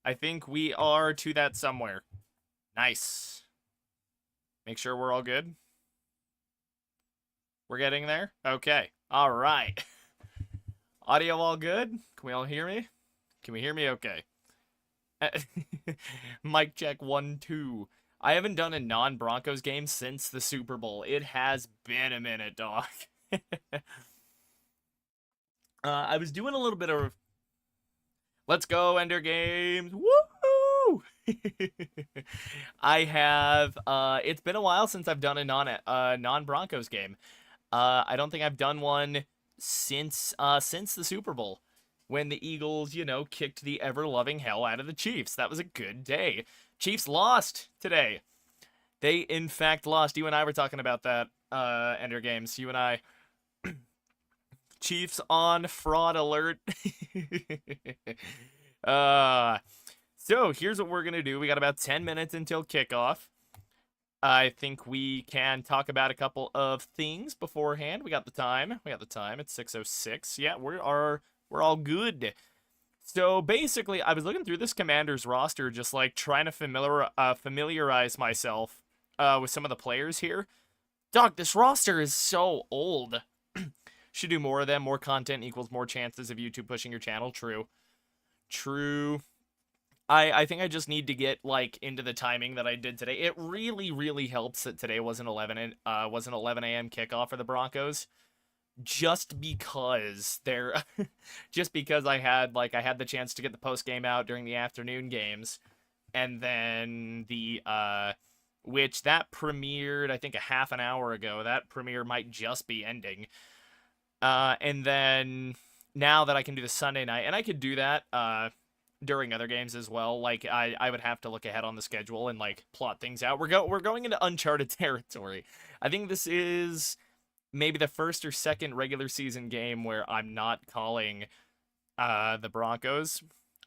I think we are to that somewhere. Nice. Make sure we're all good. We're getting there? Okay. All right. Audio all good? Can we all hear me? Can we hear me okay? Mic check 1, 2. I haven't done a non-Broncos game since the Super Bowl. It has been a minute, dog. I was doing a little bit of let's go Ender games. Woohoo! I have it's been a while since I've done a non-Broncos game. I don't think I've done one since the Super Bowl when the Eagles, kicked the ever-loving hell out of the Chiefs. That was a good day. Chiefs lost today. They, in fact, lost. You and I were talking about that, Ender Games. You and I. Chiefs on fraud alert. So here's what we're going to do. We got about 10 minutes until kickoff. I think we can talk about a couple of things beforehand. We got the time. It's 6:06. Yeah, we're all good. So basically, I was looking through this Commanders roster, just like trying to familiarize myself with some of the players here. Dog, this roster is so old. Should do more of them. More content equals more chances of YouTube pushing your channel. True. I think I just need to get into the timing that I did today. It really, really helps that today was an 11 a.m. kickoff for the Broncos. Just because I had the chance to get the post game out during the afternoon games, and then which that premiered I think a half an hour ago. That premiere might just be ending. And then now that I can do the Sunday night, and I could do that during other games as well. I would have to look ahead on the schedule and plot things out. We're going into uncharted territory. I think this is maybe the first or second regular season game where I'm not calling the Broncos.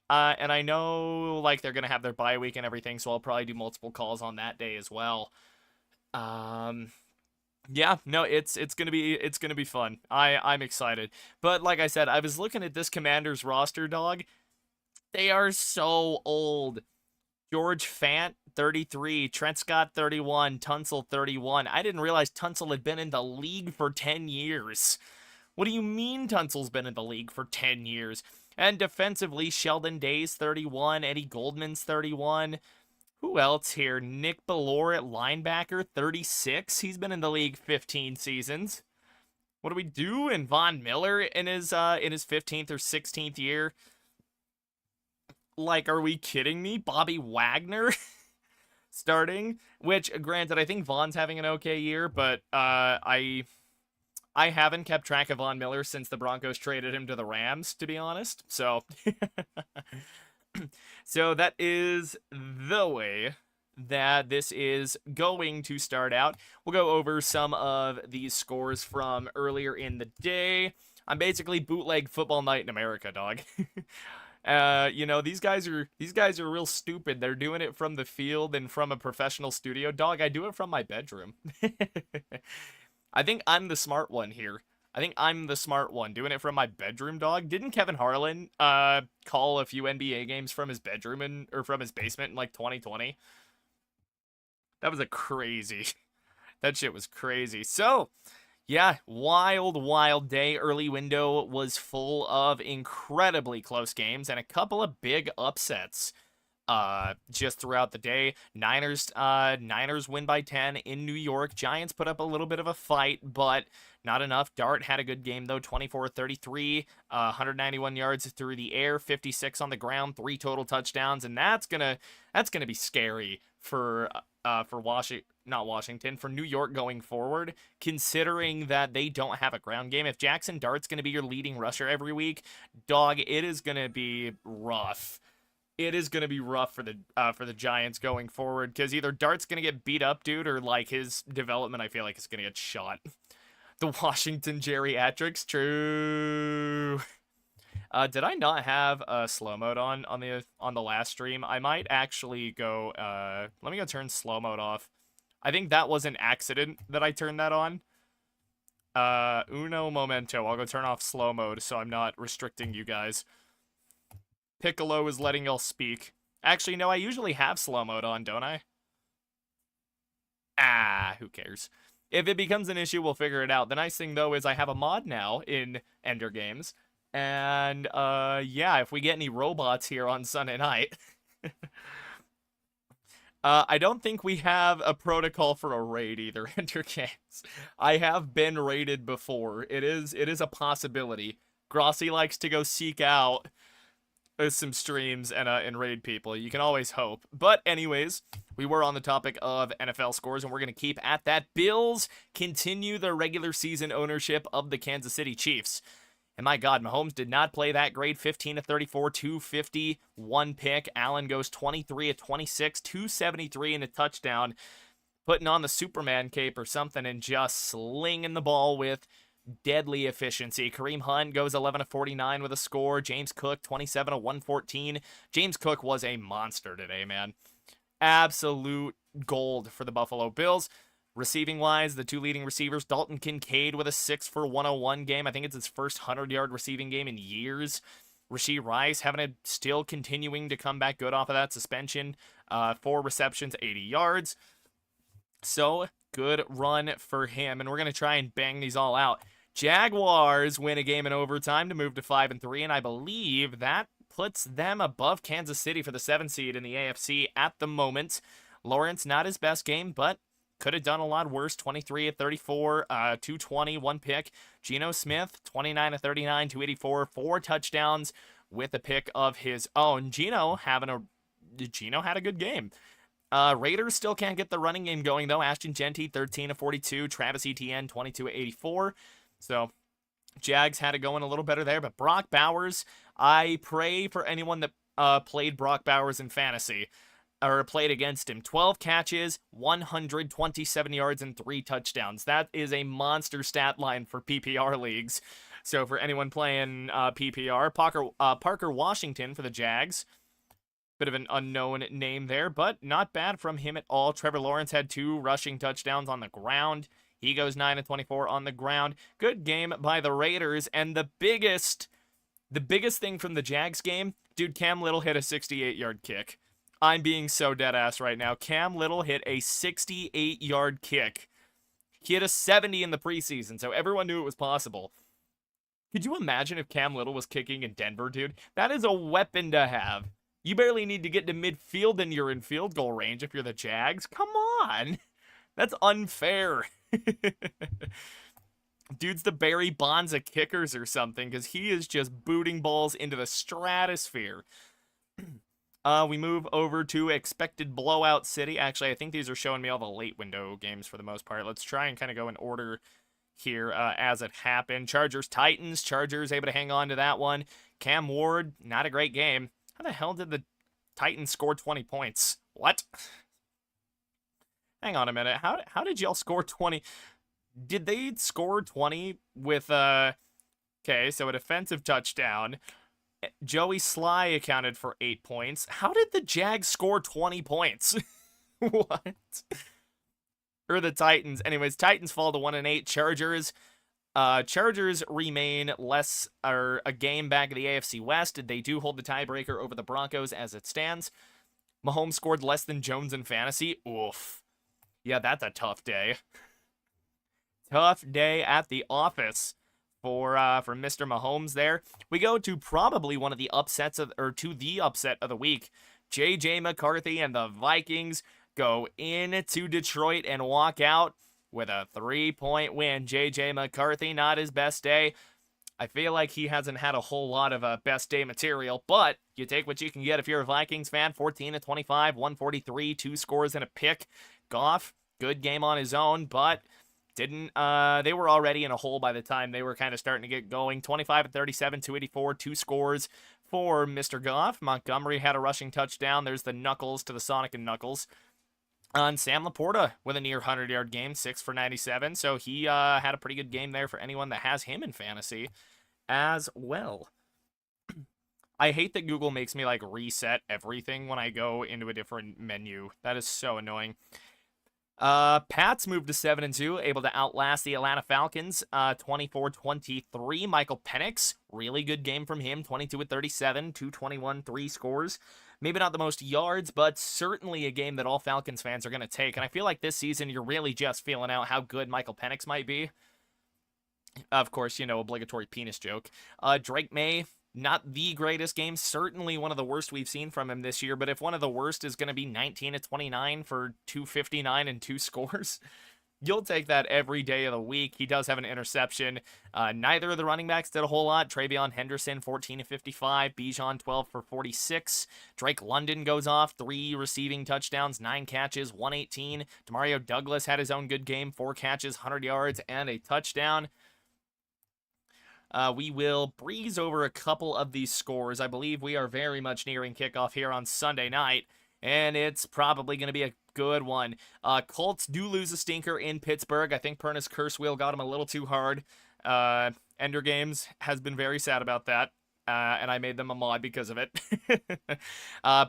And I know they're gonna have their bye week and everything, so I'll probably do multiple calls on that day as well. Yeah, no, it's gonna be fun. I'm excited. But like I said, I was looking at this Commanders roster, dog. They are so old. George Fant, 33. Trent Scott, 31. Tunsil, 31. I didn't realize Tunsil had been in the league for 10 years. What do you mean Tunsil's been in the league for 10 years? And defensively, Sheldon Day's 31. Eddie Goldman's 31. Who else here? Nick Bellore at linebacker, 36. He's been in the league 15 seasons. What do we do? And Von Miller in his 15th or 16th year. Are we kidding me? Bobby Wagner starting, which granted, I think Von's having an okay year, but I haven't kept track of Von Miller since the Broncos traded him to the Rams, to be honest. So so that is the way that this is going to start out. We'll go over some of these scores from earlier in the day. I'm basically bootleg football night in America, dog. These guys are real stupid. They're doing it from the field and from a professional studio. Dog, I do it from my bedroom. I think I'm the smart one here. I think I'm the smart one doing it from my bedroom, dog. Didn't Kevin Harlan call a few NBA games from his bedroom or from his basement in 2020? That was that shit was crazy. So, yeah, wild day. Early window was full of incredibly close games and a couple of big upsets just throughout the day. Niners win by 10 in New York. Giants put up a little bit of a fight, but not enough. Dart had a good game, though, 24-33, 191 yards through the air, 56 on the ground, 3 total touchdowns, and that's gonna be scary for New York going forward, considering that they don't have a ground game. If Jackson Dart's going to be your leading rusher every week, dog, it is going to be rough. It is going to be rough for the Giants going forward, because either Dart's going to get beat up, dude, or his development, I feel like, is going to get shot. The Washington geriatrics, true. Did I not have slow mode on the last stream? I might actually go. Let me go turn slow mode off. I think that was an accident that I turned that on. Uno momento. I'll go turn off slow mode so I'm not restricting you guys. Piccolo is letting y'all speak. Actually, no, I usually have slow mode on, don't I? Ah, who cares? If it becomes an issue, we'll figure it out. The nice thing, though, is I have a mod now in Ender Games. And, yeah, if we get any robots here on Sunday night... I don't think we have a protocol for a raid either, Enter Games. I have been raided before. It is a possibility. Grossi likes to go seek out some streams and raid people. You can always hope. But anyways, we were on the topic of NFL scores, and we're going to keep at that. Bills continue their regular season ownership of the Kansas City Chiefs. And my God, Mahomes did not play that great. 15 of 34, 250, one pick. Allen goes 23 of 26, 273 and a touchdown. Putting on the Superman cape or something and just slinging the ball with deadly efficiency. Kareem Hunt goes 11 of 49 with a score. James Cook, 27 of 114. James Cook was a monster today, man. Absolute gold for the Buffalo Bills. Receiving-wise, the two leading receivers, Dalton Kincaid with a 6 for 101 game. I think it's his first 100-yard receiving game in years. Rashee Rice still continuing to come back good off of that suspension. 4 receptions, 80 yards. So, good run for him, and we're going to try and bang these all out. Jaguars win a game in overtime to move to 5-3, and I believe that puts them above Kansas City for the 7th seed in the AFC at the moment. Lawrence, not his best game, but could have done a lot worse. 23 of 34, 220, one pick. Geno Smith, 29 of 39, 284, 4 touchdowns with a pick of his own. Geno had a good game. Raiders still can't get the running game going, though. Ashton Genty, 13 of 42. Travis Etienne, 22 of 84. So, Jags had it going a little better there. But Brock Bowers, I pray for anyone that played Brock Bowers in fantasy or played against him. 12 catches, 127 yards, and 3 touchdowns. That is a monster stat line for PPR leagues. So, for anyone playing PPR, Parker Washington for the Jags. Bit of an unknown name there, but not bad from him at all. Trevor Lawrence had 2 rushing touchdowns on the ground. He goes 9 of 24 on the ground. Good game by the Raiders, and the biggest thing from the Jags game, dude, Cam Little hit a 68-yard kick. I'm being so dead-ass right now. Cam Little hit a 68-yard kick. He hit a 70 in the preseason, so everyone knew it was possible. Could you imagine if Cam Little was kicking in Denver, dude? That is a weapon to have. You barely need to get to midfield and you're in field goal range if you're the Jags. Come on. That's unfair. Dude's the Barry Bonds of kickers or something, because he is just booting balls into the stratosphere. We move over to expected blowout city. Actually, I think these are showing me all the late window games for the most part. Let's try and kind of go in order here as it happened. Chargers-Titans. Chargers able to hang on to that one. Cam Ward, not a great game. How the hell did the Titans score 20 points? What? Hang on a minute. How did y'all score 20? Did they score 20 with, okay, so a defensive touchdown. Joey Sly accounted for 8 points. How did the Jags score 20 points? What? Or the Titans. Anyways, Titans fall to 1-8. Chargers remain a game back of the AFC West. They do hold the tiebreaker over the Broncos as it stands. Mahomes scored less than Jones in fantasy. Oof. Yeah, that's a tough day. Tough day at the office for Mr. Mahomes there. We go to probably one of the upsets the upset of the week. J.J. McCarthy and the Vikings go into Detroit and walk out with a 3-point win. J.J. McCarthy, not his best day. I feel like he hasn't had a whole lot of best day material, but you take what you can get if you're a Vikings fan. 14 of 25, 143, 2 scores and a pick. Goff, good game on his own, but they were already in a hole by the time they were kind of starting to get going. 25 of 37, 284, 2 scores for Mr. Goff. Montgomery had a rushing touchdown. There's the Knuckles to the Sonic and Knuckles. And Sam Laporta with a near 100-yard game, 6 for 97. So he had a pretty good game there for anyone that has him in fantasy as well. I hate that Google makes me like reset everything when I go into a different menu. That is so annoying. Pats moved to 7-2, able to outlast the Atlanta Falcons, 24-23. Michael Penix, really good game from him, 22-37, 221, 3 scores. Maybe not the most yards, but certainly a game that all Falcons fans are going to take. And I feel like this season you're really just feeling out how good Michael Penix might be. Of course, obligatory penis joke. Drake May, not the greatest game, certainly one of the worst we've seen from him this year, but if one of the worst is going to be 19-29 for 259 and 2 scores, you'll take that every day of the week. He does have an interception. Neither of the running backs did a whole lot. Travion Henderson, 14-55. Bijan, 12 for 46. Drake London goes off, 3 receiving touchdowns, 9 catches, 118. Demario Douglas had his own good game, 4 catches, 100 yards, and a touchdown. We will breeze over a couple of these scores. I believe we are very much nearing kickoff here on Sunday night, and it's probably going to be a good one. Colts do lose a stinker in Pittsburgh. I think Perna's curse wheel got him a little too hard. Ender Games has been very sad about that, and I made them a mod because of it.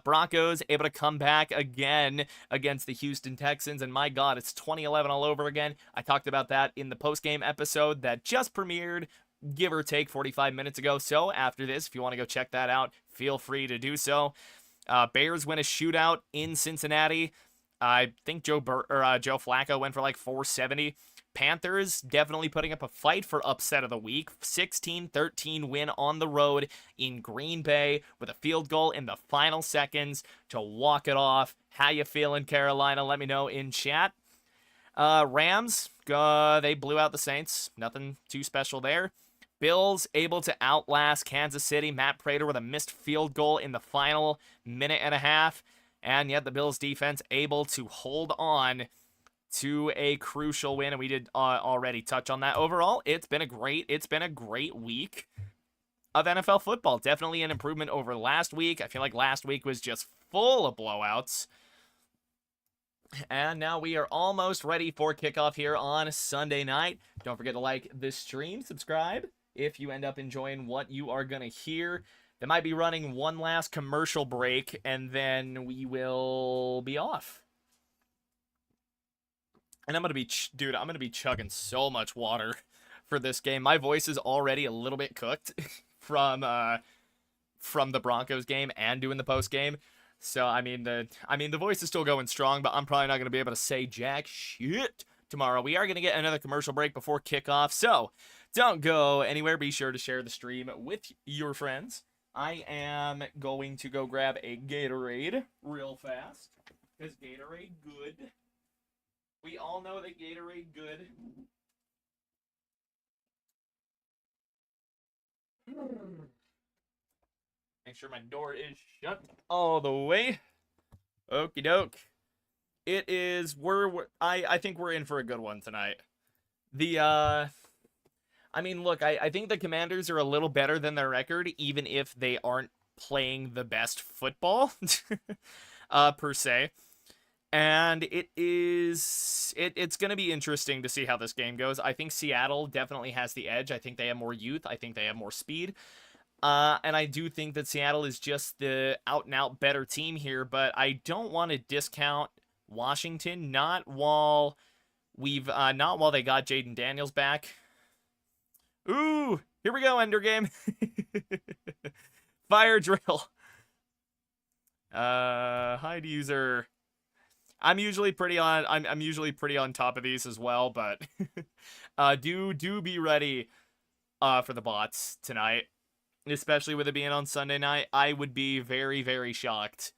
Broncos able to come back again against the Houston Texans, and my God, it's 2011 all over again. I talked about that in the post-game episode that just premiered, give or take 45 minutes ago. So after this, if you want to go check that out, feel free to do so. Bears win a shootout in Cincinnati. I think Joe Flacco went for like 470. Panthers definitely putting up a fight for upset of the week. 16-13 win on the road in Green Bay with a field goal in the final seconds to walk it off. How you feeling, Carolina? Let me know in chat. Rams, they blew out the Saints. Nothing too special there. Bills able to outlast Kansas City. Matt Prater with a missed field goal in the final minute and a half. And yet the Bills defense able to hold on to a crucial win. And we did already touch on that. Overall, it's been a great week of NFL football. Definitely an improvement over last week. I feel like last week was just full of blowouts. And now we are almost ready for kickoff here on Sunday night. Don't forget to like this stream, subscribe if you end up enjoying what you are going to hear. They might be running one last commercial break, and then we will be off. And I'm going to be, I'm going to be chugging so much water for this game. My voice is already a little bit cooked from the Broncos game and doing the post game. So, the voice is still going strong, but I'm probably not going to be able to say jack shit tomorrow. We are going to get another commercial break before kickoff, so don't go anywhere. Be sure to share the stream with your friends. I am going to go grab a Gatorade real fast, because Gatorade good. We all know that Gatorade good. Make sure my door is shut all the way. Okie doke. It is, I think we're in for a good one tonight. Look, I think the Commanders are a little better than their record, even if they aren't playing the best football, per se. And it's going to be interesting to see how this game goes. I think Seattle definitely has the edge. I think they have more youth. I think they have more speed. And I do think that Seattle is just the out-and-out better team here, but I don't want to discount Washington, not while they got Jaden Daniels back. Ooh, here we go, Ender Game. Fire drill. Hide user. I'm usually pretty on top of these as well, but do be ready for the bots tonight. Especially with it being on Sunday night, I would be very, very shocked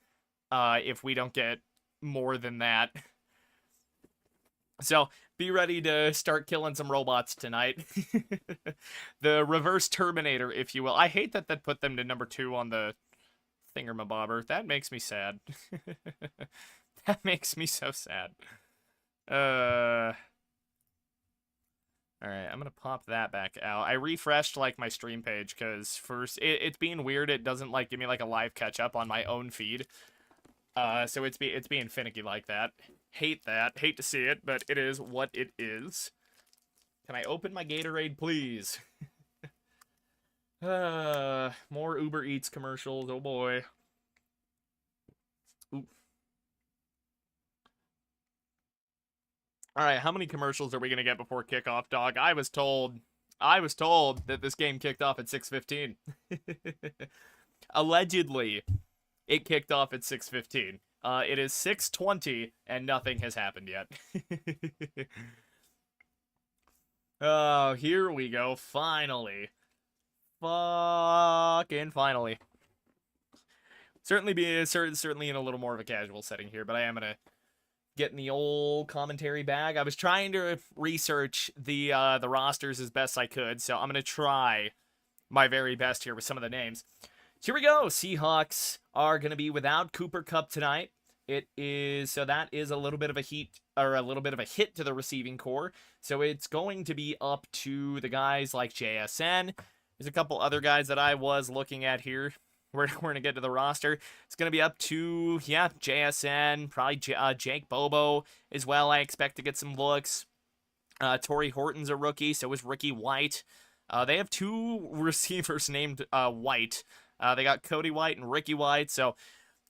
if we don't get more than that. So, be ready to start killing some robots tonight. The reverse Terminator, if you will. I hate that put them to number 2 on the thingamabobber. That makes me sad. That makes me so sad. Alright, I'm going to pop that back out. I refreshed, my stream page, because first, it's being weird. It doesn't, give me, a live catch-up on my own feed. So it's being finicky like that. Hate that. Hate to see it, but it is what it is. Can I open my Gatorade, please? More Uber Eats commercials. Oh, boy. Ooh. All right, how many commercials are we gonna get before kickoff, dog? I was told that this game kicked off at 6:15. Allegedly, it kicked off at 6:15. It is 6:20 and nothing has happened yet. Oh, here we go. Finally. Fucking finally. Certainly in a little more of a casual setting here, but I am gonna get in the old commentary bag. I was trying to research the rosters as best I could, so I'm gonna try my very best here with some of the names. Here we go. Seahawks are gonna be without Cooper Kupp tonight. That is a little bit of a hit to the receiving core. So it's going to be up to the guys like JSN. There's a couple other guys that I was looking at here. We're going to get to the roster. It's going to be up to, JSN, probably Jake Bobo as well. I expect to get some looks. Torrey Horton's a rookie, so is Ricky White. They have two receivers named White. They got Cody White and Ricky White, so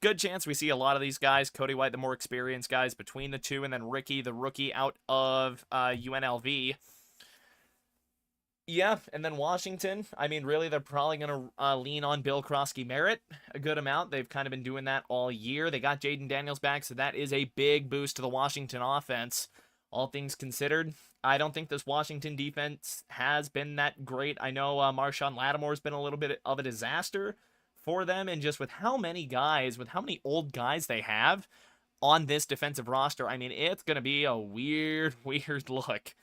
good chance we see a lot of these guys. Cody White, the more experienced guys between the two, and then Ricky, the rookie out of UNLV. Yeah, and then Washington, I mean, really, they're probably going to lean on Bill Krosky-Merritt a good amount. They've kind of been doing that all year. They got Jaden Daniels back, so that is a big boost to the Washington offense. All things considered, I don't think this Washington defense has been that great. I know Marshawn Lattimore's been a little bit of a disaster for them, and just with how many old guys they have on this defensive roster, I mean, it's going to be a weird look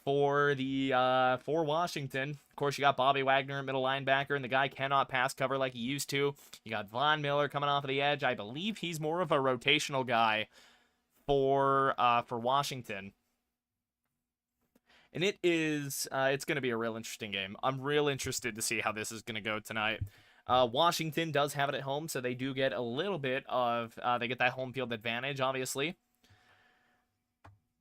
for Washington. Of course, you got Bobby Wagner, middle linebacker, and the guy cannot pass cover like he used to. You got Von Miller coming off of the edge. I believe he's more of a rotational guy for Washington. And it's going to be a real interesting game. I'm real interested to see how this is going to go tonight. Washington does have it at home, so they do get a little bit of, they get that home field advantage, obviously.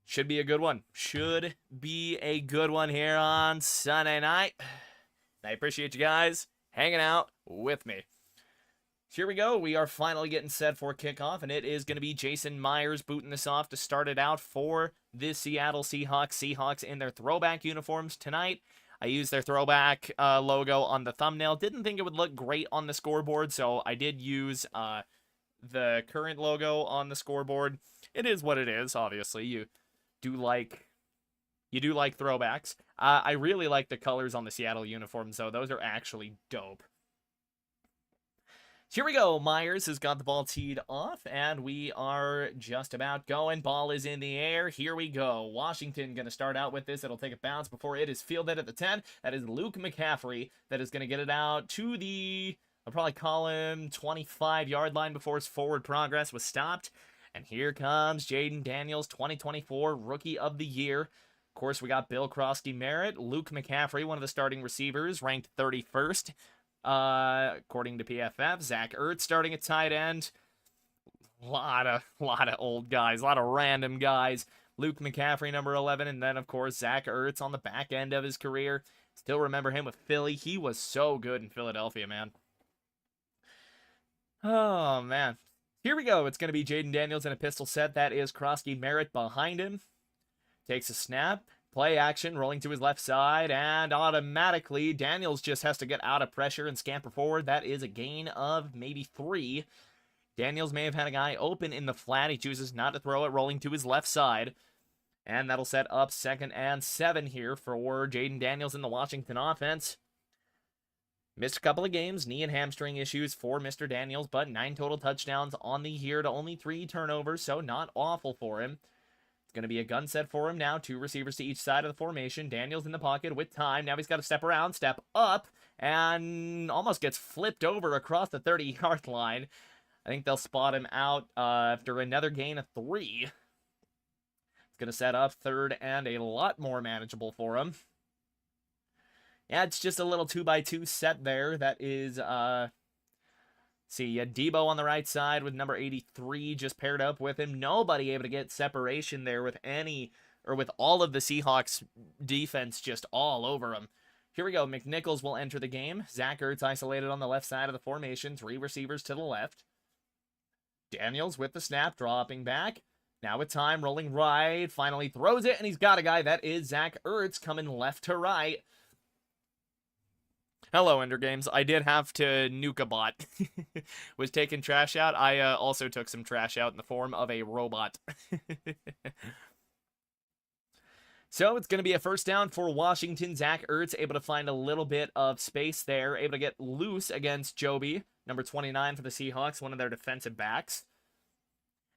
Should be a good one. Should be a good one here on Sunday night. I appreciate you guys hanging out with me. Here we go. We are finally getting set for kickoff, and it is going to be Jason Myers booting this off to start it out for the Seattle Seahawks. Seahawks in their throwback uniforms tonight. I used their throwback logo on the thumbnail. Didn't think it would look great on the scoreboard, so I did use the current logo on the scoreboard. It is what it is, obviously. You do like throwbacks. I really like the colors on the Seattle uniforms, though. Those are actually dope. Here we go. Myers has got the ball teed off, and we are just about going. Ball is in the air. Here we go. Washington going to start out with this. It'll take a bounce before it is fielded at the 10. That is Luke McCaffrey that is going to get it out to the, I'll probably call him 25-yard line before his forward progress was stopped. And here comes Jaden Daniels, 2024 Rookie of the Year. Of course, we got Bill Krosky-Merritt, Luke McCaffrey, one of the starting receivers, ranked 31st. According to PFF, Zach Ertz starting at tight end. Lot of old guys, a lot of random guys. Luke McCaffrey, number 11, and then, of course, Zach Ertz on the back end of his career. Still remember him with Philly. He was so good in Philadelphia, man. Oh, man. Here we go. It's going to be Jaden Daniels in a pistol set. That is Krosky-Merritt behind him. Takes a snap. Play action, rolling to his left side, and automatically Daniels just has to get out of pressure and scamper forward. That is a gain of maybe 3. Daniels may have had a guy open in the flat. He chooses not to throw it, rolling to his left side. And that'll set up 2nd and 7 here for Jaden Daniels in the Washington offense. Missed a couple of games, knee and hamstring issues for Mr. Daniels, but 9 total touchdowns on the year to only 3 turnovers, so not awful for him. Going to be a gun set for him now. 2 receivers to each side of the formation. Daniels in the pocket with time. Now he's got to step around, step up, and almost gets flipped over across the 30-yard line. I think they'll spot him out after another gain of 3. It's going to set up 3rd and a lot more manageable for him. Yeah, it's just a little 2x2 set there. That is, see, Debo on the right side with number 83 just paired up with him. Nobody able to get separation there with all of the Seahawks defense just all over him. Here we go. McNichols will enter the game. Zach Ertz isolated on the left side of the formation. 3 receivers to the left. Daniels with the snap, dropping back. Now with time, rolling right, finally throws it, and he's got a guy. That is Zach Ertz coming left to right. Hello, Ender Games. I did have to nuke a bot. Was taking trash out. I also took some trash out in the form of a robot. So it's going to be a first down for Washington. Zach Ertz able to find a little bit of space there. Able to get loose against Joby, number 29 for the Seahawks, one of their defensive backs.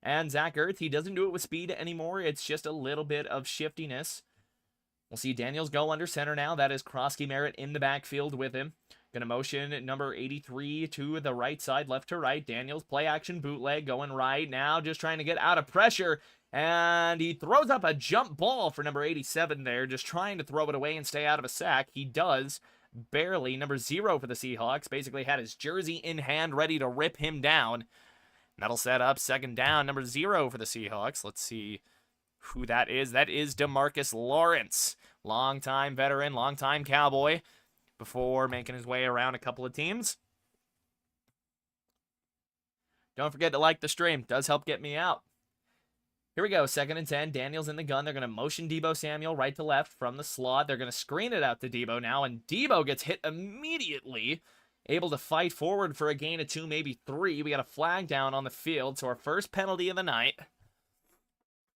And Zach Ertz, he doesn't do it with speed anymore. It's just a little bit of shiftiness. We'll see Daniels go under center now. That is Krosky Merritt in the backfield with him. Going to motion number 83 to the right side, left to right. Daniels play action bootleg going right now, just trying to get out of pressure. And he throws up a jump ball for number 87 there, just trying to throw it away and stay out of a sack. He does, barely. Number 0 for the Seahawks basically had his jersey in hand, ready to rip him down. That'll set up second down, number 0 for the Seahawks. Let's see who that is. That is DeMarcus Lawrence, longtime veteran, longtime Cowboy, before making his way around a couple of teams. Don't forget to like the stream. It does help get me out. Here we go, 2nd and 10. Daniels in the gun. They're going to motion Deebo Samuel right to left from the slot. They're going to screen it out to Deebo now, and Deebo gets hit immediately. Able to fight forward for a gain of 2, maybe 3. We got a flag down on the field, so our first penalty of the night.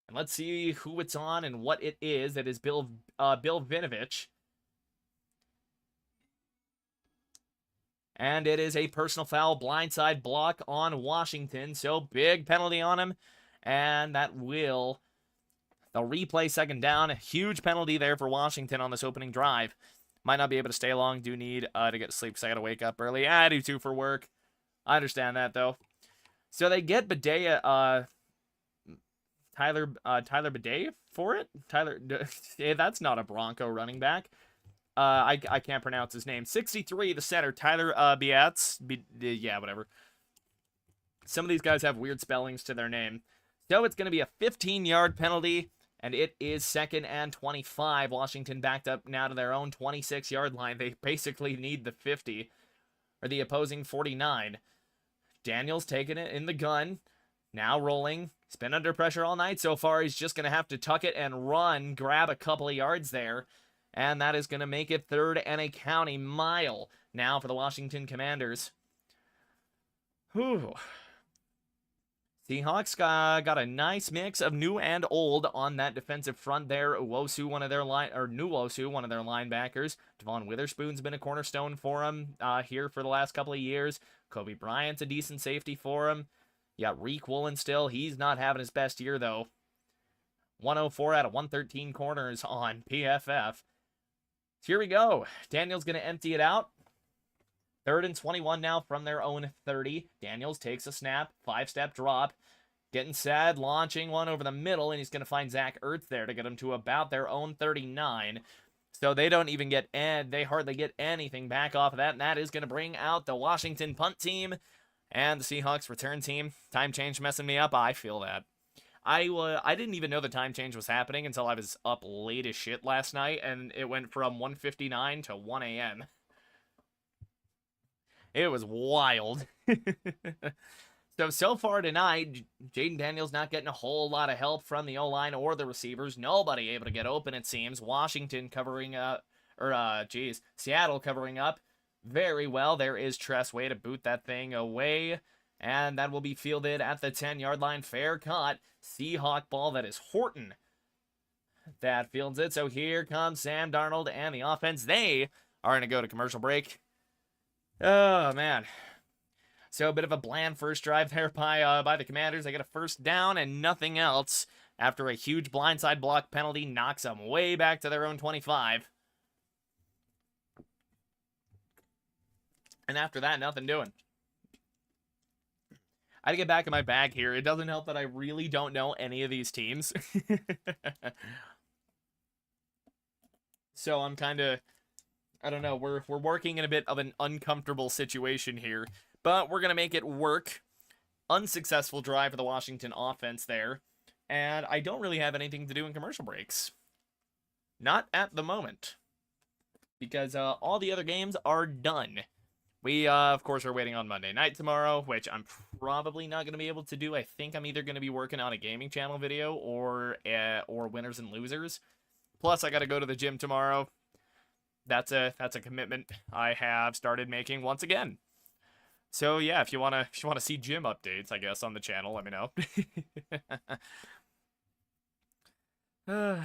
And let's see who it's on and what it is. It is Bill Vinovich. And it is a personal foul, blindside block on Washington. So big penalty on him. And that will, they'll replay 2nd down. A huge penalty there for Washington on this opening drive. Might not be able to stay long. Do need to get to sleep because I got to wake up early. I do too for work. I understand that, though. So they get Tyler Bidet for it. That's not a Bronco running back. I can't pronounce his name. 63, the center, Tyler Biatz. Yeah, whatever. Some of these guys have weird spellings to their name. So it's going to be a 15-yard penalty, and it is 2nd and 25. Washington backed up now to their own 26-yard line. They basically need the 50, or the opposing 49. Daniels taking it in the gun, now rolling. He's been under pressure all night so far. He's just going to have to tuck it and run, grab a couple of yards there, and that is going to make it 3rd and a county mile now for the Washington Commanders. Whew. Seahawks got a nice mix of new and old on that defensive front there. Nuwosu, one of their linebackers. Devon Witherspoon's been a cornerstone for him here for the last couple of years. Kobe Bryant's a decent safety for him. You got Reek Woolen still. He's not having his best year, though. 104 out of 113 corners on PFF. So here we go. Daniels going to empty it out. 3rd and 21 now from their own 30. Daniels takes a snap, 5-step drop. Getting sad, launching one over the middle, and he's going to find Zach Ertz there to get him to about their own 39. So they don't even get, they hardly get anything back off of that, and that is going to bring out the Washington punt team and the Seahawks return team. Time change messing me up. I feel that. I didn't even know the time change was happening until I was up late as shit last night, and it went from 1:59 to 1 a.m. It was wild. So far tonight, Jaden Daniels not getting a whole lot of help from the O-line or the receivers. Nobody able to get open, it seems. Washington covering up, Seattle covering up very well. There is Tress Way to boot that thing away. And that will be fielded at the 10-yard line. Fair cut. Seahawk ball. That is Horton that fields it. So here comes Sam Darnold and the offense. They are going to go to commercial break. Oh, man. So a bit of a bland first drive there by the Commanders. They get a first down and nothing else after a huge blindside block penalty knocks them way back to their own 25. And after that, nothing doing. I had to get back in my bag here. It doesn't help that I really don't know any of these teams. So I'm kind of, I don't know, we're working in a bit of an uncomfortable situation here. But we're going to make it work. Unsuccessful drive for the Washington offense there. And I don't really have anything to do in commercial breaks. Not at the moment. Because all the other games are done. We, of course, are waiting on Monday night tomorrow, which I'm probably not going to be able to do. I think I'm either going to be working on a gaming channel video or winners and losers. Plus, I got to go to the gym tomorrow. That's a commitment I have started making once again. So yeah, if you wanna see gym updates, I guess on the channel, let me know.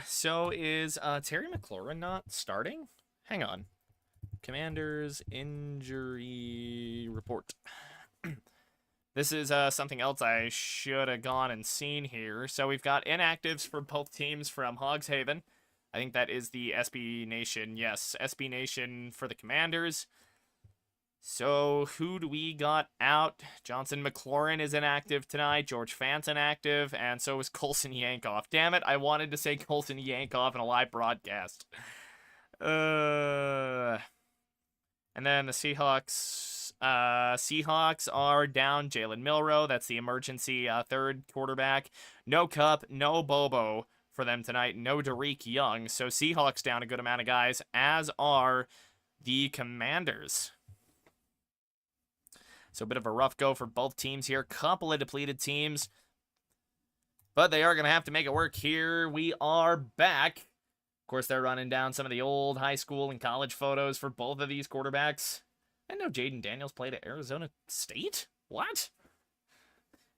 So is Terry McLaurin not starting? Hang on. Commanders injury report. This is something else I should have gone and seen here. So we've got inactives for both teams from Hogs Haven. I think that is the SB Nation. Yes, SB Nation for the Commanders. So who do we got out? Johnson McLaurin is inactive tonight. George Fant's inactive, and so is Colson Yankoff. Damn it, I wanted to say Colson Yankoff in a live broadcast. And then the Seahawks. Seahawks are down Jalen Milroe. That's the emergency third quarterback. No Cup, no Bobo for them tonight. No Derek Young. So Seahawks down a good amount of guys, as are the Commanders. So a bit of a rough go for both teams here. Couple of depleted teams. But they are going to have to make it work here. We are back. Of course, they're running down some of the old high school and college photos for both of these quarterbacks. I know Jaden Daniels played at Arizona State? What?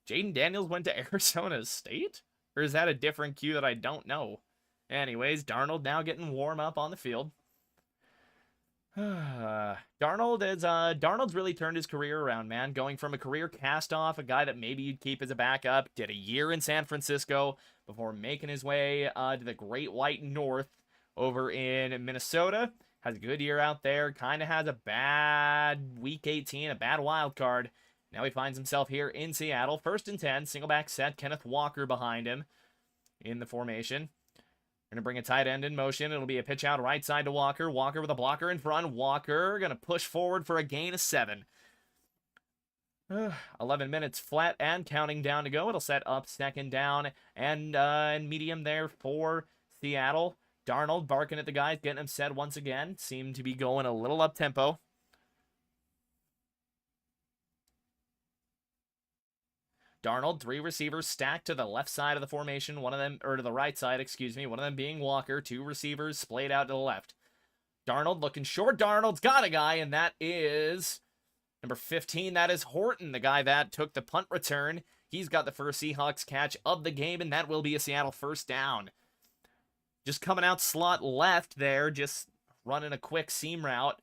Jaden Daniels went to Arizona State? Or is that a different Q that I don't know? Anyways, Darnold now getting warm up on the field. Darnold's really turned his career around, man. Going from a career cast-off, a guy that maybe you'd keep as a backup, did a year in San Francisco before making his way to the Great White North over in Minnesota. Has a good year out there. Kind of has a bad Week 18, a bad wild card. Now he finds himself here in Seattle. 1st and 10, single back set. Kenneth Walker behind him in the formation. Going to bring a tight end in motion. It'll be a pitch out right side to Walker. Walker with a blocker in front. Walker going to push forward for a gain of 7. 11 minutes flat and counting down to go. It'll set up 2nd down and medium there for Seattle. Darnold barking at the guys, getting them set once again. Seem to be going a little up-tempo. Darnold, 3 receivers stacked to the left side of the formation, one of them, or to the right side, excuse me, one of them being Walker, 2 receivers splayed out to the left. Darnold looking short. Darnold's got a guy, and that is number 15. That is Horton, the guy that took the punt return. He's got the first Seahawks catch of the game, and that will be a Seattle 1st down. Just coming out slot left there, just running a quick seam route.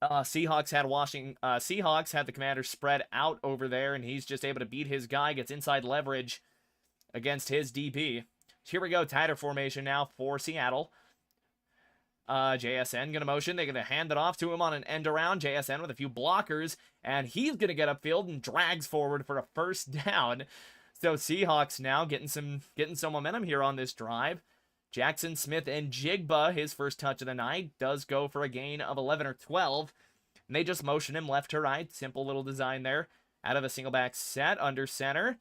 Seahawks had the Commanders spread out over there, and he's just able to beat his guy, gets inside leverage against his DP. Here we go, tighter formation now for Seattle. JSN gonna motion, they're gonna hand it off to him on an end around. JSN with a few blockers, and he's gonna get upfield and drags forward for a 1st down. So Seahawks now getting some momentum here on this drive. Jackson Smith and Jigba, his first touch of the night, does go for a gain of 11 or 12. And they just motion him left to right. Simple little design there. Out of a single back set under center.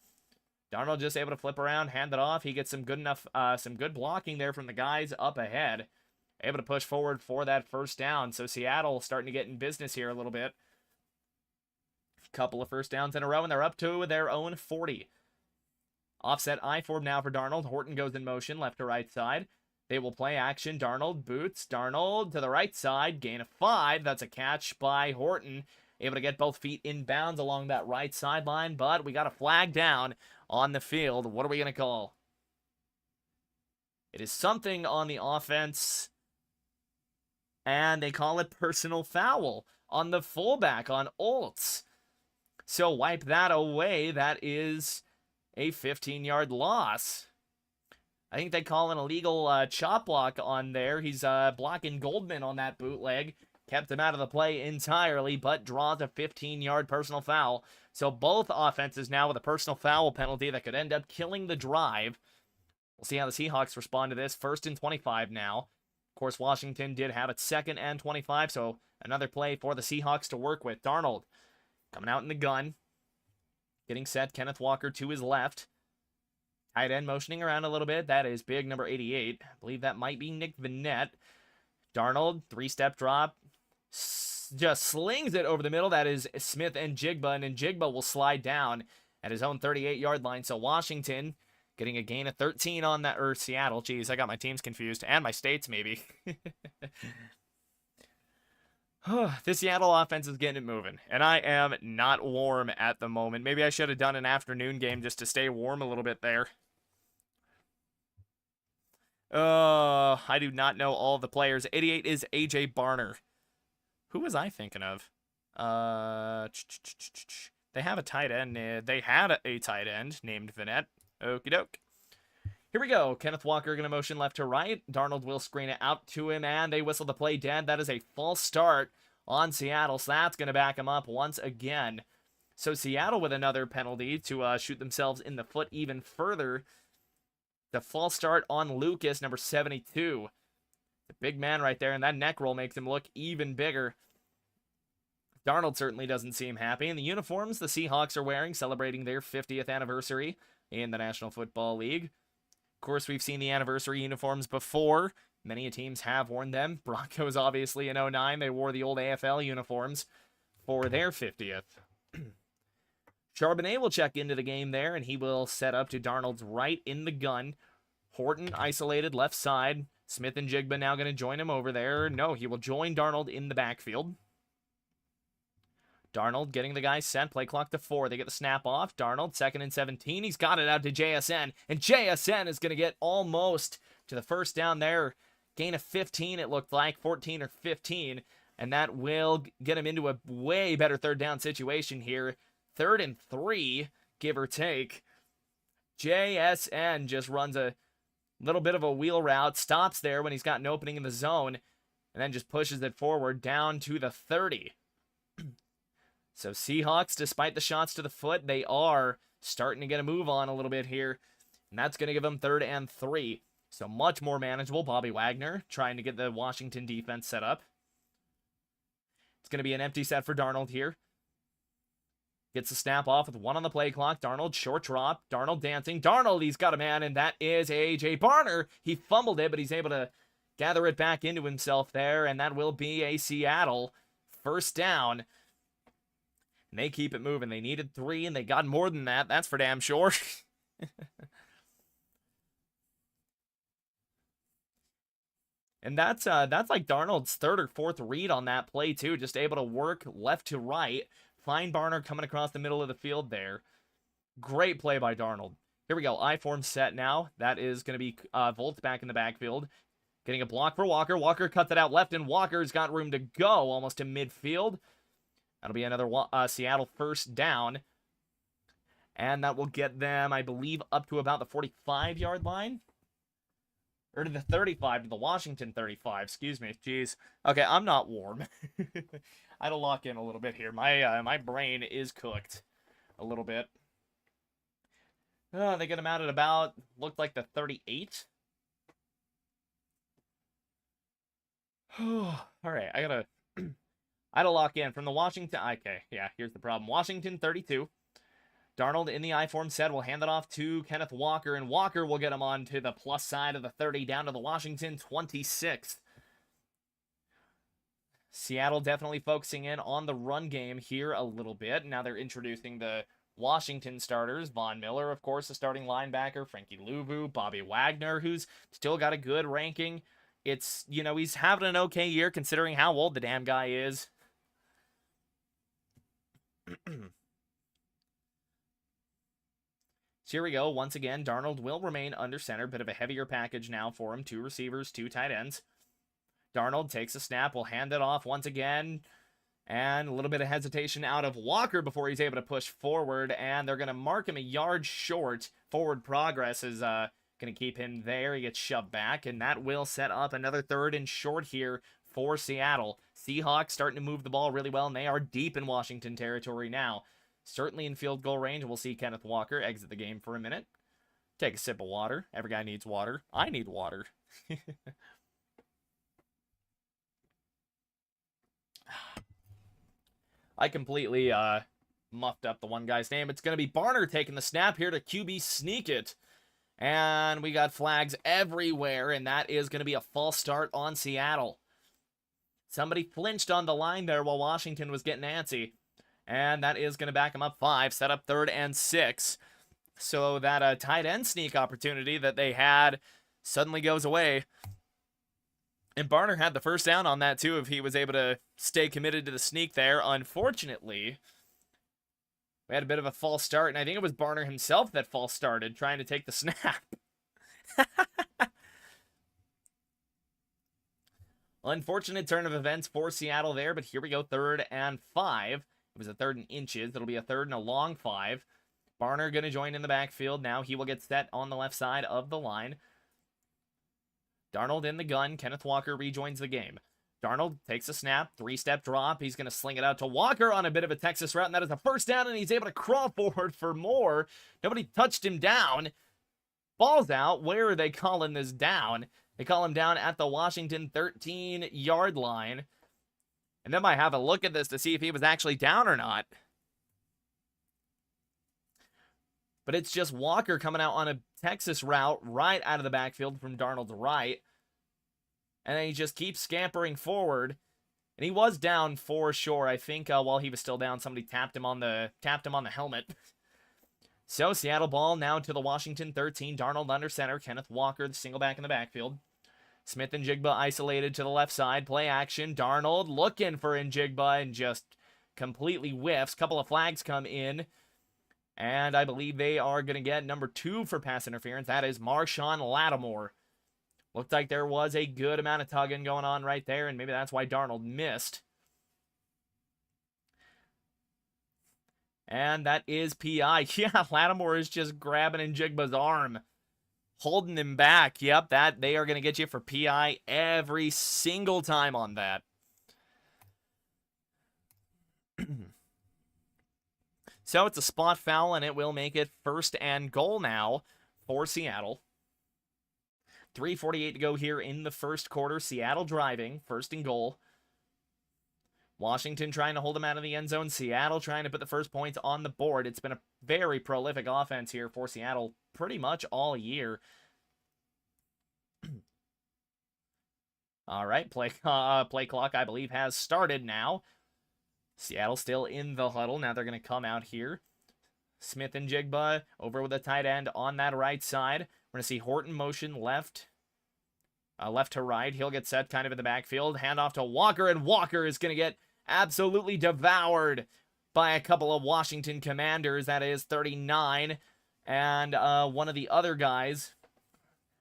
Darnold just able to flip around, hand it off. He gets some good blocking there from the guys up ahead. Able to push forward for that 1st down. So Seattle starting to get in business here a little bit. Couple of 1st downs in a row, and they're up to their own 40. Offset I form now for Darnold. Horton goes in motion, left to right side. They will play action. Darnold boots. Darnold to the right side. Gain of 5. That's a catch by Horton. Able to get both feet in bounds along that right sideline, but we got a flag down on the field. What are we going to call? It is something on the offense, and they call it personal foul on the fullback, on Oltz. So wipe that away. That is a 15-yard loss. I think they call an illegal chop block on there. He's blocking Goldman on that bootleg. Kept him out of the play entirely, but draws a 15-yard personal foul. So both offenses now with a personal foul penalty that could end up killing the drive. We'll see how the Seahawks respond to this. 1st and 25 now. Of course, Washington did have it 2nd and 25, so another play for the Seahawks to work with. Darnold coming out in the gun. Getting set, Kenneth Walker to his left. Tight end motioning around a little bit. That is big number 88. I believe that might be Nick Vanette. Darnold, 3-step drop. just slings it over the middle. That is Smith and Jigba, and Jigba will slide down at his own 38-yard line. So Washington getting a gain of 13 on that, or Seattle. Jeez, I got my teams confused, and my states maybe. This Seattle offense is getting it moving, and I am not warm at the moment. Maybe I should have done an afternoon game just to stay warm a little bit there. I do not know all the players. 88 is A.J. Barner. Who was I thinking of? They have a tight end. They had a tight end named Vinette. Okie doke. Here we go. Kenneth Walker going to motion left to right. Darnold will screen it out to him, and they whistle the play dead. That is a false start on Seattle, so that's going to back him up once again. So Seattle with another penalty to shoot themselves in the foot even further. The false start on Lucas, number 72. The big man right there, and that neck roll makes him look even bigger. Darnold certainly doesn't seem happy. And the uniforms the Seahawks are wearing, celebrating their 50th anniversary in the National Football League. Of course, we've seen the anniversary uniforms before. Many teams have worn them. Broncos, obviously, in 09, they wore the old AFL uniforms for their 50th. Charbonnet will check into the game there, and he will set up to Darnold's right in the gun. Horton isolated left side. Smith and Jigba now going to join him over there. No, he will join Darnold in the backfield. Darnold getting the guys sent. Play clock to 4. They get the snap off. Darnold, 2nd and 17. He's got it out to JSN. And JSN is going to get almost to the first down there. Gain of 15, it looked like. 14 or 15. And that will get him into a way better third down situation here. 3rd and 3, give or take. JSN just runs a little bit of a wheel route. Stops there when he's got an opening in the zone. And then just pushes it forward down to the 30. So Seahawks, despite the shots to the foot, they are starting to get a move on a little bit here. And that's going to give them 3rd and 3. So much more manageable. Bobby Wagner trying to get the Washington defense set up. It's going to be an empty set for Darnold here. Gets the snap off with 1 on the play clock. Darnold, short drop. Darnold dancing. Darnold, he's got a man, and that is A.J. Barner. He fumbled it, but he's able to gather it back into himself there, and that will be a Seattle first down. And they keep it moving. They needed 3, and they got more than that. That's for damn sure. And that's like Darnold's 3rd or 4th read on that play, too. Just able to work left to right. Find Barner coming across the middle of the field there. Great play by Darnold. Here we go. I-form set now. That is going to be Volts back in the backfield. Getting a block for Walker. Walker cuts it out left, and Walker's got room to go almost to midfield. That'll be another Seattle first down. And that will get them, I believe, up to about the 45-yard line. Or to the 35, to the Washington 35. Excuse me. Jeez. Okay, I'm not warm. I had to lock in a little bit here. My brain is cooked a little bit. They get them out at about, looked like the 38. All right, I had to lock in from the Washington. Okay, yeah, here's the problem. Washington 32. Darnold in the I-form set will hand it off to Kenneth Walker, and Walker will get him on to the plus side of the 30 down to the Washington 26. Seattle definitely focusing in on the run game here a little bit. Now they're introducing the Washington starters. Von Miller, of course, the starting linebacker. Frankie Louvu, Bobby Wagner, who's still got a good ranking. It's, you know, he's having an okay year considering how old the damn guy is. So here we go. Once again, Darnold will remain under center. Bit of a heavier package now for him. 2 receivers, 2 tight ends. Darnold takes a snap. Will hand it off once again. And a little bit of hesitation out of Walker before he's able to push forward. And they're going to mark him a yard short. Forward progress is going to keep him there. He gets shoved back. And that will set up another 3rd and short here for Seattle. Seahawks starting to move the ball really well. And they are deep in Washington territory now. Certainly in field goal range. We'll see Kenneth Walker exit the game for a minute. Take a sip of water. Every guy needs water. I need water. I completely muffed up the one guy's name. It's going to be Barner taking the snap here to QB sneak it. And we got flags everywhere, and that is going to be a false start on Seattle. Somebody flinched on the line there while Washington was getting antsy. And that is going to back them up 5, set up 3rd and 6. So that tight end sneak opportunity that they had suddenly goes away. And Barner had the first down on that too if he was able to stay committed to the sneak there. Unfortunately, we had a bit of a false start, and I think it was Barner himself that false started trying to take the snap. Unfortunate turn of events for Seattle there, but here we go, 3rd and 5. It was a 3rd and inches. It'll be a 3rd and a long 5. Barner going to join in the backfield. Now he will get set on the left side of the line. Darnold in the gun. Kenneth Walker rejoins the game. Darnold takes a snap, 3-step drop. He's going to sling it out to Walker on a bit of a Texas route, and that is a first down, and he's able to crawl forward for more. Nobody touched him down. Ball's out. Where are they calling this down? They call him down at the Washington 13-yard line. And then I have a look at this to see if he was actually down or not. But it's just Walker coming out on a Texas route right out of the backfield from Darnold's right. And then he just keeps scampering forward. And he was down for sure. I think while he was still down, somebody tapped him on the helmet. So Seattle ball now to the Washington 13. Darnold under center. Kenneth Walker, the single back in the backfield. Smith and Njigba isolated to the left side. Play action. Darnold looking for Njigba and just completely whiffs. Couple of flags come in. And I believe they are going to get number 2 for pass interference. That is Marshawn Lattimore. Looked like there was a good amount of tugging going on right there, and maybe that's why Darnold missed. And that is PI. Yeah, Lattimore is just grabbing Njigba's arm, holding him back. Yep, that they are going to get you for PI every single time on that. So it's a spot foul, and it will make it 1st and goal now for Seattle. 3:48 to go here in the first quarter. Seattle driving, 1st and goal. Washington trying to hold him out of the end zone. Seattle trying to put the first points on the board. It's been a very prolific offense here for Seattle pretty much all year. All right, play clock, I believe, has started now. Seattle still in the huddle. Now they're going to come out here. Smith and Njigba over with a tight end on that right side. We're going to see Horton motion left to right. He'll get set kind of in the backfield. Hand off to Walker, and Walker is going to get absolutely devoured by a couple of Washington Commanders. That is 39. And one of the other guys,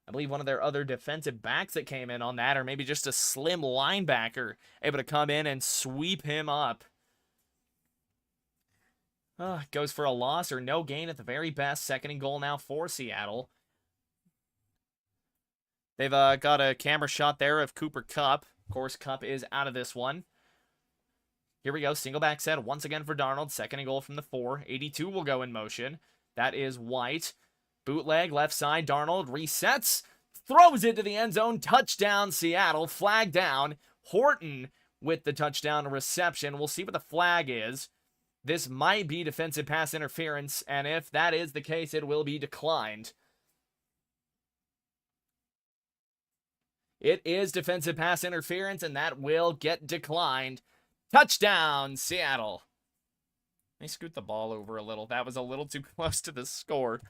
I believe one of their other defensive backs that came in on that, or maybe just a slim linebacker, able to come in and sweep him up. Goes for a loss or no gain at the very best. 2nd and goal now for Seattle. They've got a camera shot there of Cooper Kupp. Of course, Kupp is out of this one. Here we go. Single back set once again for Darnold. 2nd and goal from the 4. 82 will go in motion. That is White. Bootleg, left side. Darnold resets. Throws it to the end zone. Touchdown, Seattle. Flag down. Horton with the touchdown reception. We'll see what the flag is. This might be defensive pass interference, and if that is the case, it will be declined. It is defensive pass interference, and that will get declined. Touchdown, Seattle. Let me scoot the ball over a little. That was a little too close to the score.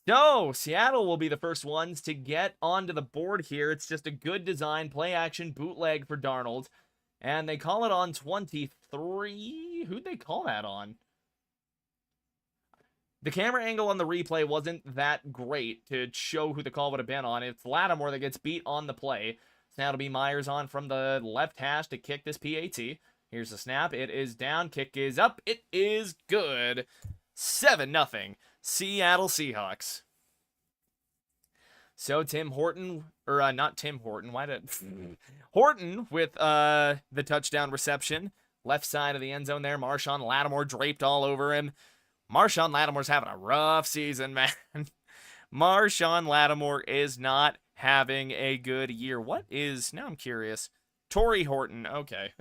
So, Seattle will be the first ones to get onto the board here. It's just a good design, play action, bootleg for Darnold. And they call it on 23. Who'd they call that on? The camera angle on the replay wasn't that great to show who the call would have been on. It's Lattimore that gets beat on the play. So now it'll be Myers on from the left hash to kick this PAT. Here's the snap. It is down. Kick is up. It is good. 7-0. Seattle Seahawks. So Tim Horton, or not Tim Horton, Horton with the touchdown reception. Left side of the end zone there. Marshawn Lattimore draped all over him. Marshawn Lattimore's having a rough season, man. Marshawn Lattimore is not having a good year. Now I'm curious. Torrey Horton, okay.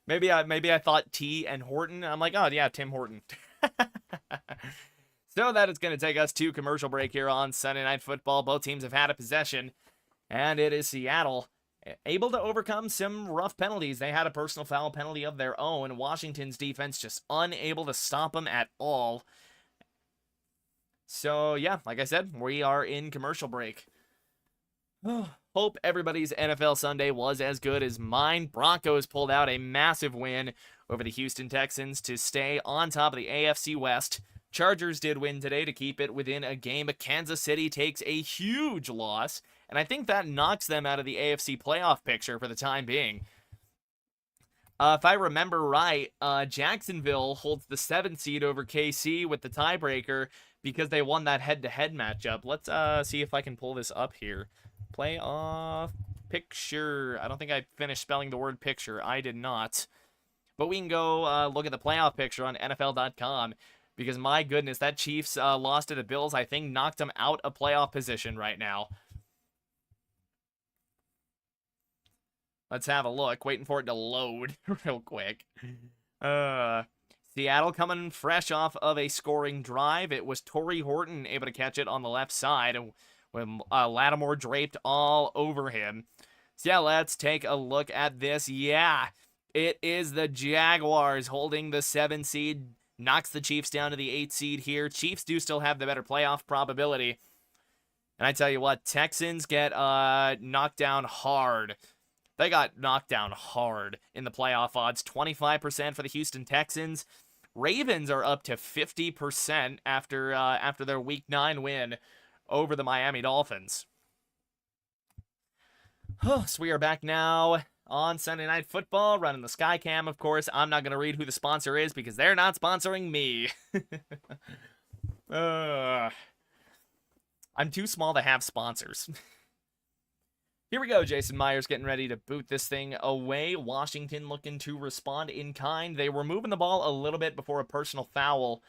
maybe I thought T and Horton. I'm like, oh yeah, Tim Horton. So that is going to take us to commercial break here on Sunday Night Football. Both teams have had a possession, and it is Seattle able to overcome some rough penalties. They had a personal foul penalty of their own. Washington's defense just unable to stop them at all. So, yeah, like I said, we are in commercial break. Hope everybody's NFL Sunday was as good as mine. Broncos pulled out a massive win over the Houston Texans to stay on top of the AFC West. Chargers did win today to keep it within a game, but Kansas City takes a huge loss, and I think that knocks them out of the AFC playoff picture for the time being. If I remember right, Jacksonville holds the 7th seed over KC with the tiebreaker because they won that head-to-head matchup. Let's see if I can pull this up here. Playoff picture. I don't think I finished spelling the word picture. I did not. But we can go look at the playoff picture on NFL.com because, my goodness, that Chiefs loss to the Bills, I think, knocked them out of playoff position right now. Let's have a look. Waiting for it to load real quick. Seattle coming fresh off of a scoring drive. It was Torrey Horton able to catch it on the left side when Lattimore draped all over him. So yeah, let's take a look at this. Yeah, it is the Jaguars holding the 7 seed. Knocks the Chiefs down to the 8 seed here. Chiefs do still have the better playoff probability. And I tell you what, Texans get knocked down hard. They got knocked down hard in the playoff odds. 25% for the Houston Texans. Ravens are up to 50% after their Week 9 win over the Miami Dolphins. So we are back now on Sunday Night Football, running the Skycam, of course. I'm not going to read who the sponsor is because they're not sponsoring me. I'm too small to have sponsors. Here we go, Jason Myers getting ready to boot this thing away. Washington looking to respond in kind. They were moving the ball a little bit before a personal foul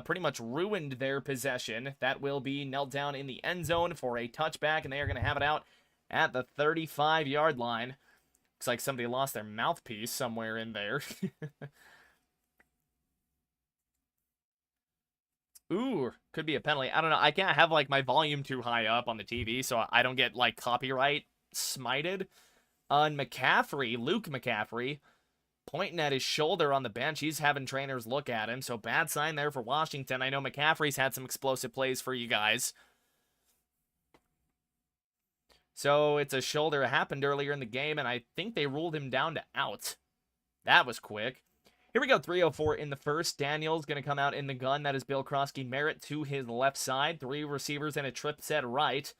pretty much ruined their possession. That will be knelt down in the end zone for a touchback, and they are going to have it out at the 35-yard line. Looks like somebody lost their mouthpiece somewhere in there. Ooh, could be a penalty. I don't know. I can't have, like, my volume too high up on the TV so I don't get, like, copyright smited. On McCaffrey, Luke McCaffrey, pointing at his shoulder on the bench. He's having trainers look at him, so bad sign there for Washington. I know McCaffrey's had some explosive plays for you guys. So it's a shoulder. It happened earlier in the game, and I think they ruled him down to out. That was quick. Here we go, 3:04 in the first. Daniels going to come out in the gun. That is Bill Krosky-Merritt to his left side. 3 receivers and a trip set right.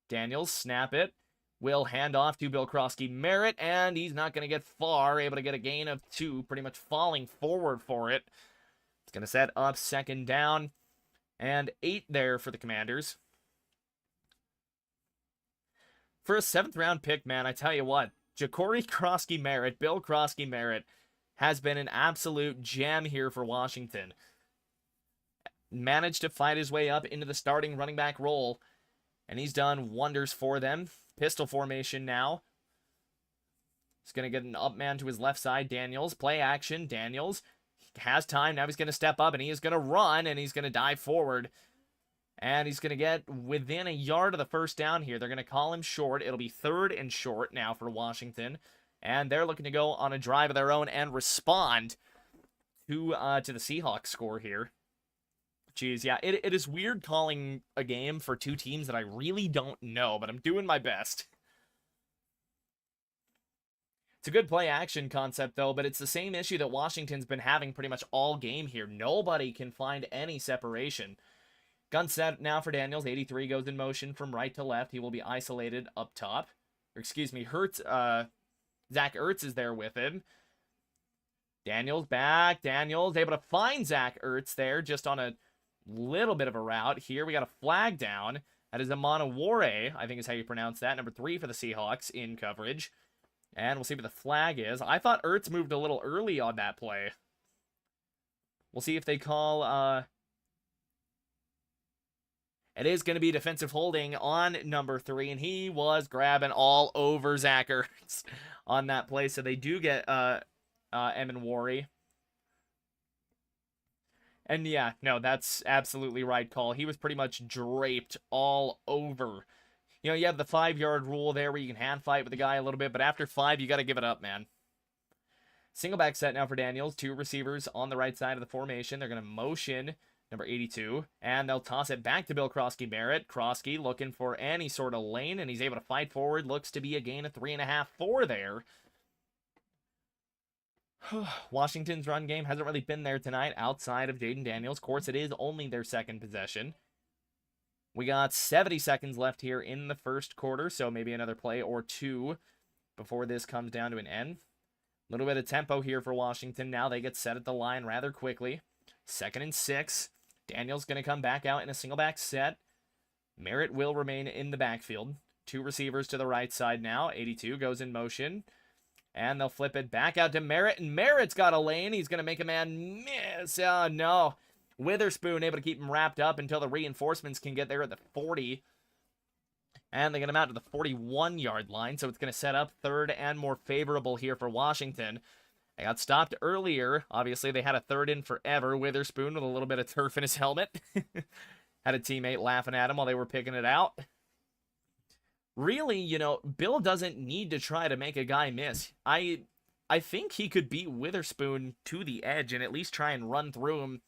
Daniels, snap it. Will hand off to Bill Krosky-Merritt, and he's not going to get far. Able to get a gain of 2, pretty much falling forward for it. It's going to set up 2nd down and 8 there for the Commanders. For a 7th-round pick, man, I tell you what, Ja'Cory Krosky-Merritt, Bill Krosky-Merritt, has been an absolute gem here for Washington. Managed to fight his way up into the starting running back role, and he's done wonders for them. Pistol formation now. He's going to get an up man to his left side. Daniels, play action. Daniels has time. Now he's going to step up, and he is going to run, and he's going to dive forward. And he's going to get within a yard of the first down here. They're going to call him short. It'll be 3rd and short now for Washington. And they're looking to go on a drive of their own and respond to the Seahawks score here. Jeez, yeah, it is weird calling a game for 2 teams that I really don't know, but I'm doing my best. It's a good play action concept, though, but it's the same issue that Washington's been having pretty much all game here. Nobody can find any separation. Gun set now for Daniels. 83 goes in motion from right to left. He will be isolated up top. Or excuse me, Zach Ertz is there with him. Daniels back. Daniels able to find Zach Ertz there just on a little bit of a route. Here we got a flag down. That is Amanawore, I think is how you pronounce that. Number 3 for the Seahawks in coverage. And we'll see what the flag is. I thought Ertz moved a little early on that play. We'll see if they call... It is going to be defensive holding on number 3, and he was grabbing all over Zach Ertz on that play. So they do get Amanawore. And yeah, no, that's absolutely right call. He was pretty much draped all over You know, you have the 5-yard rule there where you can hand fight with the guy a little bit, but after 5, you got to give it up, man. Single back set now for Daniels. 2 receivers on the right side of the formation. They're going to motion number 82, and they'll toss it back to Bill Krosky-Barrett. Krosky looking for any sort of lane, and he's able to fight forward. Looks to be a gain of 3.5, 4 there. Washington's run game hasn't really been there tonight outside of Jaden Daniels. Of course, it is only their second possession. We got 70 seconds left here in the first quarter, so maybe another play or 2 before this comes down to an end. A little bit of tempo here for Washington. Now they get set at the line rather quickly. 2nd and 6. Daniels going to come back out in a single back set. Merritt will remain in the backfield. 2 receivers to the right side now. 82 goes in motion. And they'll flip it back out to Merritt. And Merritt's got a lane. He's going to make a man miss. Oh, no. Witherspoon able to keep him wrapped up until the reinforcements can get there at the 40. And they get him out to the 41-yard line. So it's going to set up 3rd and more favorable here for Washington. They got stopped earlier. Obviously, they had a 3rd in forever. Witherspoon with a little bit of turf in his helmet. Had a teammate laughing at him while they were picking it out. Really, you know, Bill doesn't need to try to make a guy miss. I think he could beat Witherspoon to the edge and at least try and run through him.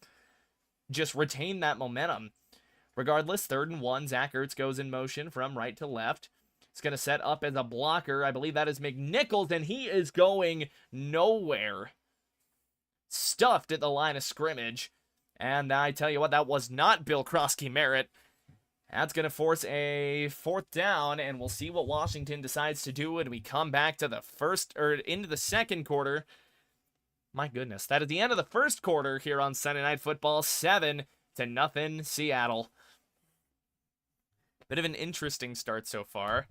Just retain that momentum. Regardless, 3rd and 1. Zach Ertz goes in motion from right to left. It's going to set up as a blocker. I believe that is McNichols, and he is going nowhere. Stuffed at the line of scrimmage. And I tell you what, that was not Bill Krosky-Merritt. That's going to force a 4th down, and we'll see what Washington decides to do when we come back to the into the second quarter. My goodness, that is the end of the first quarter here on Sunday Night Football. 7-0 Seattle. Bit of an interesting start so far.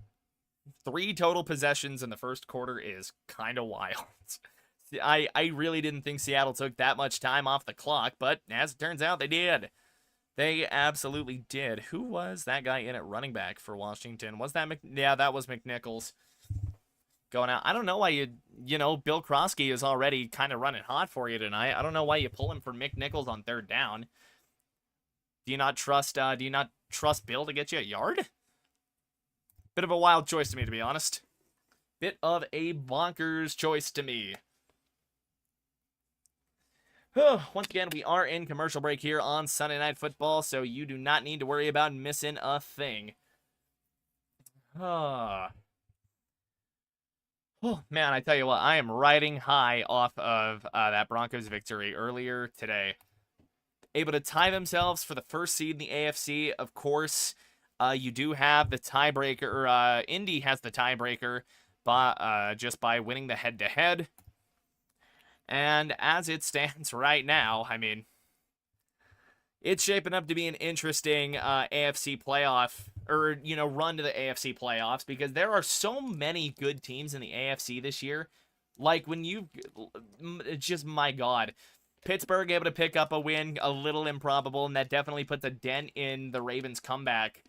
3 total possessions in the first quarter is kind of wild. I really didn't think Seattle took that much time off the clock, but as it turns out, they did. They absolutely did. Who was that guy in at running back for Washington? Was that yeah, that was McNichols going out. I don't know why you know, Bill Krosky is already kind of running hot for you tonight. I don't know why you pull him for McNichols on 3rd down. Do you not trust Bill to get you a yard? Bit of a wild choice to me, to be honest. Bit of a bonkers choice to me. Once again, we are in commercial break here on Sunday Night Football, so you do not need to worry about missing a thing. Oh, man, I tell you what, I am riding high off of that Broncos victory earlier today. Able to tie themselves for the first seed in the AFC. Of course, you do have the tiebreaker. Indy has the tiebreaker just by winning the head-to-head. And as it stands right now, I mean, it's shaping up to be an interesting AFC playoff, or, you know, run to the AFC playoffs, because there are so many good teams in the AFC this year. Like, when just, my God. Pittsburgh able to pick up a win, a little improbable, and that definitely puts a dent in the Ravens' comeback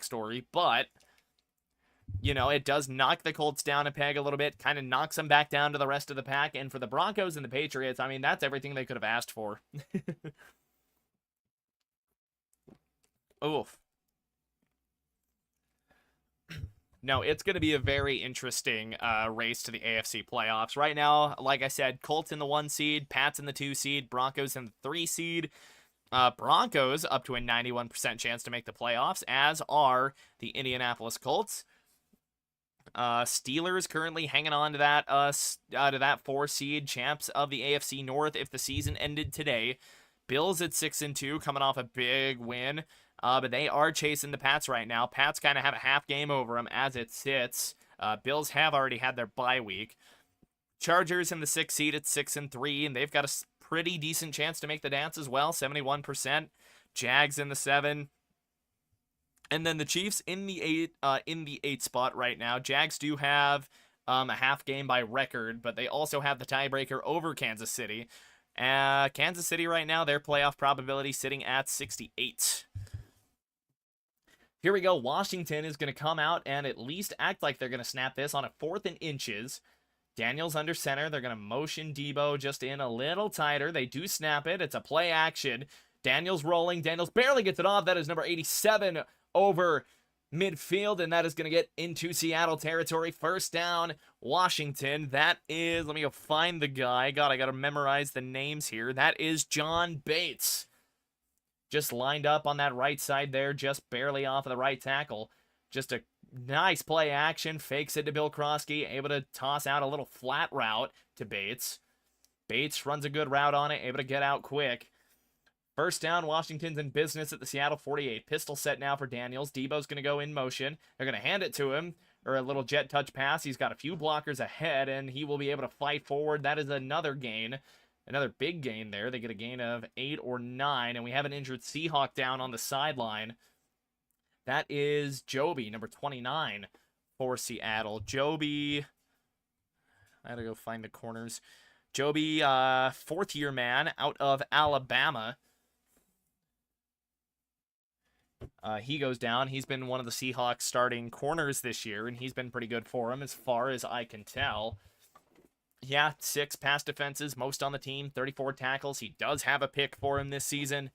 story, but you know, it does knock the Colts down a peg a little bit, kind of knocks them back down to the rest of the pack. And for the Broncos and the Patriots, I mean, that's everything they could have asked for. Oof. No, it's going to be a very interesting race to the AFC playoffs. Right now, like I said, Colts in the 1 seed, Pats in the 2 seed, Broncos in the 3 seed. Broncos up to a 91% chance to make the playoffs, as are the Indianapolis Colts. Steelers currently hanging on to that 4 seed, champs of the AFC North if the season ended today. Bills at 6-2, coming off a big win, but they are chasing the Pats right now. Pats kind of have a half game over them as it sits. Bills have already had their bye week. Chargers in the 6 seed at 6-3, and they've got a pretty decent chance to make the dance as well, 71%. Jags in the 7. And then the Chiefs in the 8 spot right now. Jags do have a half game by record, but they also have the tiebreaker over Kansas City. Kansas City right now, their playoff probability sitting at 68. Here we go. Washington is going to come out and at least act like they're going to snap this on a 4th and inches. Daniels under center. They're going to motion Debo just in a little tighter. They do snap it. It's a play action. Daniels rolling. Daniels barely gets it off. That is number 87 over midfield, and that is going to get into Seattle territory. First down, Washington. That is, let me go find the guy. God, I got to memorize the names here. That is John Bates. Just lined up on that right side there, just barely off of the right tackle. Just a nice play action, fakes it to Bill Krosky, able to toss out a little flat route to Bates. Bates runs a good route on it, able to get out quick. First down, Washington's in business at the Seattle 48. Pistol set now for Daniels. Debo's going to go in motion. They're going to hand it to him, or a little jet touch pass. He's got a few blockers ahead, and he will be able to fight forward. That is another gain. Another big gain there. They get a gain of 8 or 9, and we have an injured Seahawk down on the sideline. That is Joby, number 29 for Seattle. Joby, I gotta go find the corners. Joby, fourth-year man out of Alabama. He goes down. He's been one of the Seahawks starting corners this year, and he's been pretty good for him as far as I can tell. Yeah, 6 pass defenses, most on the team, 34 tackles. He does have a pick for him this season.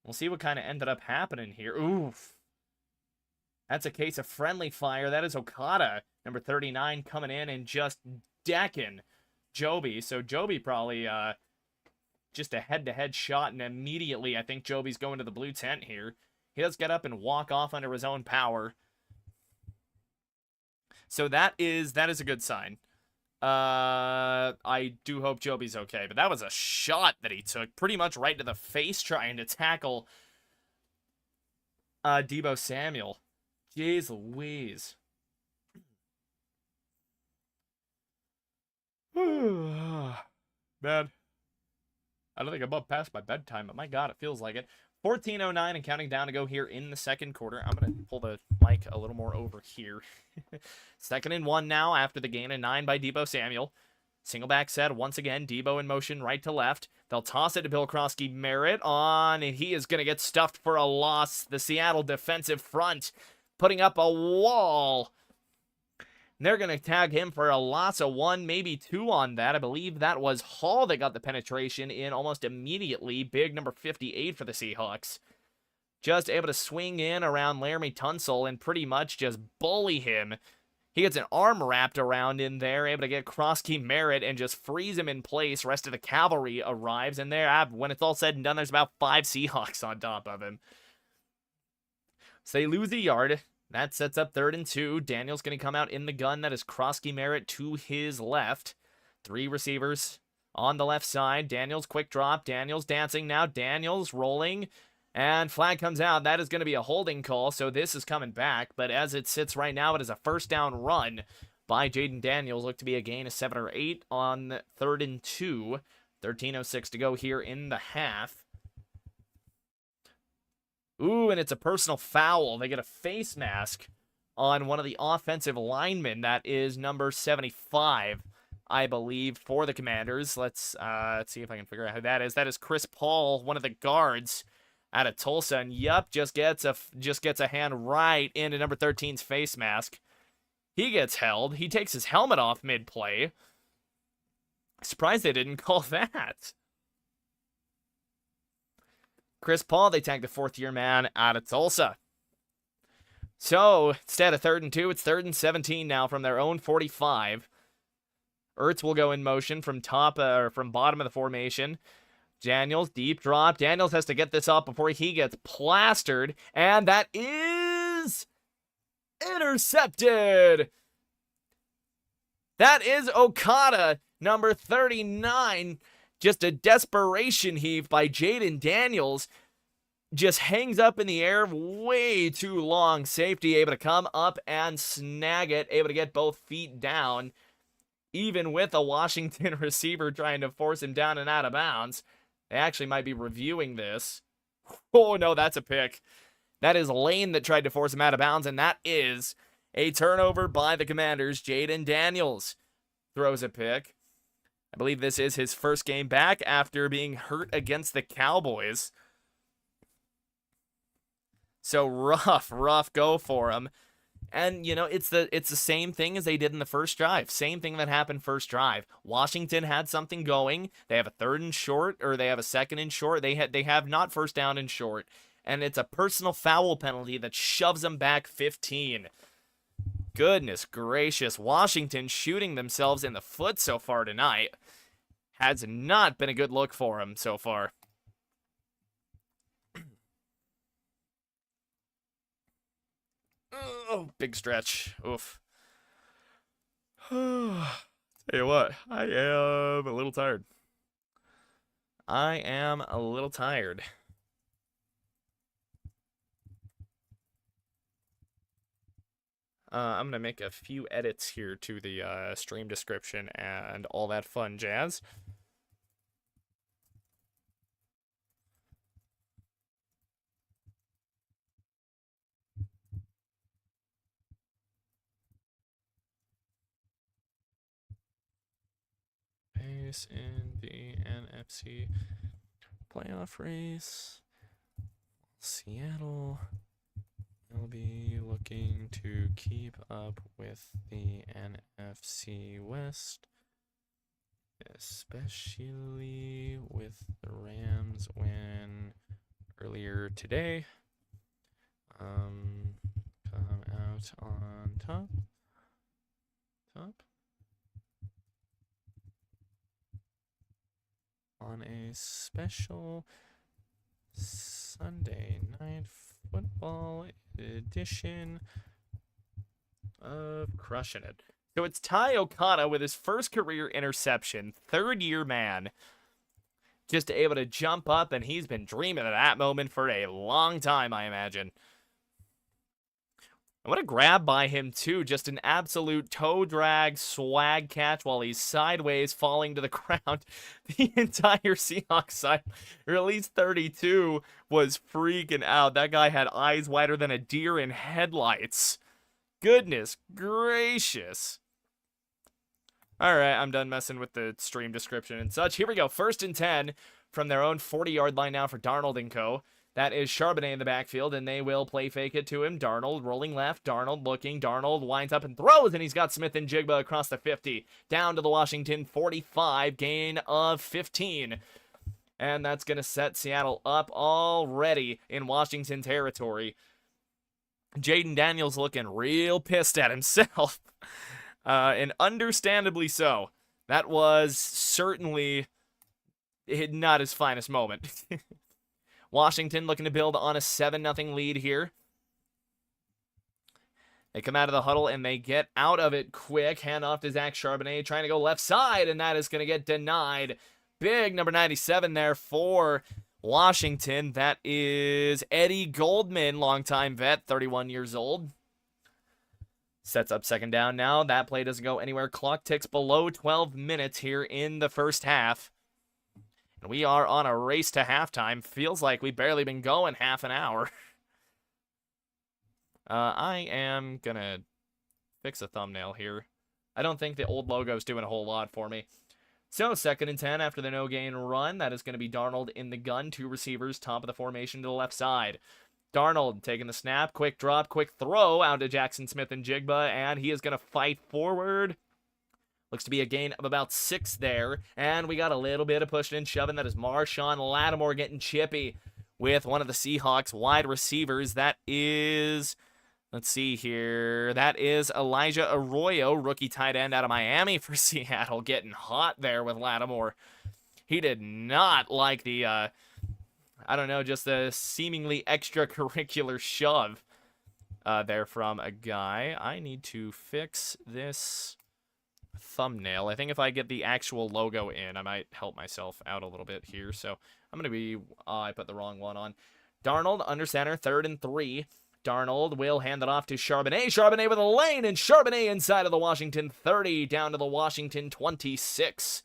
We'll see what kind of ended up happening here. Oof. That's a case of friendly fire. That is Okada, number 39, coming in and just decking Joby. So Joby probably just a head-to-head shot, and immediately I think Joby's going to the blue tent here. He does get up and walk off under his own power. So that is a good sign. I do hope Joby's okay, but that was a shot that he took pretty much right to the face trying to tackle Deebo Samuel. Jeez Louise. Man, I don't think I'm up past my bedtime, but my God, it feels like it. 14:09 and counting down to go here in the second quarter. I'm going to pull the mic a little more over here. 2nd and 1 now after the gain of 9 by Deebo Samuel. Single back set once again. Deebo in motion right to left. They'll toss it to Bill Krosky. Merritt on, and he is going to get stuffed for a loss. The Seattle defensive front putting up a wall. And they're going to tag him for a loss of 1, maybe 2 on that. I believe that was Hall that got the penetration in almost immediately. Big number 58 for the Seahawks. Just able to swing in around Laramie Tunsil and pretty much just bully him. He gets an arm wrapped around in there, able to get Krosky Merritt and just freeze him in place. Rest of the cavalry arrives, and there, when it's all said and done, there's about 5 Seahawks on top of him. So they lose a yard. That sets up 3rd and 2. Daniels going to come out in the gun. That is Krosky Merritt to his left. 3 receivers on the left side. Daniels, quick drop. Daniels dancing now. Daniels rolling. And flag comes out. That is going to be a holding call, so this is coming back. But as it sits right now, it is a first down run by Jaden Daniels. Look to be a gain of 7 or 8 on 3rd and 2. 13:06 to go here in the half. Ooh, and it's a personal foul. They get a face mask on one of the offensive linemen. That is number 75, I believe, for the Commanders. Let's see if I can figure out who that is. That is Chris Paul, one of the guards out of Tulsa. And yup, just gets a hand right into number 13's face mask. He gets held. He takes his helmet off mid-play. Surprised they didn't call that. Chris Paul, they tag the 4th-year man out of Tulsa. So, instead of 3rd and 2, it's 3rd and 17 now from their own 45. Ertz will go in motion from bottom of the formation. Daniels, deep drop. Daniels has to get this up before he gets plastered. And that is intercepted. That is Okada, number 39. Just a desperation heave by Jaden Daniels. Just hangs up in the air way too long. Safety able to come up and snag it. Able to get both feet down. Even with a Washington receiver trying to force him down and out of bounds. They actually might be reviewing this. Oh no, that's a pick. That is Lane that tried to force him out of bounds. And that is a turnover by the Commanders. Jaden Daniels throws a pick. I believe this is his first game back after being hurt against the Cowboys. So rough go for him. And, you know, it's the same thing as they did in the first drive. Same thing that happened first drive. Washington had something going. They have a 3rd and short, or they have a 2nd and short. They have not first down and short. and it's a personal foul penalty that shoves them back 15. Goodness gracious, Washington shooting themselves in the foot so far tonight. Has not been a good look for them so far. Oh, big stretch. Oof. Tell you what, I am a little tired. I am a little tired. I'm going to make a few edits here to the stream description and all that fun jazz. Pace in the NFC playoff race. Seattle will be looking to keep up with the NFC West, especially with the Rams win earlier today. Come out on top. On a special Sunday night football edition of Crushin' It. So it's Ty Okada with his first career interception, third-year man, just able to jump up, and he's been dreaming of that moment for a long time, I imagine. And what a grab by him, too. Just an absolute toe drag swag catch while he's sideways falling to the ground. The entire Seahawks side, or at least 32, was freaking out. That guy had eyes wider than a deer in headlights. Goodness gracious. All right, I'm done messing with the stream description and such. Here we go. 1st and 10 from their own 40-yard line now for Darnold and co. That is Charbonnet in the backfield, and they will play fake it to him. Darnold rolling left. Darnold looking. Darnold winds up and throws, and he's got Smith and Jigba across the 50. Down to the Washington 45. Gain of 15. And that's going to set Seattle up already in Washington territory. Jaden Daniels looking real pissed at himself. And understandably so. That was certainly not his finest moment. Washington looking to build on a 7-0 lead here. They come out of the huddle and they get out of it quick. Hand off to Zach Charbonnet trying to go left side, and that is going to get denied. Big number 97 there for Washington. That is Eddie Goldman, longtime vet, 31 years old. Sets up 2nd down now. That play doesn't go anywhere. Clock ticks below 12 minutes here in the first half. And we are on a race to halftime. Feels like we've barely been going half an hour. I am going to fix a thumbnail here. I don't think the old logo's doing a whole lot for me. So 2nd and 10 after the no-gain run. That is going to be Darnold in the gun. 2 receivers, top of the formation to the left side. Darnold taking the snap. Quick drop, quick throw out to Jackson Smith and Jigba. And he is going to fight forward. Looks to be a gain of about 6 there. And we got a little bit of pushing and shoving. That is Marshawn Lattimore getting chippy with one of the Seahawks wide receivers. That is, let's see here. That is Elijah Arroyo, rookie tight end out of Miami for Seattle, getting hot there with Lattimore. He did not like the, I don't know, just a seemingly extracurricular shove there from a guy. I need to fix this thumbnail. I think if I get the actual logo in, I might help myself out a little bit here. So I'm going to be, I put the wrong one on. Darnold under center, 3rd and 3. Darnold will hand it off to Charbonnet. Charbonnet with a lane, and Charbonnet inside of the Washington 30, down to the Washington 26.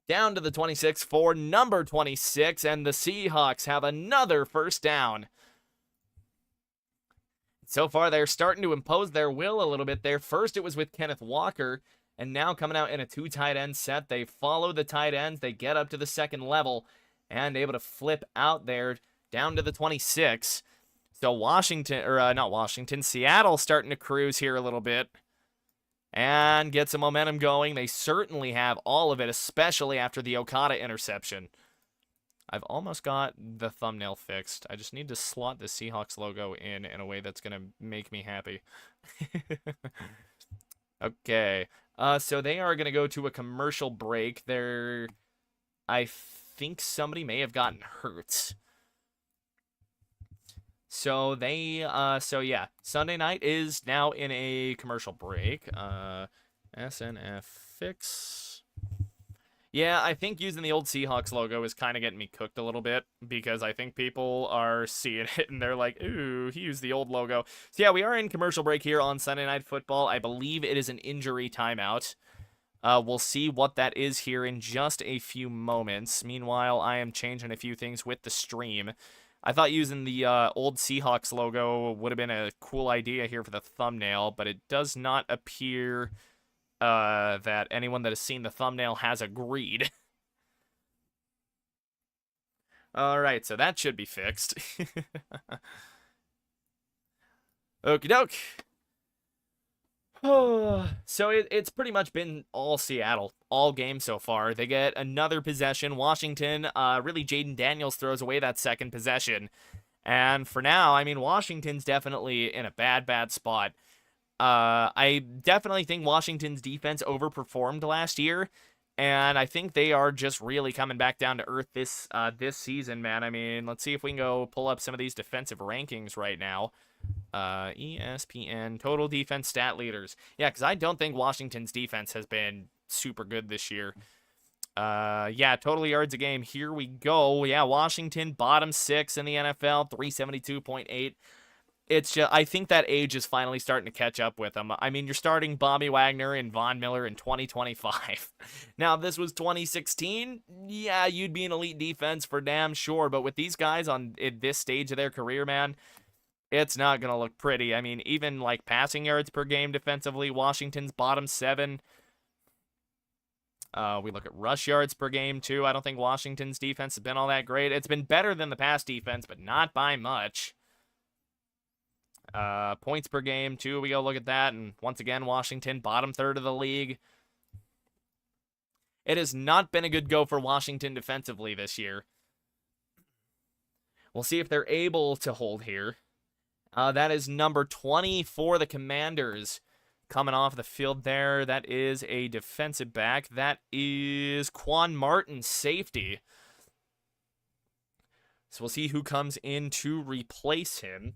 Down to the 26 for number 26, and the Seahawks have another 1st down. So far, they're starting to impose their will a little bit there. First, it was with Kenneth Walker, and now coming out in a 2 tight end set. They follow the tight ends. They get up to the 2nd level and able to flip out there down to the 26. So Seattle starting to cruise here a little bit and get some momentum going. They certainly have all of it, especially after the Okada interception. I've almost got the thumbnail fixed. I just need to slot the Seahawks logo in a way that's going to make me happy. Okay. So they are going to go to a commercial break. I think somebody may have gotten hurt. So so yeah, Sunday night is now in a commercial break. SNF fix. Yeah, I think using the old Seahawks logo is kind of getting me cooked a little bit because I think people are seeing it and they're like, ooh, he used the old logo. So yeah, we are in commercial break here on Sunday Night Football. I believe it is an injury timeout. We'll see what that is here in just a few moments. Meanwhile, I am changing a few things with the stream. I thought using the old Seahawks logo would have been a cool idea here for the thumbnail, but it does not appear that anyone that has seen the thumbnail has agreed. Alright, so that should be fixed. Okie doke. So it's pretty much been all Seattle, all game so far. They get another possession. Washington, really Jaden Daniels throws away that second possession. And for now, I mean, Washington's definitely in a bad spot. I definitely think Washington's defense overperformed last year, and I think they are just really coming back down to earth this season, man. I mean, let's see if we can go pull up some of these defensive rankings right now. ESPN total defense stat leaders. Yeah, because I don't think Washington's defense has been super good this year. Yeah, total yards a game. Here we go. Yeah, Washington bottom 6 in the NFL, 372.8. It's just, I think that age is finally starting to catch up with them. I mean, you're starting Bobby Wagner and Von Miller in 2025. Now, if this was 2016, yeah, you'd be an elite defense for damn sure. But with these guys at this stage of their career, man, it's not going to look pretty. I mean, even like passing yards per game defensively, Washington's bottom 7. We look at rush yards per game, too. I don't think Washington's defense has been all that great. It's been better than the past defense, but not by much. Points per game, too. We go look at that. And once again, Washington, bottom 3rd of the league. It has not been a good go for Washington defensively this year. We'll see if they're able to hold here. That is number 20 for the Commanders. Coming off the field there, that is a defensive back. That is Quan Martin, safety. So we'll see who comes in to replace him.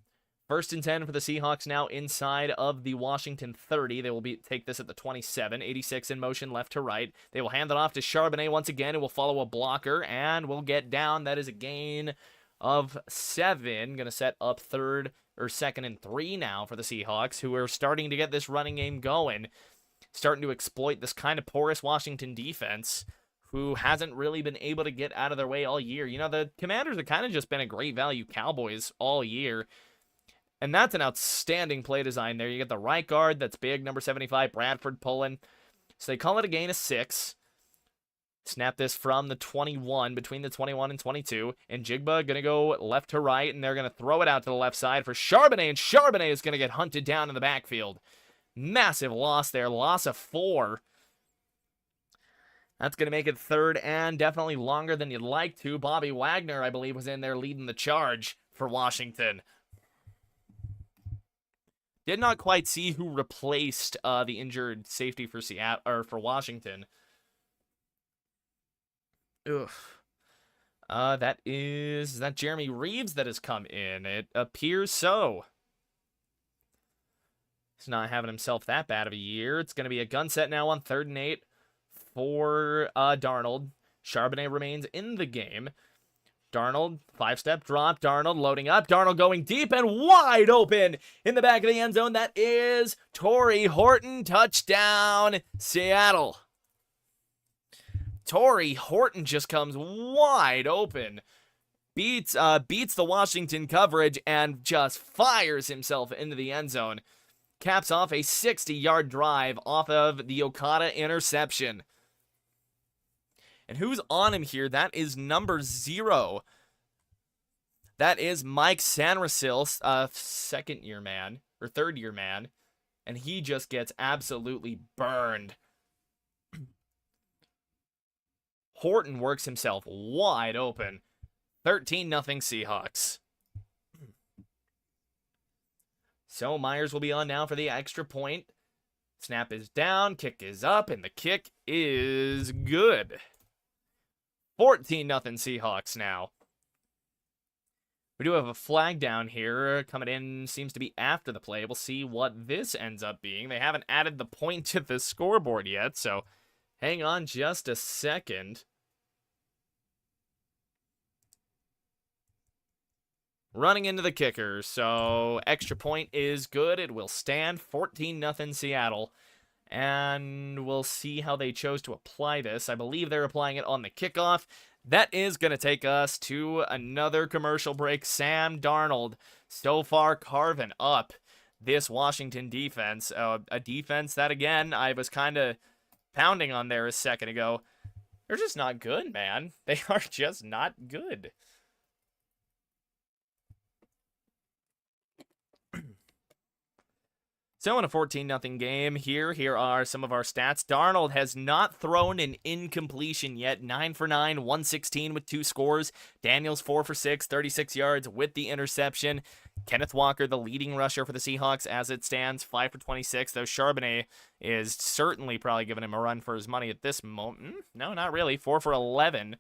1st and 10 for the Seahawks now inside of the Washington 30. They will take this at the 27. 86 in motion left to right. They will hand it off to Charbonnet once again. It will follow a blocker and will get down. That is a gain of 7. Going to set up 2nd and 3 now for the Seahawks, who are starting to get this running game going. Starting to exploit this kind of porous Washington defense, who hasn't really been able to get out of their way all year. You know, the Commanders have kind of just been a great value Cowboys all year. And that's an outstanding play design there. You get the right guard, that's big, number 75, Bradford pulling. So they call it a gain of 6. Snap this from the 21, between the 21 and 22. And Jigba going to go left to right, and they're going to throw it out to the left side for Charbonnet. And Charbonnet is going to get hunted down in the backfield. Massive loss there, loss of 4. That's going to make it 3rd and definitely longer than you'd like to. Bobby Wagner, I believe, was in there leading the charge for Washington. Did not quite see who replaced the injured safety for Seattle or for Washington. Ugh. Is that Jeremy Reeves that has come in? It appears so. He's not having himself that bad of a year. It's going to be a gun set now on 3rd and 8 for Darnold. Charbonnet remains in the game. Darnold, 5-step drop. Darnold loading up. Darnold going deep and wide open in the back of the end zone. That is Torrey Horton. Touchdown, Seattle. Torrey Horton just comes wide open. Beats the Washington coverage and just fires himself into the end zone. Caps off a 60-yard drive off of the Okada interception. And who's on him here? That is number 0. That is Mike Sandersil, 2nd-year man, or 3rd-year man. And he just gets absolutely burned. Horton works himself wide open. 13-0 Seahawks. So Myers will be on now for the extra point. Snap is down, kick is up, and the kick is good. 14-0 Seahawks now. We do have a flag down here. Coming in seems to be after the play. We'll see what this ends up being. They haven't added the point to the scoreboard yet, so hang on just a second. Running into the kicker, so extra point is good. It will stand 14-0 Seattle. And we'll see how they chose to apply this. I believe they're applying it on the kickoff. That is going to take us to another commercial break. Sam Darnold so far carving up this Washington defense. A defense that, again, I was kind of pounding on there a second ago. They're just not good, man. They are just not good. So in a 14-0 game here are some of our stats. Darnold has not thrown an incompletion yet. 9 for 9, 116 with 2 scores. Daniels 4 for 6, 36 yards with the interception. Kenneth Walker, the leading rusher for the Seahawks as it stands, 5 for 26. Though Charbonnet is certainly probably giving him a run for his money at this moment. No, not really. 4 for 11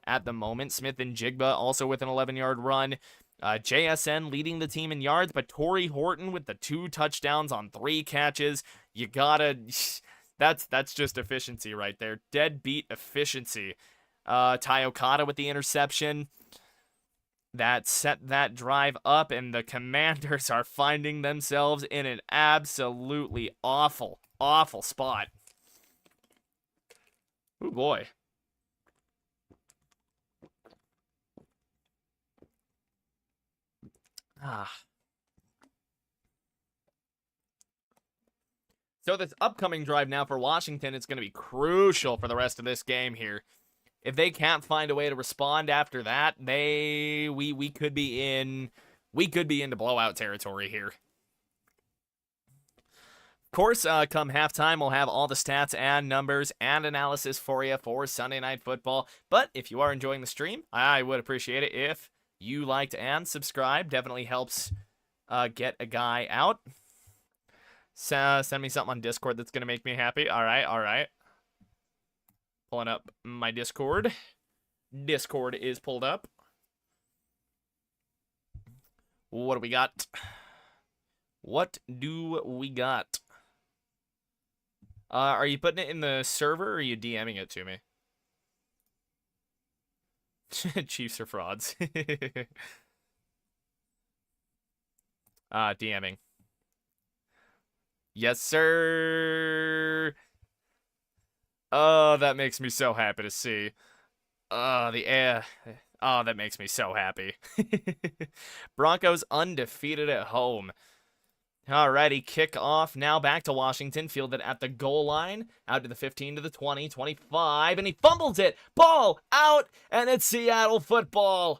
at the moment. Smith and Jigba also with an 11-yard run. JSN leading the team in yards, but Torrey Horton with the 2 touchdowns on 3 catches. You gotta, that's just efficiency right there. Deadbeat efficiency. Ty Okada with the interception. That set that drive up, and the Commanders are finding themselves in an absolutely awful, awful spot. Oh boy. So this upcoming drive now for Washington is going to be crucial for the rest of this game here. If they can't find a way to respond after that, we could be into blowout territory here. Of course, come halftime, we'll have all the stats and numbers and analysis for you for Sunday Night Football. But if you are enjoying the stream, I would appreciate it if you liked and subscribe. Definitely helps get a guy out. So, send me something on Discord that's going to make me happy. All right. Pulling up my Discord. Discord is pulled up. What do we got? What do we got? Are you putting it in the server or are you DMing it to me? Chiefs are frauds. DMing. Yes, sir. Oh, that makes me so happy to see. Oh, that makes me so happy. Broncos undefeated at home. Alrighty, kick off now back to Washington. Fielded at the goal line. Out to the 15, to the 20, 25, and he fumbles it. Ball out, and it's Seattle football.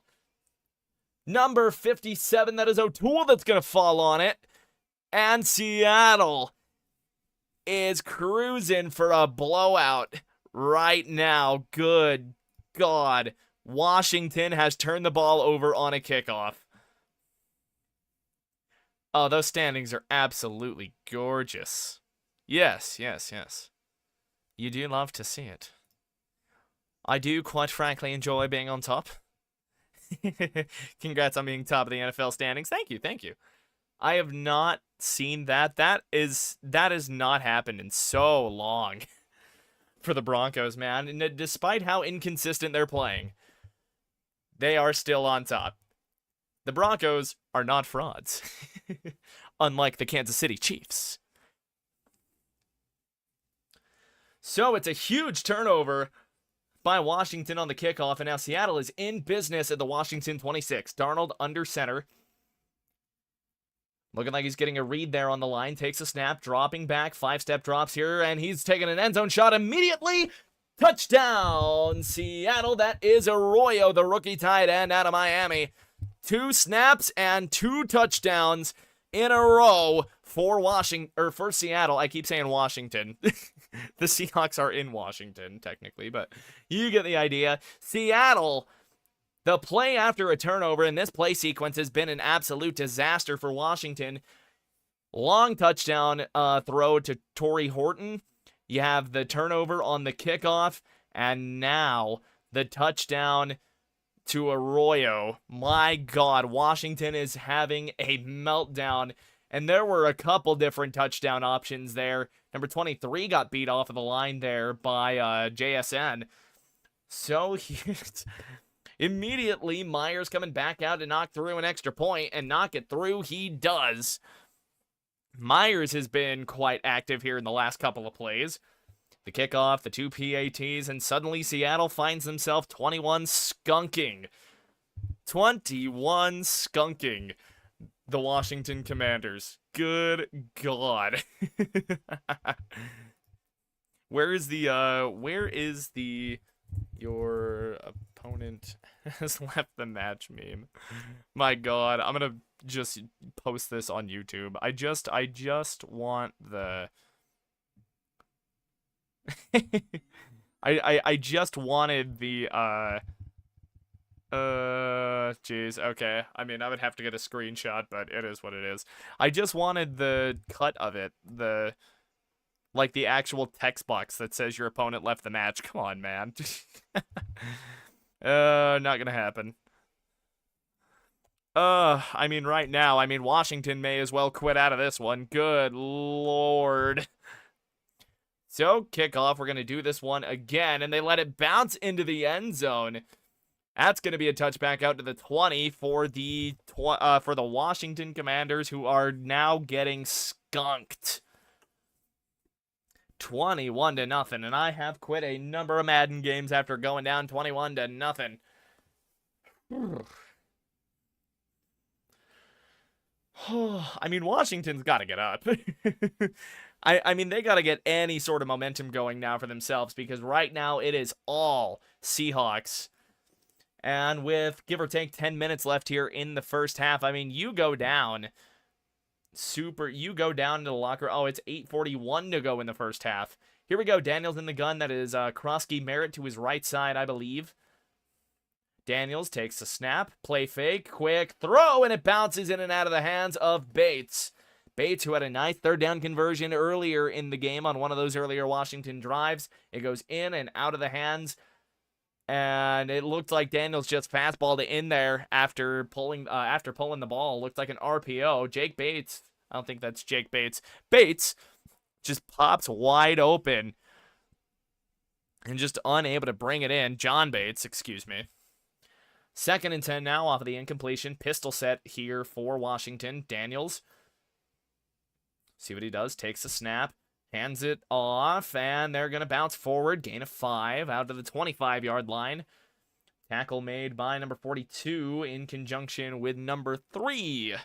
Number 57, that is O'Toole that's going to fall on it. And Seattle is cruising for a blowout right now. Good God. Washington has turned the ball over on a kickoff. Oh, those standings are absolutely gorgeous. Yes. You do love to see it. I do, quite frankly, enjoy being on top. Congrats on being top of the NFL standings. Thank you. I have not seen that. That has not happened in so long for the Broncos, man. And despite how inconsistent they're playing, they are still on top. The Broncos are not frauds, unlike the Kansas City Chiefs. So it's a huge turnover by Washington on the kickoff, and now Seattle is in business at the Washington 26. Darnold under center. Looking like he's getting a read there on the line. Takes a snap, dropping back. 5-step drops here, and he's taking an end zone shot immediately. Touchdown, Seattle. That is Arroyo, the rookie tight end out of Miami. 2 snaps and 2 touchdowns in a row for Seattle. I keep saying Washington. The Seahawks are in Washington, technically, but you get the idea. Seattle The play after a turnover in this play sequence has been an absolute disaster for Washington. Long touchdown throw to Torrey Horton. You have the turnover on the kickoff, and now the touchdown to Arroyo. My God, Washington is having a meltdown, and there were a couple different touchdown options there. Number 23 got beat off of the line there by JSN. So immediately, Myers coming back out to knock through an extra point, and knock it through he does. Myers has been quite active here in the last couple of plays. The kickoff, the 2 PATs, and suddenly Seattle finds themselves 21 skunking. 21 skunking the Washington Commanders. Good God. Where is your opponent has left the match meme? My God, I'm gonna just post this on YouTube. I just want the I just wanted the jeez, okay. I mean, I would have to get a screenshot, but it is what it is. I just wanted the cut of it, like the actual text box that says your opponent left the match. Come on, man. Not gonna happen. I mean, right now, Washington may as well quit out of this one. Good Lord. So, kickoff, we're going to do this one again, and they let it bounce into the end zone. That's going to be a touchback out to the 20 for the Washington Commanders, who are now getting skunked. 21-0, and I have quit a number of Madden games after going down 21-0. I mean, Washington's got to get up. I mean, they got to get any sort of momentum going now for themselves, because right now it is all Seahawks. And with, give or take, 10 minutes left here in the first half, I mean, you go down into the locker. Oh, it's 8:41 to go in the first half. Here we go. Daniels in the gun. That is Krosky Merritt to his right side, I believe. Daniels takes the snap, play fake, quick throw, and it bounces in and out of the hands of Bates. Bates, who had a nice third down conversion earlier in the game on one of those earlier Washington drives. It goes in and out of the hands, and it looked like Daniels just fastballed it in there after pulling the ball. Looked like an RPO. Jake Bates, I don't think that's Jake Bates. Bates just pops wide open and just unable to bring it in. John Bates, excuse me. 2nd and 10 now off of the incompletion. Pistol set here for Washington. Daniels. See what he does. Takes a snap. Hands it off. And they're going to bounce forward. Gain of 5 out to the 25-yard line. Tackle made by number 42 in conjunction with number 3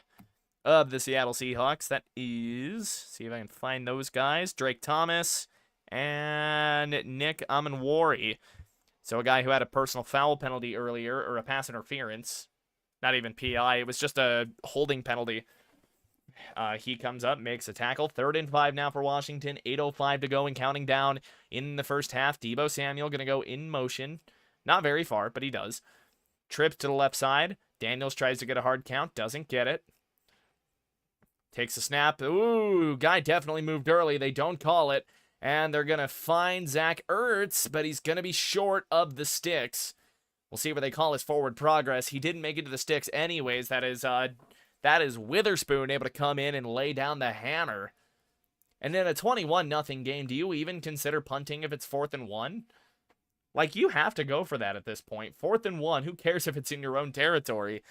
of the Seattle Seahawks. That is, see if I can find those guys. Drake Thomas and Nick Amanwari. So a guy who had a personal foul penalty earlier, or a pass interference. Not even PI. It was just a holding penalty. He comes up, makes a tackle. 3rd and 5 now for Washington. 8:05 to go and counting down in the first half. Deebo Samuel going to go in motion. Not very far, but he does. Trips to the left side. Daniels tries to get a hard count. Doesn't get it. Takes a snap. Ooh, guy definitely moved early. They don't call it. And they're going to find Zach Ertz, but he's going to be short of the sticks. We'll see what they call his forward progress. He didn't make it to the sticks anyways. That is Witherspoon able to come in and lay down the hammer. And in a 21-0 game, do you even consider punting if it's 4th and 1? Like, you have to go for that at this point. 4th and 1, who cares if it's in your own territory?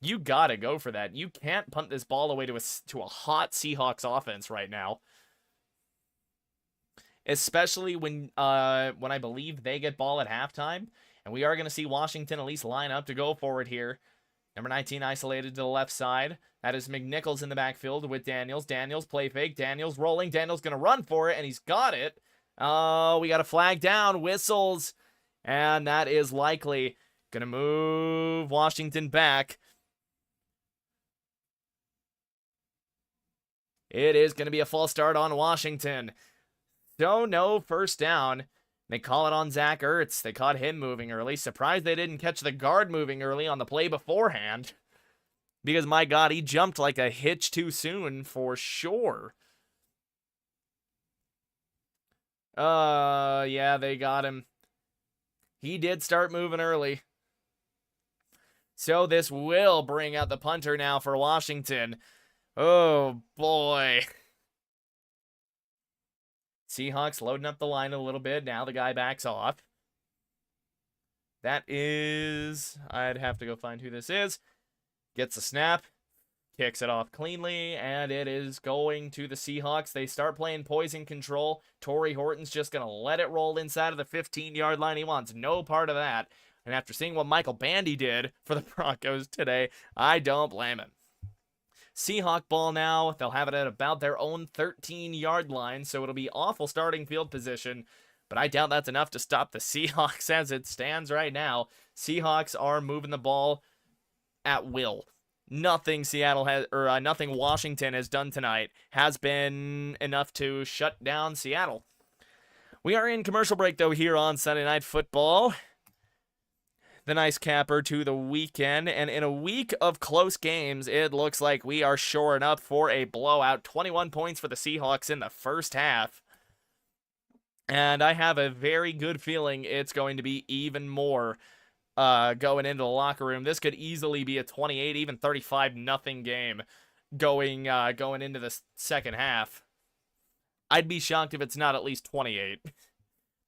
You gotta go for that. You can't punt this ball away to a hot Seahawks offense right now. Especially when I believe they get ball at halftime. And we are going to see Washington at least line up to go forward here. Number 19 isolated to the left side. That is McNichols in the backfield with Daniels. Daniels play fake. Daniels rolling. Daniels going to run for it, and he's got it. Oh, we got a flag down. Whistles. And that is likely going to move Washington back. It is going to be a false start on Washington. So, no first down. They call it on Zach Ertz. They caught him moving early. Surprised they didn't catch the guard moving early on the play beforehand. Because, my God, he jumped like a hitch too soon for sure. Yeah, they got him. He did start moving early. So this will bring out the punter now for Washington. Oh, boy. Seahawks loading up the line a little bit. Now the guy backs off. That is... I'd have to go find who this is. Gets a snap. Kicks it off cleanly. And it is going to the Seahawks. They start playing poison control. Torrey Horton's just going to let it roll inside of the 15-yard line. He wants no part of that. And after seeing what Michael Bandy did for the Broncos today, I don't blame him. Seahawk ball now. They'll have it at about their own 13-yard line, so it'll be awful starting field position. But I doubt that's enough to stop the Seahawks as it stands right now. Seahawks are moving the ball at will. Nothing nothing Washington has done tonight has been enough to shut down Seattle. We are in commercial break, though, here on Sunday Night Football. The nice capper to the weekend, and in a week of close games, it looks like we are shoring up for a blowout. 21 points for the Seahawks in the first half, and I have a very good feeling it's going to be even more going into the locker room. This could easily be a 28, even 35-0 game going into the second half. I'd be shocked if it's not at least 28.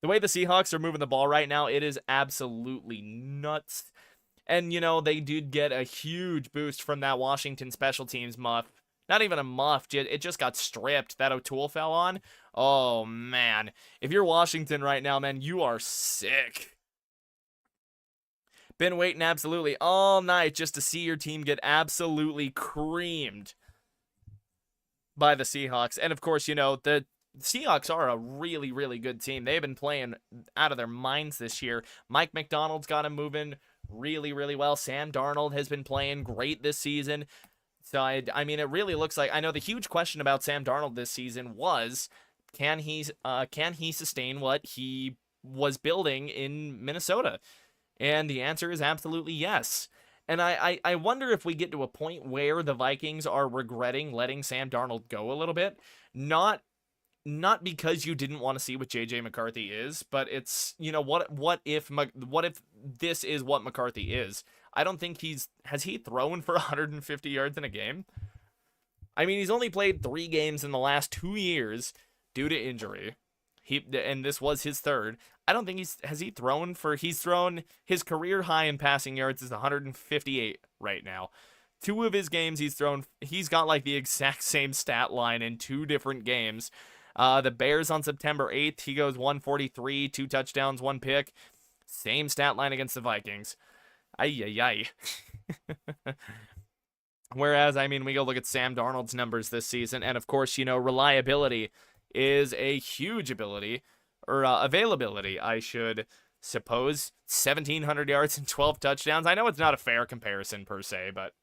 The way the Seahawks are moving the ball right now, it is absolutely nuts. And, you know, they did get a huge boost from that Washington special teams muff. Not even a muff, it just got stripped that O'Toole fell on. Oh, man. If you're Washington right now, man, you are sick. Been waiting absolutely all night just to see your team get absolutely creamed by the Seahawks. And, of course, you know, the Seahawks are a really, really good team. They've been playing out of their minds this year. Mike McDonald's got them moving really, really well. Sam Darnold has been playing great this season. So, I mean, it really looks like... I know the huge question about Sam Darnold this season was, can he sustain what he was building in Minnesota? And the answer is absolutely yes. And I wonder if we get to a point where the Vikings are regretting letting Sam Darnold go a little bit. Not because you didn't want to see what JJ McCarthy is, but it's, you know, what if this is what McCarthy is? I don't think has he thrown for 150 yards in a game? I mean, he's only played 3 games in the last 2 years due to injury. And this was his third. I don't think he's thrown his career high in passing yards is 158 right now. 2 of his games he's got like the exact same stat line in 2 different games. The Bears on September 8th, he goes 143, 2 touchdowns, 1 pick. Same stat line against the Vikings. Ay. Whereas, I mean, we go look at Sam Darnold's numbers this season, and of course, you know, reliability is a huge ability, or availability, I should suppose. 1,700 yards and 12 touchdowns. I know it's not a fair comparison per se, but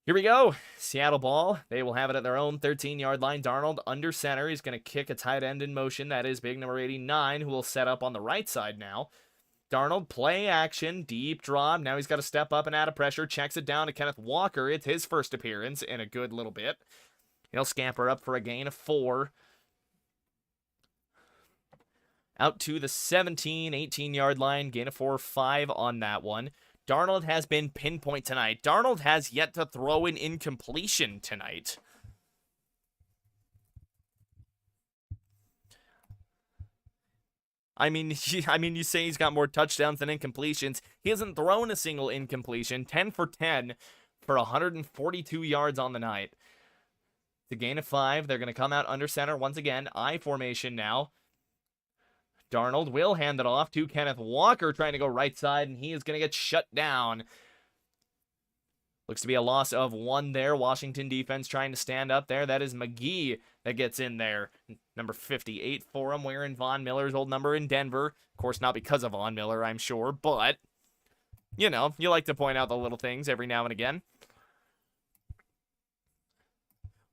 here we go. Seattle ball. They will have it at their own 13-yard line. Darnold under center. He's going to kick a tight end in motion. That is big number 89, who will set up on the right side now. Darnold, play action, deep drop. Now he's got to step up and out of pressure. Checks it down to Kenneth Walker. It's his first appearance in a good little bit. He'll scamper up for a gain of 4. Out to the 17, 18-yard line. Gain of 4, 5 on that one. Darnold has been pinpoint tonight. Darnold has yet to throw an incompletion tonight. I mean, you say he's got more touchdowns than incompletions. He hasn't thrown a single incompletion. 10 for 10 for 142 yards on the night. The gain of 5. They're going to come out under center once again. I formation now. Darnold will hand it off to Kenneth Walker, trying to go right side, and he is going to get shut down. Looks to be a loss of 1 there. Washington defense trying to stand up there. That is McGee that gets in there. Number 58 for him, wearing Von Miller's old number in Denver. Of course, not because of Von Miller, I'm sure, but, you know, you like to point out the little things every now and again.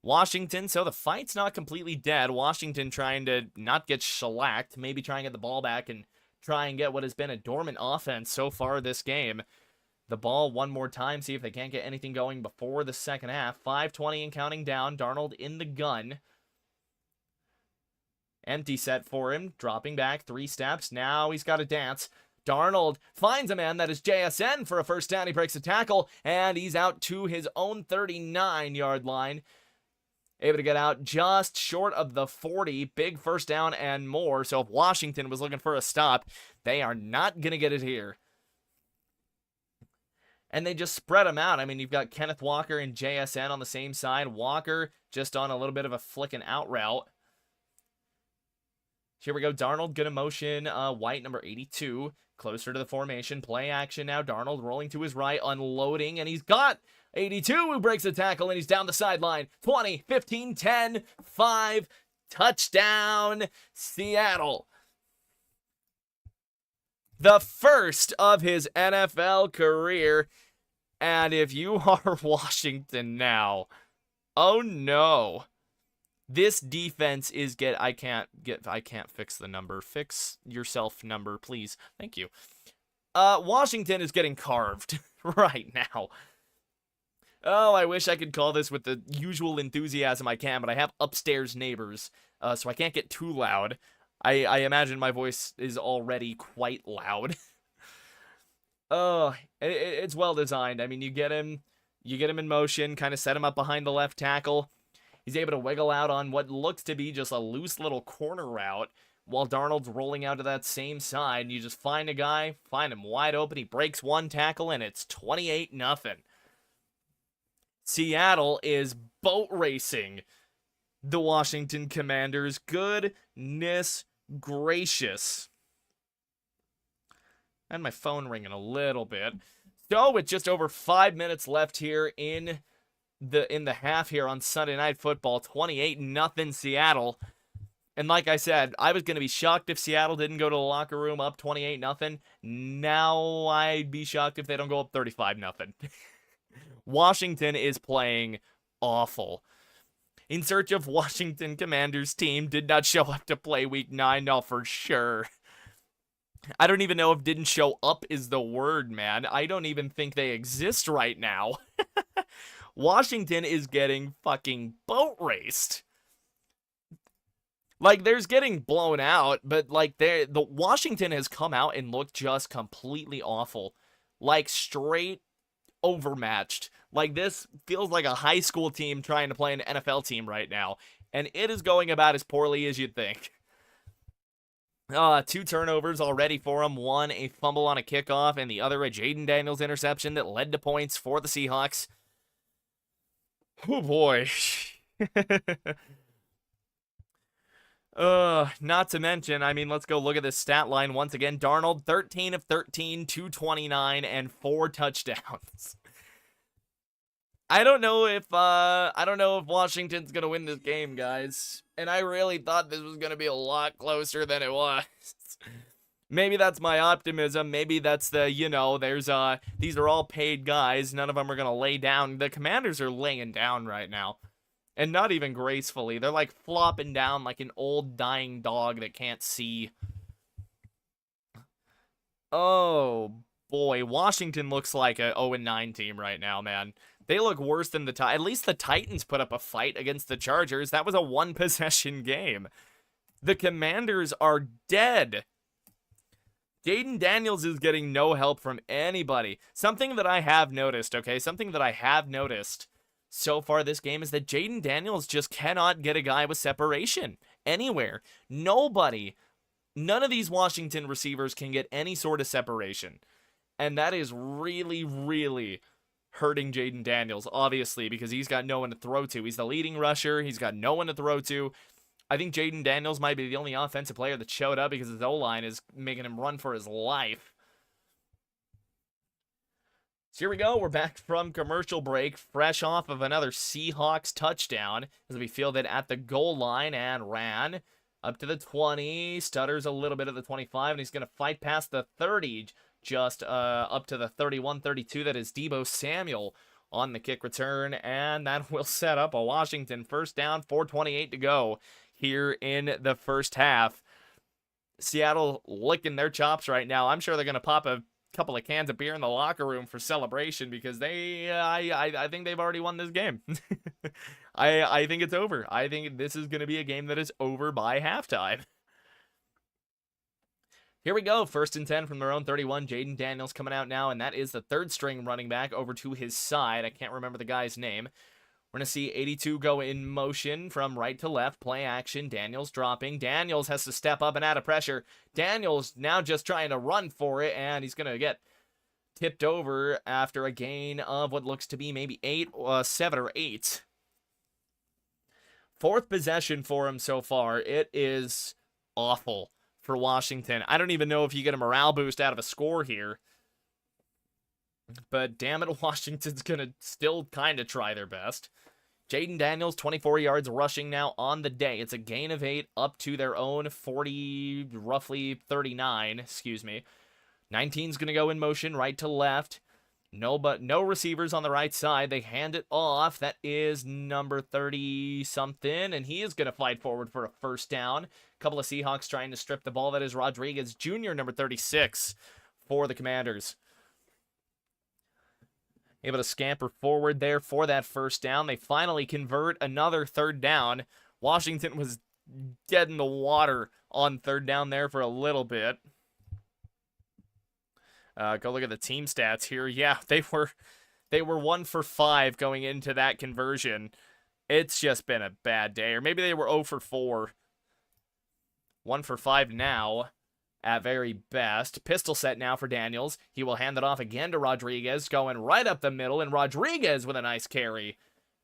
Washington, so the fight's not completely dead. Washington trying to not get shellacked, maybe try and get the ball back and try and get what has been a dormant offense so far this game. The ball one more time, see if they can't get anything going before the second half. 5:20 and counting down. Darnold in the gun. Empty set for him, dropping back 3 steps. Now he's got to dance. Darnold finds a man that is JSN for a first down. He breaks a tackle, and he's out to his own 39-yard line. Able to get out just short of the 40. Big first down and more. So if Washington was looking for a stop, they are not going to get it here. And they just spread them out. I mean, you've got Kenneth Walker and JSN on the same side. Walker just on a little bit of a flick and out route. Here we go. Darnold, good motion. White, number 82, closer to the formation. Play action now. Darnold rolling to his right, unloading, and he's got 82 who breaks the tackle, and he's down the sideline. 20, 15, 10, 5, touchdown, Seattle. The first of his NFL career. And if you are Washington now, oh no. This defense is I can't fix the number. Fix yourself number, please. Thank you. Washington is getting carved right now. Oh, I wish I could call this with the usual enthusiasm I can, but I have upstairs neighbors, so I can't get too loud. I imagine my voice is already quite loud. It's well designed. I mean, you get him in motion, kind of set him up behind the left tackle. He's able to wiggle out on what looks to be just a loose little corner route while Darnold's rolling out to that same side. And you just find a guy, find him wide open. He breaks one tackle, and it's 28-0. Seattle is boat racing the Washington Commanders. Goodness gracious. And my phone ringing a little bit. So with just over 5 minutes left here in the half here on Sunday Night Football, 28-0 Seattle. And like I said, I was going to be shocked if Seattle didn't go to the locker room up 28-0. Now I'd be shocked if they don't go up 35-0. Washington is playing awful. In Search of Washington Commanders team did not show up to play week 9, no, for sure. I don't even know if didn't show up is the word, man. I don't even think they exist right now. Washington is getting fucking boat raced. Like, there's getting blown out, but like the Washington has come out and looked just completely awful. Like, straight overmatched. Like, this feels like a high school team trying to play an NFL team right now. And it is going about as poorly as you'd think. 2 turnovers already for him. One, a fumble on a kickoff, and the other, a Jaden Daniels interception that led to points for the Seahawks. Oh, boy. Not to mention, I mean, let's go look at this stat line once again. Darnold, 13 of 13, 229, and 4 touchdowns. I don't know if Washington's gonna win this game, guys. And I really thought this was gonna be a lot closer than it was. Maybe that's my optimism. Maybe that's the, these are all paid guys. None of them are gonna lay down. The Commanders are laying down right now. And not even gracefully. They're like flopping down like an old dying dog that can't see. Oh, boy. Washington looks like a 0-9 team right now, man. They look worse than at least the Titans put up a fight against the Chargers. That was a 1-possession game. The Commanders are dead. Jaden Daniels is getting no help from anybody. Something that I have noticed, okay? Something that I have noticed so far this game is that Jaden Daniels just cannot get a guy with separation anywhere. Nobody, none of these Washington receivers can get any sort of separation. And that is really, really hurting Jaden Daniels, obviously, because he's got no one to throw to. He's the leading rusher. He's got no one to throw to. I think Jaden Daniels might be the only offensive player that showed up because his O-line is making him run for his life. So here we go. We're back from commercial break, fresh off of another Seahawks touchdown as we fielded at the goal line and ran up to the 20. Stutters a little bit at the 25, and he's going to fight past the 30, just up to the 31-32. That is Deebo Samuel on the kick return, and that will set up a Washington first down, 4:28 to go here in the first half. Seattle licking their chops right now. I'm sure they're going to pop a couple of cans of beer in the locker room for celebration because I think they've already won this game. I think it's over. I think this is going to be a game that is over by halftime. Here we go. 1st and 10 from their own 31. Jaden Daniels coming out now, and that is the third string running back over to his side. I can't remember the guy's name. We're going to see 82 go in motion from right to left. Play action. Daniels dropping. Daniels has to step up and out of pressure. Daniels now just trying to run for it, and he's going to get tipped over after a gain of what looks to be maybe 7 or 8. 4th possession for him so far. It is awful for Washington. I don't even know if you get a morale boost out of a score here. But damn it, Washington's going to still kind of try their best. Jaden Daniels, 24 yards rushing now on the day. It's a gain of 8 up to their own 40, roughly 39, excuse me. 19's going to go in motion right to left. No receivers on the right side. They hand it off. That is number 30-something, and he is going to fight forward for a first down. A couple of Seahawks trying to strip the ball. That is Rodriguez Jr., number 36, for the Commanders. Able to scamper forward there for that first down. They finally convert another third down. Washington was dead in the water on third down there for a little bit. Go look at the team stats here. Yeah, they were 1 for 5 going into that conversion. It's just been a bad day. Or maybe they were 0 for 4. 1 for 5 now. At very best. Pistol set now for Daniels. He will hand it off again to Rodriguez, going right up the middle, and Rodriguez with a nice carry.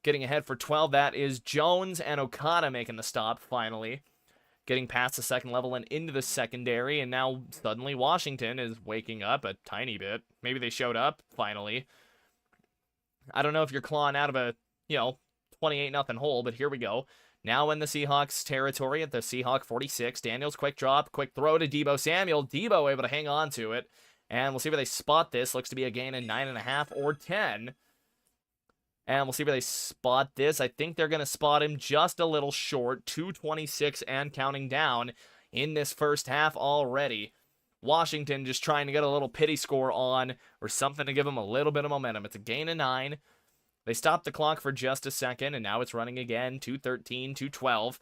Getting ahead for 12, that is Jones and Okada making the stop, finally. Getting past the second level and into the secondary, and now suddenly Washington is waking up a tiny bit. Maybe they showed up, finally. I don't know if you're clawing out of a, 28-0 hole, but here we go. Now in the Seahawks territory at the Seahawk 46. Daniels, quick drop, quick throw to Deebo Samuel. Deebo able to hang on to it. And we'll see where they spot this. Looks to be a gain of 9.5 or 10. And we'll see where they spot this. I think they're going to spot him just a little short. 2:26 and counting down in this first half already. Washington just trying to get a little pity score on or something to give them a little bit of momentum. It's a gain of 9. They stopped the clock for just a second, and now it's running again. 2:13, 2:12.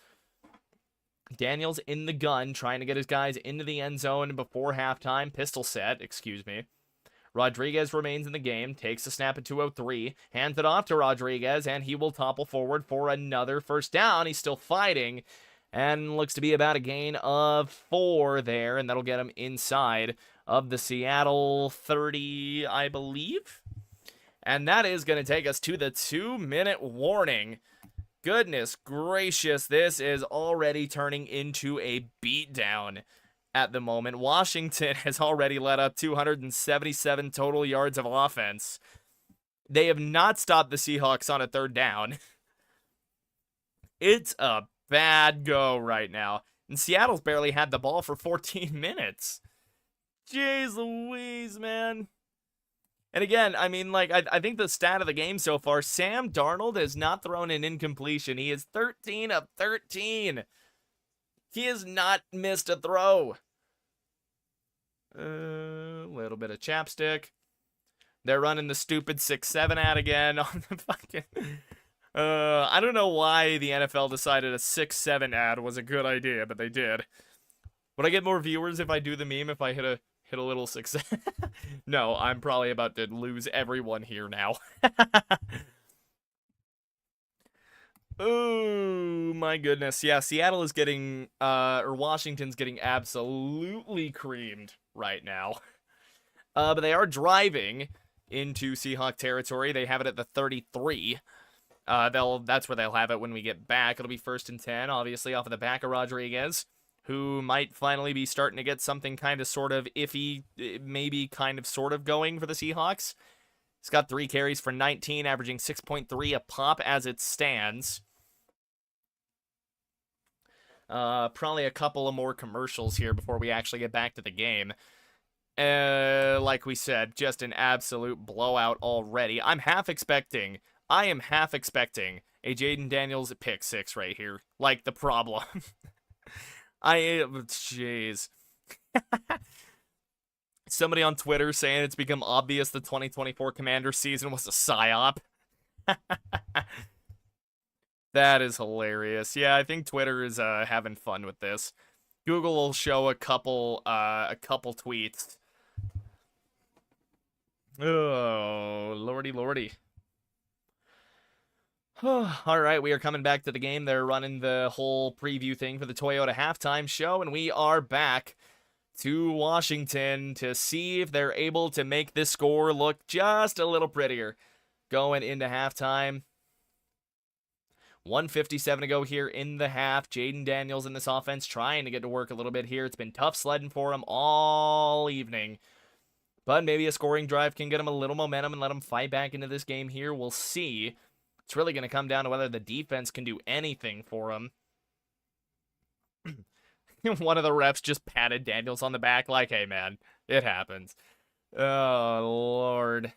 Daniels in the gun, trying to get his guys into the end zone before halftime. Pistol set, excuse me. Rodriguez remains in the game, takes the snap at 2:03, hands it off to Rodriguez, and he will topple forward for another first down. He's still fighting, and looks to be about a gain of 4 there, and that'll get him inside of the Seattle 30, I believe. And that is going to take us to the 2-minute warning. Goodness gracious, this is already turning into a beatdown at the moment. Washington has already let up 277 total yards of offense. They have not stopped the Seahawks on a third down. It's a bad go right now. And Seattle's barely had the ball for 14 minutes. Jeez Louise, man. And again, I mean, I think the stat of the game so far, Sam Darnold has not thrown an incompletion. He is 13 of 13. He has not missed a throw. A little bit of chapstick. They're running the stupid 6-7 ad again on the fucking... I don't know why the NFL decided a 6-7 ad was a good idea, but they did. Would I get more viewers if I do the meme if I hit a little 6? No, I'm probably about to lose everyone here now. Oh my goodness. Yeah, Seattle is getting or Washington's getting absolutely creamed right now. But they are driving into Seahawk territory. They have it at the 33. That's where they'll have it when we get back. It'll be 1st and 10, obviously off of the back of Rodriguez, who might finally be starting to get something kind of sort of iffy, maybe kind of sort of going for the Seahawks. He's got 3 carries for 19, averaging 6.3 a pop as it stands. Probably a couple of more commercials here before we actually get back to the game. Like we said, just an absolute blowout already. I am half expecting a Jaden Daniels pick six right here. Like the problem. Jeez. Somebody on Twitter saying it's become obvious the 2024 Commander season was a psyop. That is hilarious. Yeah, I think Twitter is having fun with this. Google will show a couple tweets. Oh, lordy, lordy. All right, we are coming back to the game. They're running the whole preview thing for the Toyota halftime show, and we are back to Washington to see if they're able to make this score look just a little prettier going into halftime. 1:57 to go here in the half. Jaden Daniels in this offense trying to get to work a little bit here. It's been tough sledding for him all evening. But maybe a scoring drive can get him a little momentum and let him fight back into this game here. We'll see. It's really going to come down to whether the defense can do anything for him. One of the refs just patted Daniels on the back like, hey, man, it happens. Oh, Lord.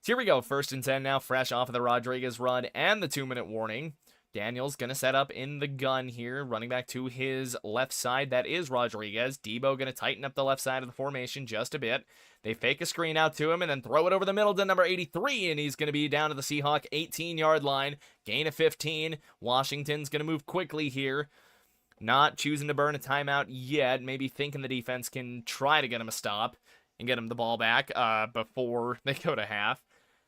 So here we go. 1st and 10 now, fresh off of the Rodriguez run and the 2-minute warning. Daniels going to set up in the gun here, running back to his left side. That is Rodriguez. Debo going to tighten up the left side of the formation just a bit. They fake a screen out to him and then throw it over the middle to number 83, and he's going to be down to the Seahawk 18-yard line. Gain of 15. Washington's going to move quickly here. Not choosing to burn a timeout yet. Maybe thinking the defense can try to get him a stop and get him the ball back before they go to half.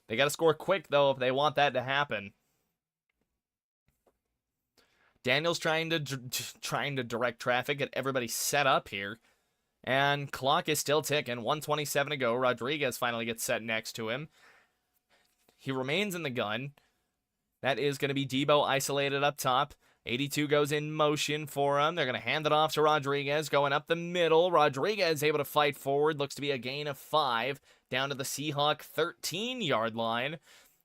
They got to score quick, though, if they want that to happen. Daniels trying to direct traffic, get everybody set up here. And clock is still ticking. 1:27 to go. Rodriguez finally gets set next to him. He remains in the gun. That is going to be Debo isolated up top. 82 goes in motion for him. They're going to hand it off to Rodriguez, going up the middle. Rodriguez able to fight forward. Looks to be a gain of 5 down to the Seahawk 13-yard line.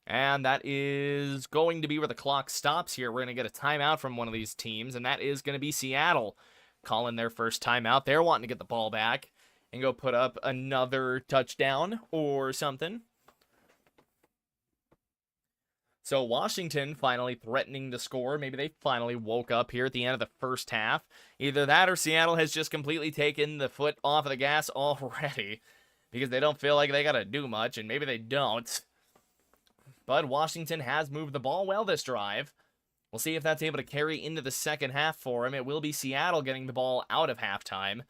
And that is going to be where the clock stops here. We're going to get a timeout from one of these teams, and that is going to be Seattle calling their first timeout. They're wanting to get the ball back and go put up another touchdown or something. So Washington finally threatening to score. Maybe they finally woke up here at the end of the first half. Either that or Seattle has just completely taken the foot off of the gas already because they don't feel like they got to do much, and maybe they don't. But Washington has moved the ball well this drive. We'll see if that's able to carry into the second half for him. It will be Seattle getting the ball out of halftime.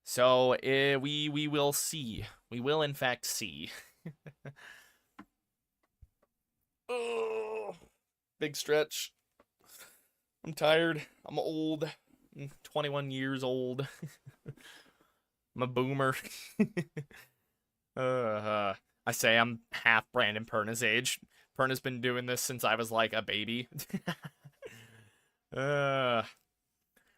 So we will see. We will, in fact, see. Oh, big stretch. I'm tired. I'm old. I'm 21 years old. I'm a boomer. I say I'm half Brandon Perna's age. Perna's been doing this since I was like a baby. Well,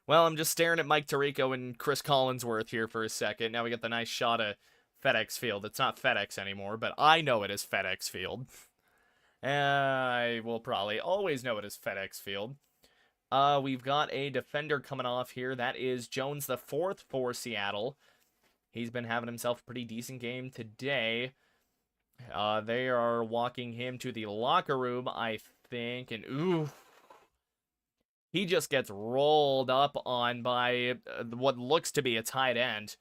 I'm just staring at Mike Tirico and Chris Collinsworth here for a second. Now we get the nice shot of FedEx Field. It's not FedEx anymore, but I know it as FedEx Field. I will probably always know it as FedEx Field. We've got a defender coming off here. That is Jones the 4th for Seattle. He's been having himself a pretty decent game today. They are walking him to the locker room, I think, and ooh, he just gets rolled up on by what looks to be a tight end.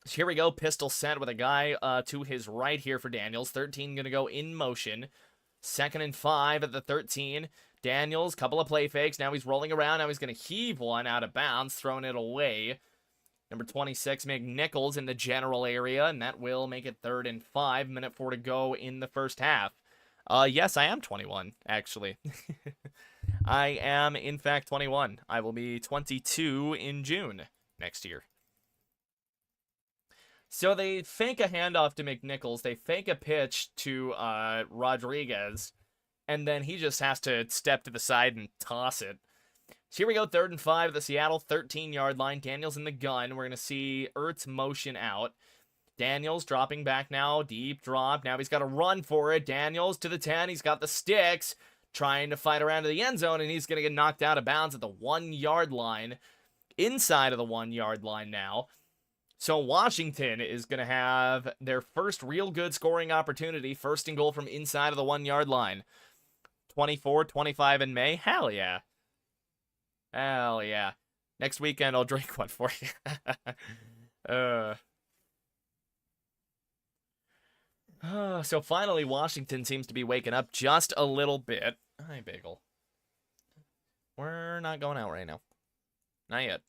So here we go, pistol set with a guy to his right here for Daniels. 13 going to go in motion. 2nd and 5 at the 13. Daniels, couple of play fakes. Now he's rolling around. Now he's going to heave one out of bounds, throwing it away. Number 26, McNichols in the general area, and that will make it 3rd and 5. Minute 4 to go in the first half. Yes, I am 21, actually. I am, in fact, 21. I will be 22 in June next year. So they fake a handoff to McNichols. They fake a pitch to Rodriguez, and then he just has to step to the side and toss it. So here we go, 3rd and 5 at the Seattle 13-yard line. Daniels in the gun. We're going to see Ertz motion out. Daniels dropping back now. Deep drop. Now he's got to run for it. Daniels to the 10. He's got the sticks. Trying to fight around to the end zone, and he's going to get knocked out of bounds at the 1-yard line. Inside of the 1-yard line now. So Washington is going to have their first real good scoring opportunity, first and goal from inside of the 1-yard line. 24-25 in May. Hell yeah. Hell yeah. Next weekend, I'll drink one for you. So finally, Washington seems to be waking up just a little bit. Hi, Bagel. We're not going out right now. Not yet.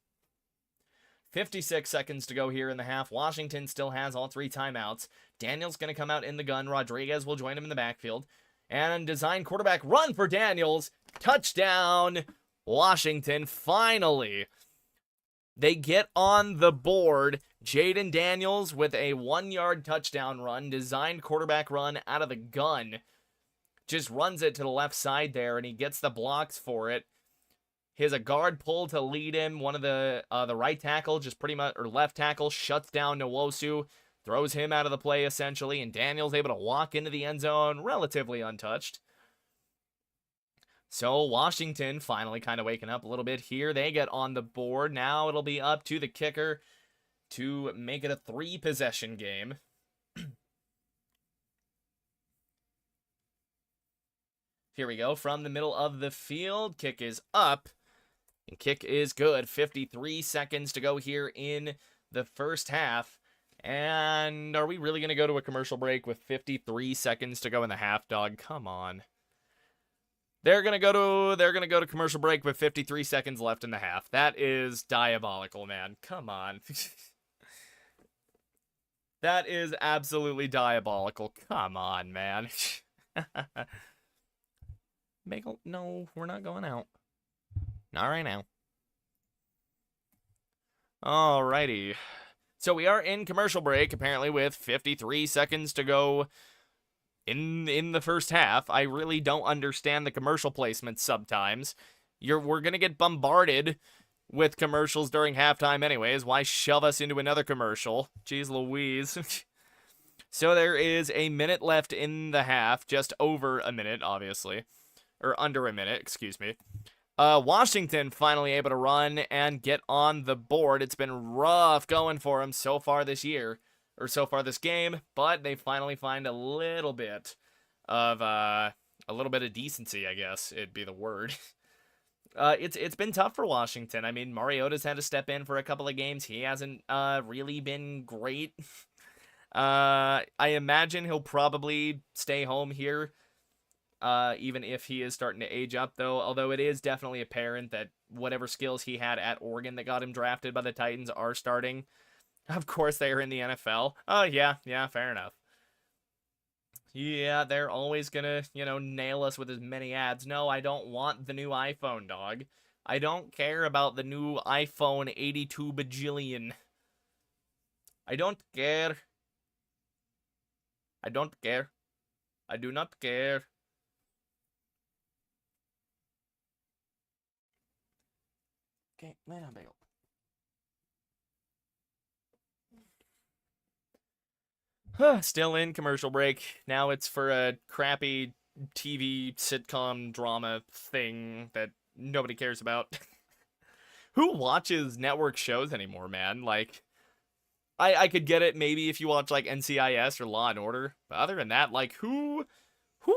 56 seconds to go here in the half. Washington still has all 3 timeouts. Daniels going to come out in the gun. Rodriguez will join him in the backfield. And design quarterback run for Daniels. Touchdown, Washington. Finally, they get on the board. Jaden Daniels with a 1-yard touchdown run. Designed quarterback run out of the gun. Just runs it to the left side there, and he gets the blocks for it. He has a guard pull to lead him. One of the right tackle, just pretty much, or left tackle, shuts down Nwosu. Throws him out of the play, essentially, and Daniels able to walk into the end zone relatively untouched. So Washington finally kind of waking up a little bit here. They get on the board. Now it'll be up to the kicker to make it a 3-possession game. Here we go. From the middle of the field. Kick is up. And kick is good. 53 seconds to go here in the first half. And are we really going to go to a commercial break with 53 seconds to go in the half, dog? Come on. They're going to go to commercial break with 53 seconds left in the half. That is diabolical, man. Come on. That is absolutely diabolical. Come on, man. No, we're not going out. Not right now. Alrighty. So we are in commercial break, apparently, with 53 seconds to go in the first half. I really don't understand the commercial placements sometimes. We're going to get bombarded with commercials during halftime anyways. Why shove us into another commercial? Jeez Louise. So there is a minute left in the half. Just over a minute, obviously. Or under a minute, excuse me. Washington finally able to run and get on the board. It's been rough going for them so far this year, or so far this game, but they finally find a little bit of decency, I guess it'd be the word. It's been tough for Washington. I mean, Mariota's had to step in for a couple of games. He hasn't really been great. I imagine he'll probably stay home here. Even if he is starting to age up, though, although it is definitely apparent that whatever skills he had at Oregon that got him drafted by the Titans are starting. Of course, they are in the NFL. Oh, yeah, fair enough. Yeah, they're always gonna, nail us with as many ads. No, I don't want the new iPhone, dog. I don't care about the new iPhone 82 bajillion. I don't care. I don't care. I do not care. Okay, lay down, Bagel. Still in commercial break. Now it's for a crappy TV sitcom drama thing that nobody cares about. Who watches network shows anymore, man? Like, I could get it maybe if you watch like NCIS or Law and Order. But other than that, like, who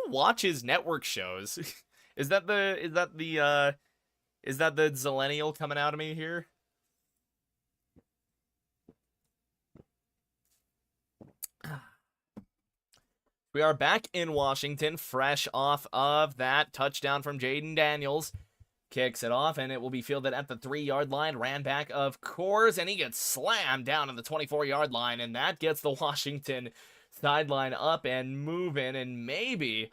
watches network shows? Is that the Zillennial coming out of me here? We are back in Washington, fresh off of that touchdown from Jaden Daniels. Kicks it off, and it will be fielded at the 3-yard line. Ran back, of course, and he gets slammed down on the 24-yard line, and that gets the Washington sideline up and moving, and maybe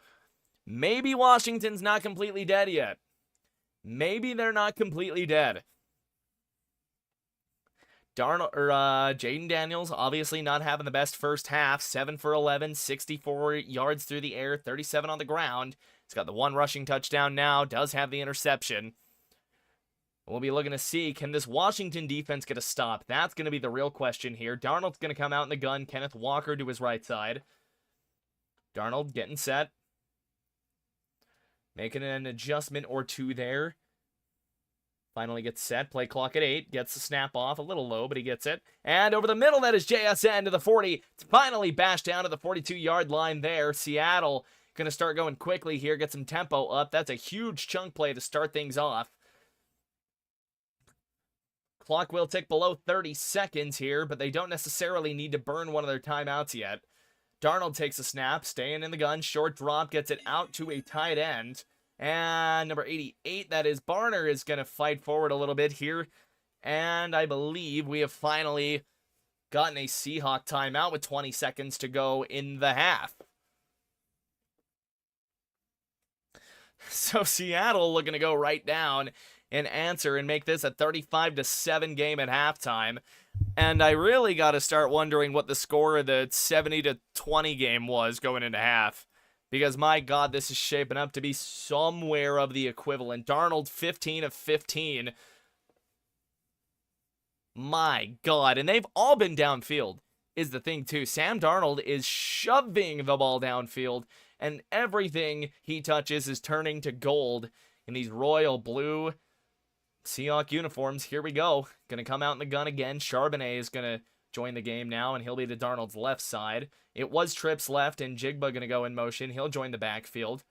Washington's not completely dead yet. Maybe they're not completely dead. Jaden Daniels obviously not having the best first half. 7 for 11, 64 yards through the air, 37 on the ground. He's got the 1 rushing touchdown now, does have the interception. We'll be looking to see, can this Washington defense get a stop? That's going to be the real question here. Darnold's going to come out in the gun. Kenneth Walker to his right side. Darnold getting set. Making an adjustment or two there. Finally gets set. Play clock at 8. Gets the snap off. A little low, but he gets it. And over the middle, that is JSN to the 40. It's finally bashed down to the 42-yard line there. Seattle going to start going quickly here. Get some tempo up. That's a huge chunk play to start things off. Clock will tick below 30 seconds here, but they don't necessarily need to burn one of their timeouts yet. Darnold takes a snap, staying in the gun. Short drop, gets it out to a tight end. And number 88, that is Barner, is going to fight forward a little bit here. And I believe we have finally gotten a Seahawk timeout with 20 seconds to go in the half. So Seattle looking to go right down and answer and make this a 35-7 game at halftime. And I really got to start wondering what the score of the 70-20 game was going into half. Because, my God, this is shaping up to be somewhere of the equivalent. Darnold, 15 of 15. My God. And they've all been downfield, is the thing, too. Sam Darnold is shoving the ball downfield, and everything he touches is turning to gold in these royal blue Seahawk uniforms. Here we go. Gonna come out in the gun again. Charbonnet is gonna join the game now, and he'll be to Darnold's left side. It was Tripp's left, and Jigba gonna go in motion. He'll join the backfield.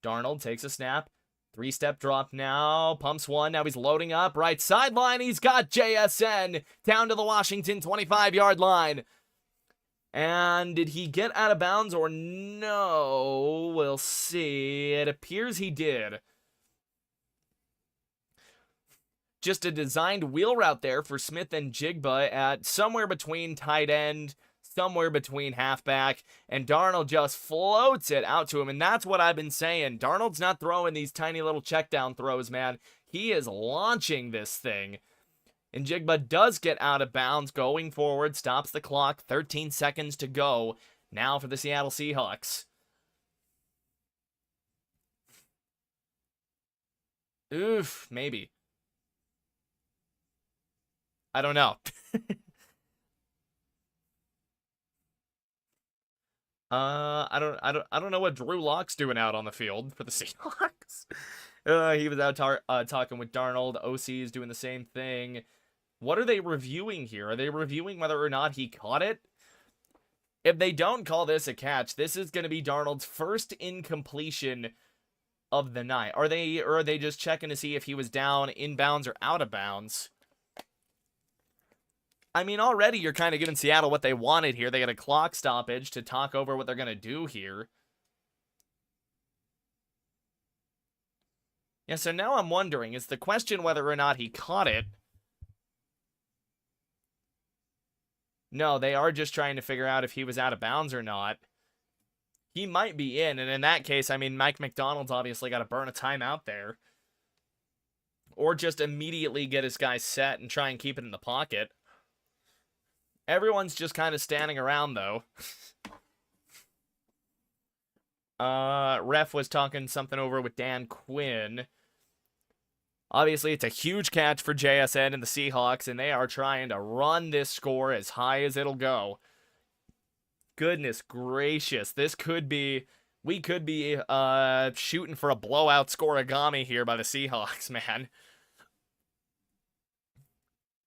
Darnold takes a snap. 3-step drop now. Pumps one. Now he's loading up. Right sideline. He's got JSN down to the Washington 25-yard line. And did he get out of bounds or no? We'll see. It appears he did. Just a designed wheel route there for Smith and Jigba at somewhere between tight end, somewhere between halfback, and Darnold just floats it out to him, and that's what I've been saying. Darnold's not throwing these tiny little check down throws, man. He is launching this thing. And Jigba does get out of bounds going forward, stops the clock, 13 seconds to go now for the Seattle Seahawks. Oof, maybe. I don't know. I don't know what Drew Lock's doing out on the field for the Seahawks. He was out talking with Darnold. OC is doing the same thing. What are they reviewing here? Are they reviewing whether or not he caught it? If they don't call this a catch, this is going to be Darnold's first incompletion of the night. Or are they just checking to see if he was down in bounds or out of bounds? I mean, already you're kind of giving Seattle what they wanted here. They got a clock stoppage to talk over what they're going to do here. Yeah, so now I'm wondering, is the question whether or not he caught it? No, they are just trying to figure out if he was out of bounds or not. He might be in, and in that case, I mean, Mike McDonald's obviously got to burn a timeout there. Or just immediately get his guy set and try and keep it in the pocket. Everyone's just kind of standing around, though. Ref was talking something over with Dan Quinn. Obviously, it's a huge catch for JSN and the Seahawks, and they are trying to run this score as high as it'll go. Goodness gracious, we could be shooting for a blowout scoregami here by the Seahawks, man.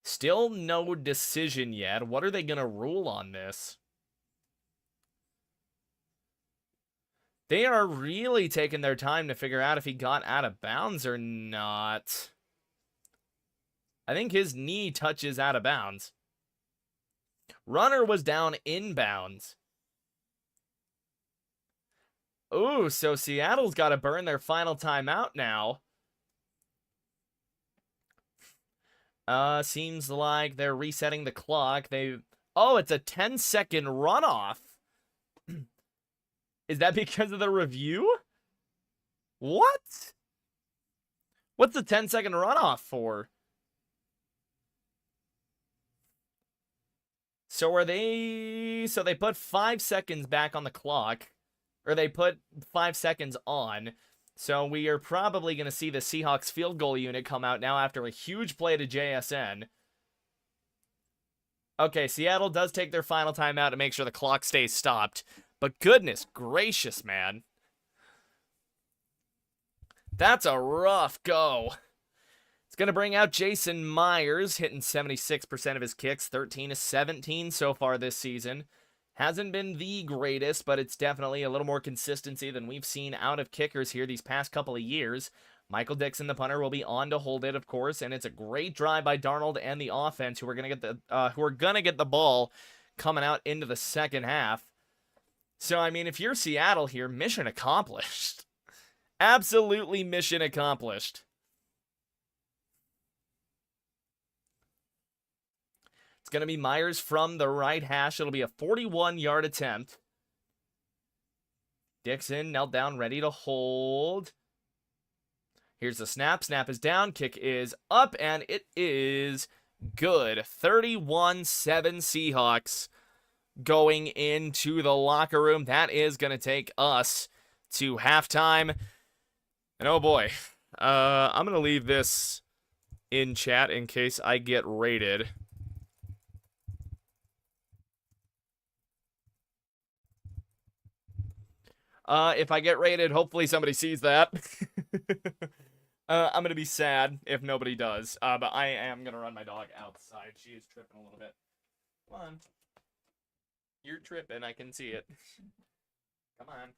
Still no decision yet. What are they going to rule on this? They are really taking their time to figure out if he got out of bounds or not. I think his knee touches out of bounds. Runner was down inbounds. Ooh, so Seattle's got to burn their final timeout now. Seems like they're resetting the clock. Oh, it's a 10-second runoff. Is that because of the review? What? What's the 10-second runoff for? So they put 5 seconds back on the clock, or they put 5 seconds on. So we are probably going to see the Seahawks field goal unit come out now after a huge play to JSN. Okay, Seattle does take their final timeout to make sure the clock stays stopped. But goodness gracious, man. That's a rough go. It's going to bring out Jason Myers, hitting 76% of his kicks, 13 to 17 so far this season. Hasn't been the greatest, but it's definitely a little more consistency than we've seen out of kickers here these past couple of years. Michael Dixon, the punter, will be on to hold it, of course, and it's a great drive by Darnold and the offense, who are gonna get the ball coming out into the second half. So I mean, if you're Seattle here, mission accomplished. Absolutely mission accomplished. It's going to be Myers from the right hash. It'll be a 41-yard attempt. Dixon knelt down, ready to hold. Here's the snap. Snap is down. Kick is up, and it is good. 31-7 Seahawks going into the locker room. That is going to take us to halftime. And oh boy, I'm going to leave this in chat in case I get rated. If I get rated, hopefully somebody sees that. I'm gonna be sad if nobody does. But I am gonna run my dog outside. She is tripping a little bit. Come on. You're tripping, I can see it. Come on.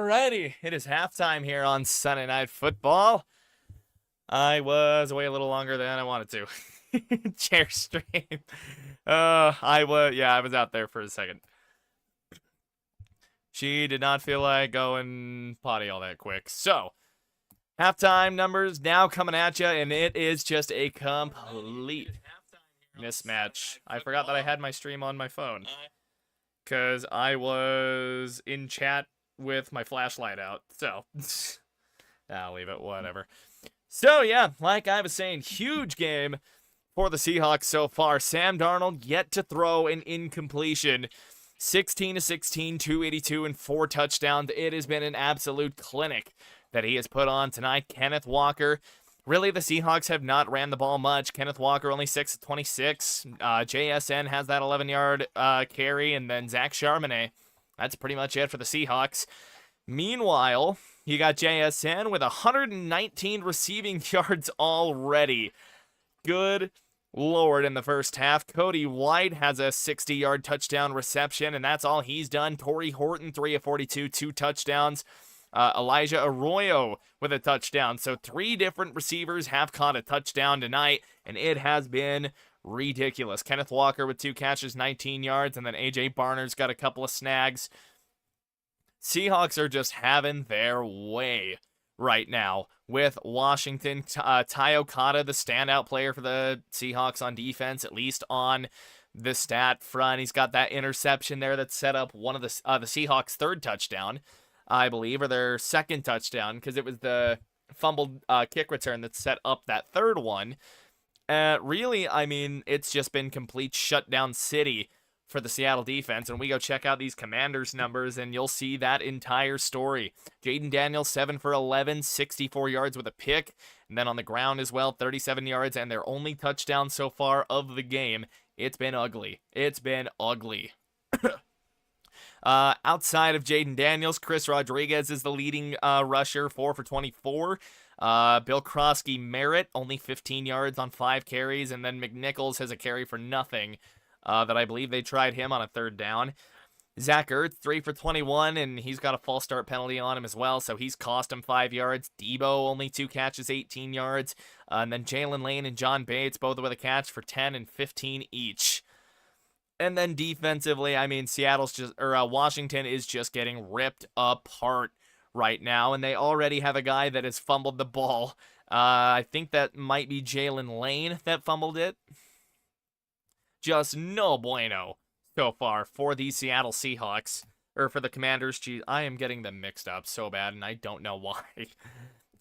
Alrighty, it is halftime here on Sunday Night Football. I was away a little longer than I wanted to. Chair stream. I was out there for a second. She did not feel like going potty all that quick. So, halftime numbers now coming at you, and it is just a complete mismatch. I forgot that I had my stream on my phone because I was in chat with my flashlight out. So, I'll leave it, whatever. So, yeah, like I was saying, huge game for the Seahawks so far. Sam Darnold yet to throw an incompletion. 16-16, 282, and 4 touchdowns. It has been an absolute clinic that he has put on tonight. Kenneth Walker, really the Seahawks have not ran the ball much. Kenneth Walker only 6-26. JSN has that 11-yard carry, and then Zach Charbonnet. That's pretty much it for the Seahawks. Meanwhile, you got JSN with 119 receiving yards already. Good Lord, in the first half. Cody White has a 60-yard touchdown reception, and that's all he's done. Torrey Horton, 3 of 42, 2 touchdowns. Elijah Arroyo with a touchdown. So 3 different receivers have caught a touchdown tonight, and it has been ridiculous. Kenneth Walker with 2 catches, 19 yards, and then A.J. Barner's got a couple of snags. Seahawks are just having their way right now with Washington. Ty Okada, the standout player for the Seahawks on defense, at least on the stat front. He's got that interception there that set up one of the Seahawks' 3rd touchdown, I believe, or their 2nd touchdown, because it was the fumbled kick return that set up that 3rd one. Really, I mean, it's just been complete shutdown city for the Seattle defense, and we go check out these Commanders numbers, and you'll see that entire story. Jaden Daniels, 7 for 11, 64 yards with a pick, and then on the ground as well, 37 yards, and their only touchdown so far of the game. It's been ugly. It's been ugly. Outside of Jaden Daniels, Chris Rodriguez is the leading rusher, 4 for 24. Bill Krosky Merritt, only 15 yards on 5 carries, and then McNichols has a carry for nothing. That I believe they tried him on a 3rd down. Zach Ertz, 3 for 21, and he's got a false start penalty on him as well, so he's cost him 5 yards. Debo, only 2 catches, 18 yards. And then Jalen Lane and John Bates, both with a catch for 10 and 15 each. And then defensively, I mean, Washington is just getting ripped apart right now, and they already have a guy that has fumbled the ball. I think that might be Jalen Lane that fumbled it. Just no bueno so far for the Seattle Seahawks, or for the Commanders. Geez, I am getting them mixed up so bad, and I don't know why.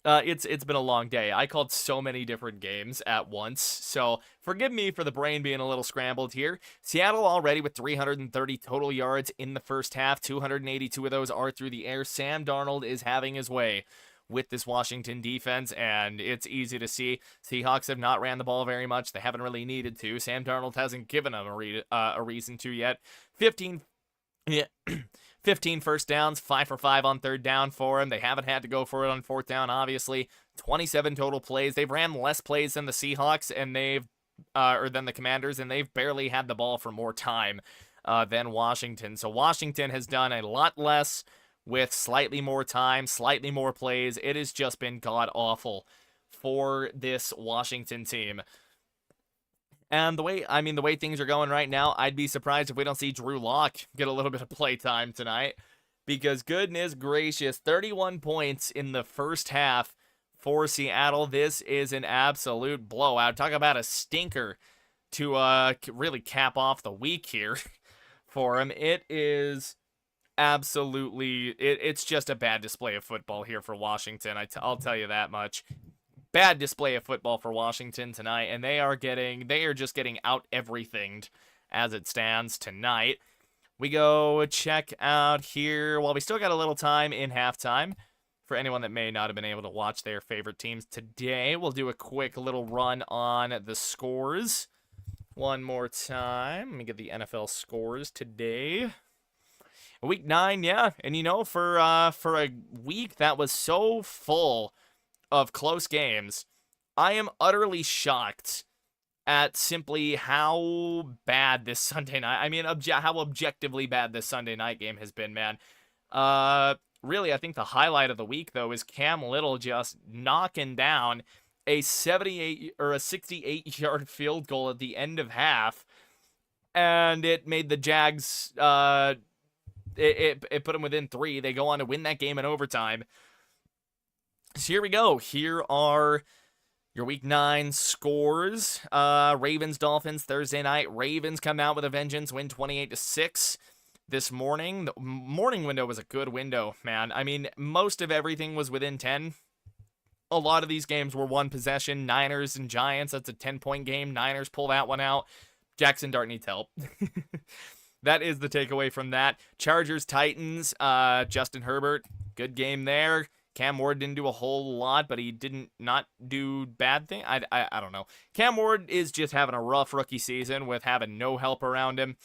It's been a long day. I called so many different games at once, so forgive me for the brain being a little scrambled here. Seattle already with 330 total yards in the first half. 282 of those are through the air. Sam Darnold is having his way with this Washington defense, and it's easy to see. Seahawks have not ran the ball very much. They haven't really needed to. Sam Darnold hasn't given them a reason to yet. 15 first downs, 5 for 5 on 3rd down for him. They haven't had to go for it on 4th down, obviously. 27 total plays. They've ran less plays than the Seahawks, and than the Commanders, and they've barely had the ball for more time than Washington. So Washington has done a lot less with slightly more time, slightly more plays. It has just been god-awful for this Washington team. And the way things are going right now, I'd be surprised if we don't see Drew Lock get a little bit of play time tonight. Because goodness gracious, 31 points in the first half for Seattle. This is an absolute blowout. Talk about a stinker to really cap off the week here for him. It is absolutely, it's just a bad display of football here for Washington. I'll tell you that much. Bad display of football for Washington tonight, and they are just getting out everythinged as it stands tonight. We go check out here, while we still got a little time in halftime, for anyone that may not have been able to watch their favorite teams today, we'll do a quick little run on the scores one more time. Let me get the NFL scores today. Week 9, yeah, and for a week that was so full of close games, I am utterly shocked at simply how bad this Sunday night, how objectively bad this Sunday night game has been, man. really, I think the highlight of the week, though, is Cam Little just knocking down a 78 or a 68-yard field goal at the end of half, and it made the Jags, it put them within 3. They go on to win that game in overtime. So here we go. Here are your Week 9 scores. Ravens, Dolphins, Thursday night. Ravens come out with a vengeance, win 28-6 this morning. The morning window was a good window, man. I mean, most of everything was within 10. A lot of these games were one possession. Niners and Giants, that's a 10-point game. Niners pull that one out. Jackson Dart needs help. That is the takeaway from that. Chargers, Titans, Justin Herbert, good game there. Cam Ward didn't do a whole lot, but he didn't not do bad thing. I don't know. Cam Ward is just having a rough rookie season with having no help around him.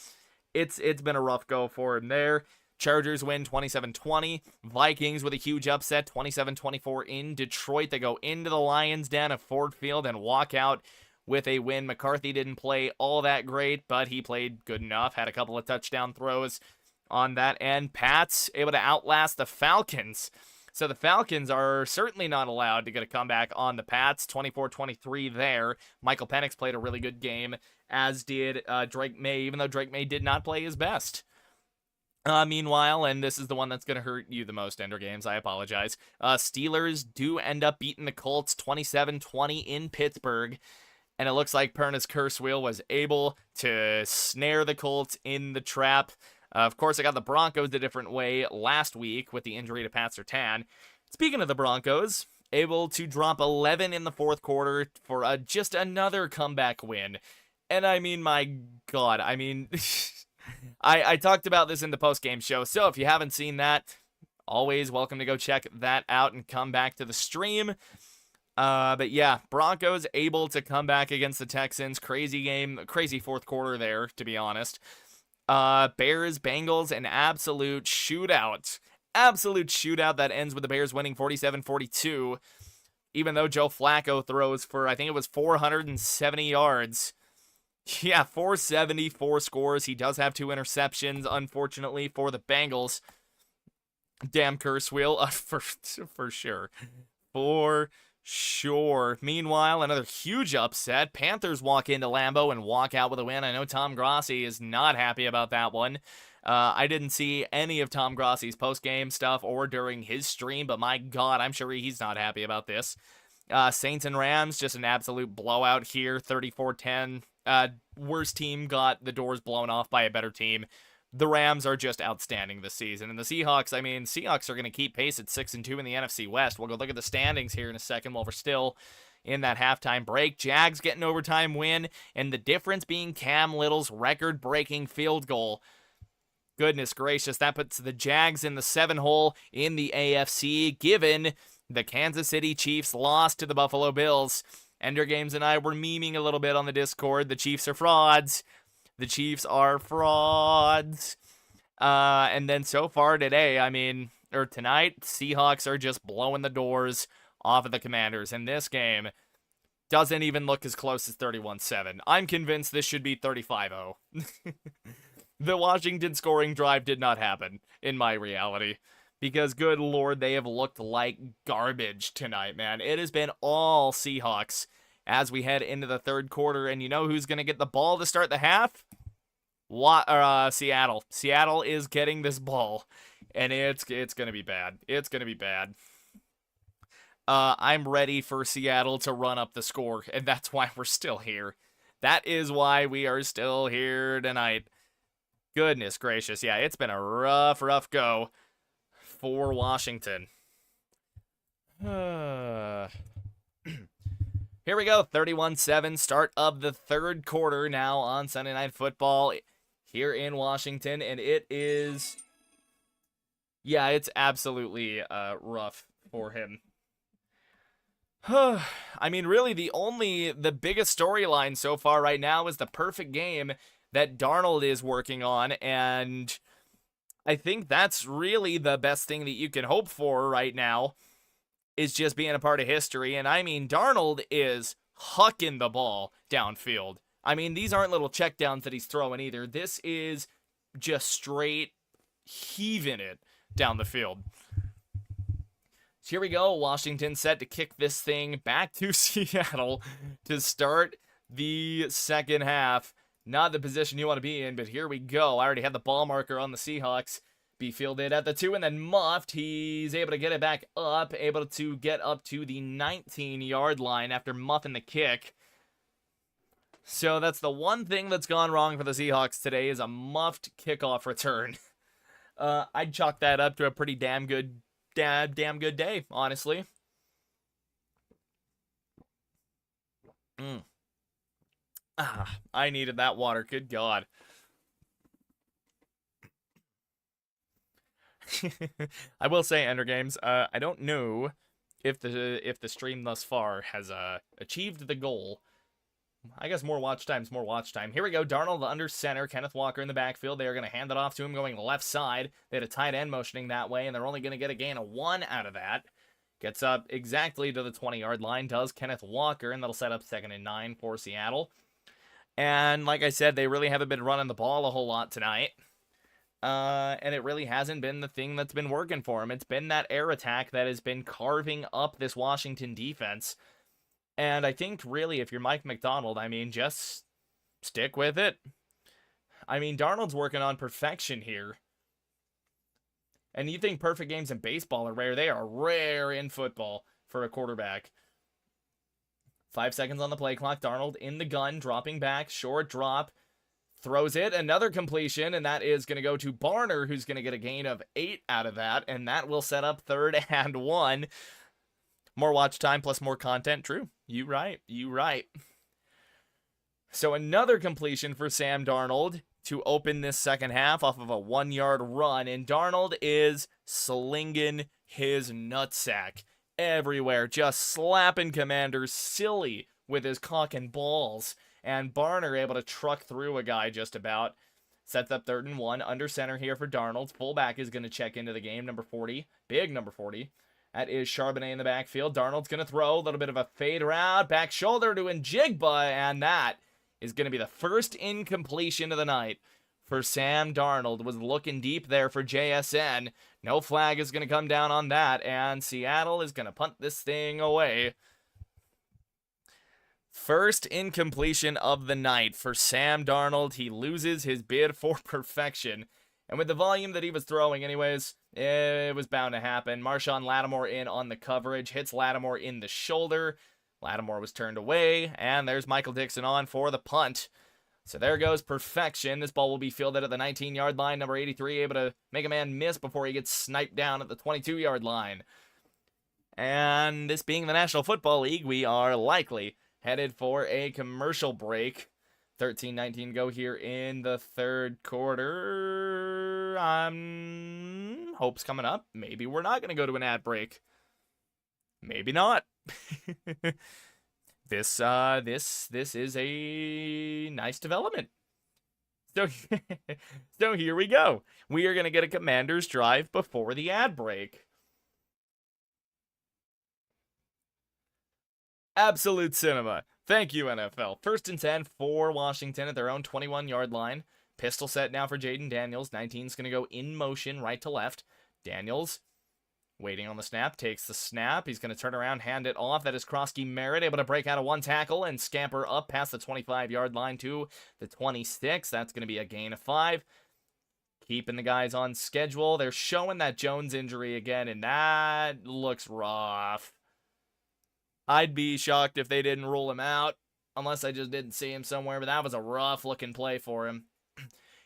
It's been a rough go for him there. Chargers win 27-20. Vikings with a huge upset, 27-24 in Detroit. They go into the Lions' den at Ford Field and walk out with a win. McCarthy didn't play all that great, but he played good enough. Had a couple of touchdown throws on that end. Pats able to outlast the Falcons. So the Falcons are certainly not allowed to get a comeback on the Pats. 24-23 there. Michael Penix played a really good game, as did Drake May, even though Drake May did not play his best. Meanwhile, and this is the one that's going to hurt you the most, Ender Games, I apologize. Steelers do end up beating the Colts 27-20 in Pittsburgh. And it looks like Perna's curse wheel was able to snare the Colts in the trap. Of course, I got the Broncos a different way last week with the injury to Pat Surtain. Speaking of the Broncos, able to drop 11 in the fourth quarter for just another comeback win. And I mean, my God, I mean, I talked about this in the post-game show, so if you haven't seen that, always welcome to go check that out and come back to the stream. But yeah, Broncos able to come back against the Texans. Crazy game, crazy fourth quarter there, to be honest. Bears, Bengals, an absolute shootout. Absolute shootout that ends with the Bears winning 47-42. Even though Joe Flacco throws for, I think it was 470 yards. Yeah, 470, 4 scores. He does have 2 interceptions, unfortunately, for the Bengals. Damn curse wheel, for sure. For sure. Meanwhile, another huge upset. Panthers walk into Lambeau and walk out with a win. I know Tom Grossi is not happy about that one. I didn't see any of Tom Grossi's post-game stuff or during his stream, but my God, I'm sure he's not happy about this. Saints and Rams, just an absolute blowout here, 34-10. Worst team got the doors blown off by a better team. The Rams are just outstanding this season. And the Seahawks, I mean, Seahawks are going to keep pace at 6-2 in the NFC West. We'll go look at the standings here in a second while we're still in that halftime break. Jags get an overtime win, and the difference being Cam Little's record-breaking field goal. Goodness gracious, that puts the Jags in the 7-hole in the AFC, given the Kansas City Chiefs lost to the Buffalo Bills. Ender Games and I were memeing a little bit on the Discord. The Chiefs are frauds. The Chiefs are frauds. And then so far today, or tonight, Seahawks are just blowing the doors off of the Commanders. And this game doesn't even look as close as 31-7. I'm convinced this should be 35-0. The Washington scoring drive did not happen in my reality. Because, good Lord, they have looked like garbage tonight, man. It has been all Seahawks as we head into the third quarter. And you know who's going to get the ball to start the half? Seattle. Seattle is getting this ball. And it's going to be bad. It's going to be bad. I'm ready for Seattle to run up the score. And that's why we're still here. That is why we are still here tonight. Goodness gracious. Yeah, it's been a rough go for Washington. Here we go, 31-7, start of the third quarter now on Sunday Night Football here in Washington, and it is, yeah, it's absolutely rough for him. I mean, really, the biggest storyline so far right now is the perfect game that Darnold is working on, and I think that's really the best thing that you can hope for right now, is just being a part of history. And I mean, Darnold is hucking the ball downfield. I mean, these aren't little checkdowns that he's throwing either. This is just straight heaving it down the field. Here we go. Washington set to kick this thing back to Seattle to start the second half. Not the position you want to be in, but here we go. I already had the ball marker on the Seahawks. Be fielded at the 2 and then muffed. He's able to get it back up, able to get up to the 19-yard line after muffing the kick. So that's the one thing that's gone wrong for the Seahawks today is a muffed kickoff return. I'd chalk that up to a pretty damn good day, honestly. I needed that water. Good God. I will say, Ender Games, I don't know if the stream thus far has achieved the goal. I guess more watch time's more watch time. Here we go. Darnold under center. Kenneth Walker in the backfield. They are going to hand it off to him going left side. They had a tight end motioning that way, and they're only going to get a gain of 1 out of that. Gets up exactly to the 20-yard line, does Kenneth Walker, and that'll set up 2nd and 9 for Seattle. And like I said, they really haven't been running the ball a whole lot tonight. And it really hasn't been the thing that's been working for him. It's been that air attack that has been carving up this Washington defense. And I think, really, if you're Mike McDonald, I mean, just stick with it. I mean, Darnold's working on perfection here. And you think perfect games in baseball are rare. They are rare in football for a quarterback. 5 seconds on the play clock. Darnold in the gun, dropping back, short drop. Throws it, another completion, and that is going to go to Barner, who's going to get a gain of 8 out of that, and that will set up 3rd and 1. More watch time plus more content. True. You right. So another completion for Sam Darnold to open this second half off of a 1-yard run, and Darnold is slinging his nutsack everywhere, just slapping Commanders silly with his cock and balls. And Barner able to truck through a guy just about. Sets up 3rd and 1. Under center here for Darnold. Fullback is going to check into the game. Number 40. Big number 40. That is Charbonnet in the backfield. Darnold's going to throw. A little bit of a fade route. Back shoulder to Njigba. And that is going to be the first incompletion of the night for Sam Darnold. Was looking deep there for JSN. No flag is going to come down on that. And Seattle is going to punt this thing away. First incompletion of the night for Sam Darnold. He loses his bid for perfection. And with the volume that he was throwing anyways, it was bound to happen. Marshawn Lattimore in on the coverage. Hits Lattimore in the shoulder. Lattimore was turned away. And there's Michael Dixon on for the punt. So there goes perfection. This ball will be fielded at the 19-yard line. Number 83 able to make a man miss before he gets sniped down at the 22-yard line. And this being the National Football League, we are likely headed for a commercial break. 13-19 go here in the third quarter. Hope's coming up. Maybe we're not going to go to an ad break. Maybe not. This is a nice development. So here we go. We are going to get a Commander's drive before the ad break. Absolute cinema. Thank you, NFL. 1st and 10 for Washington at their own 21-yard line. Pistol set now for Jaden Daniels. 19's going to go in motion right to left. Daniels waiting on the snap. Takes the snap. He's going to turn around, hand it off. That is Krosky Merritt able to break out of 1 tackle and scamper up past the 25-yard line to the 26. That's going to be a gain of 5. Keeping the guys on schedule. They're showing that Jones injury again, and that looks rough. I'd be shocked if they didn't rule him out, unless I just didn't see him somewhere, but that was a rough-looking play for him.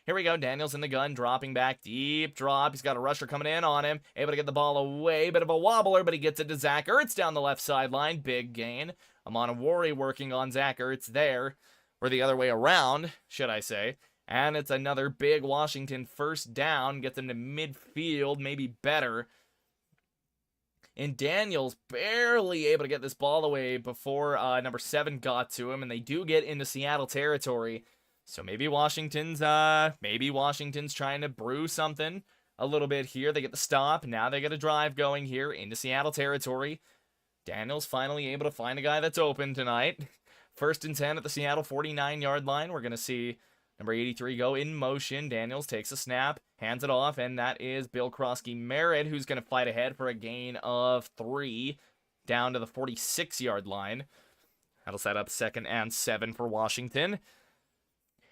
Here we go, Daniels in the gun, dropping back, deep drop. He's got a rusher coming in on him, able to get the ball away, bit of a wobbler, but he gets it to Zach Ertz down the left sideline, big gain. Amonawori working on Zach Ertz there, or the other way around, should I say. And it's another big Washington first down, gets him to midfield, maybe better. And Daniels barely able to get this ball away before number 7 got to him, and they do get into Seattle territory. So maybe Washington's trying to brew something a little bit here. They get the stop. Now they get a drive going here into Seattle territory. Daniels finally able to find a guy that's open tonight. 1st and 10 at the Seattle 49-yard line. We're going to see Number 83 go in motion. Daniels takes a snap, hands it off, and that is Bill Krosky-Merritt, who's going to fight ahead for a gain of 3 down to the 46-yard line. That'll set up 2nd and 7 for Washington.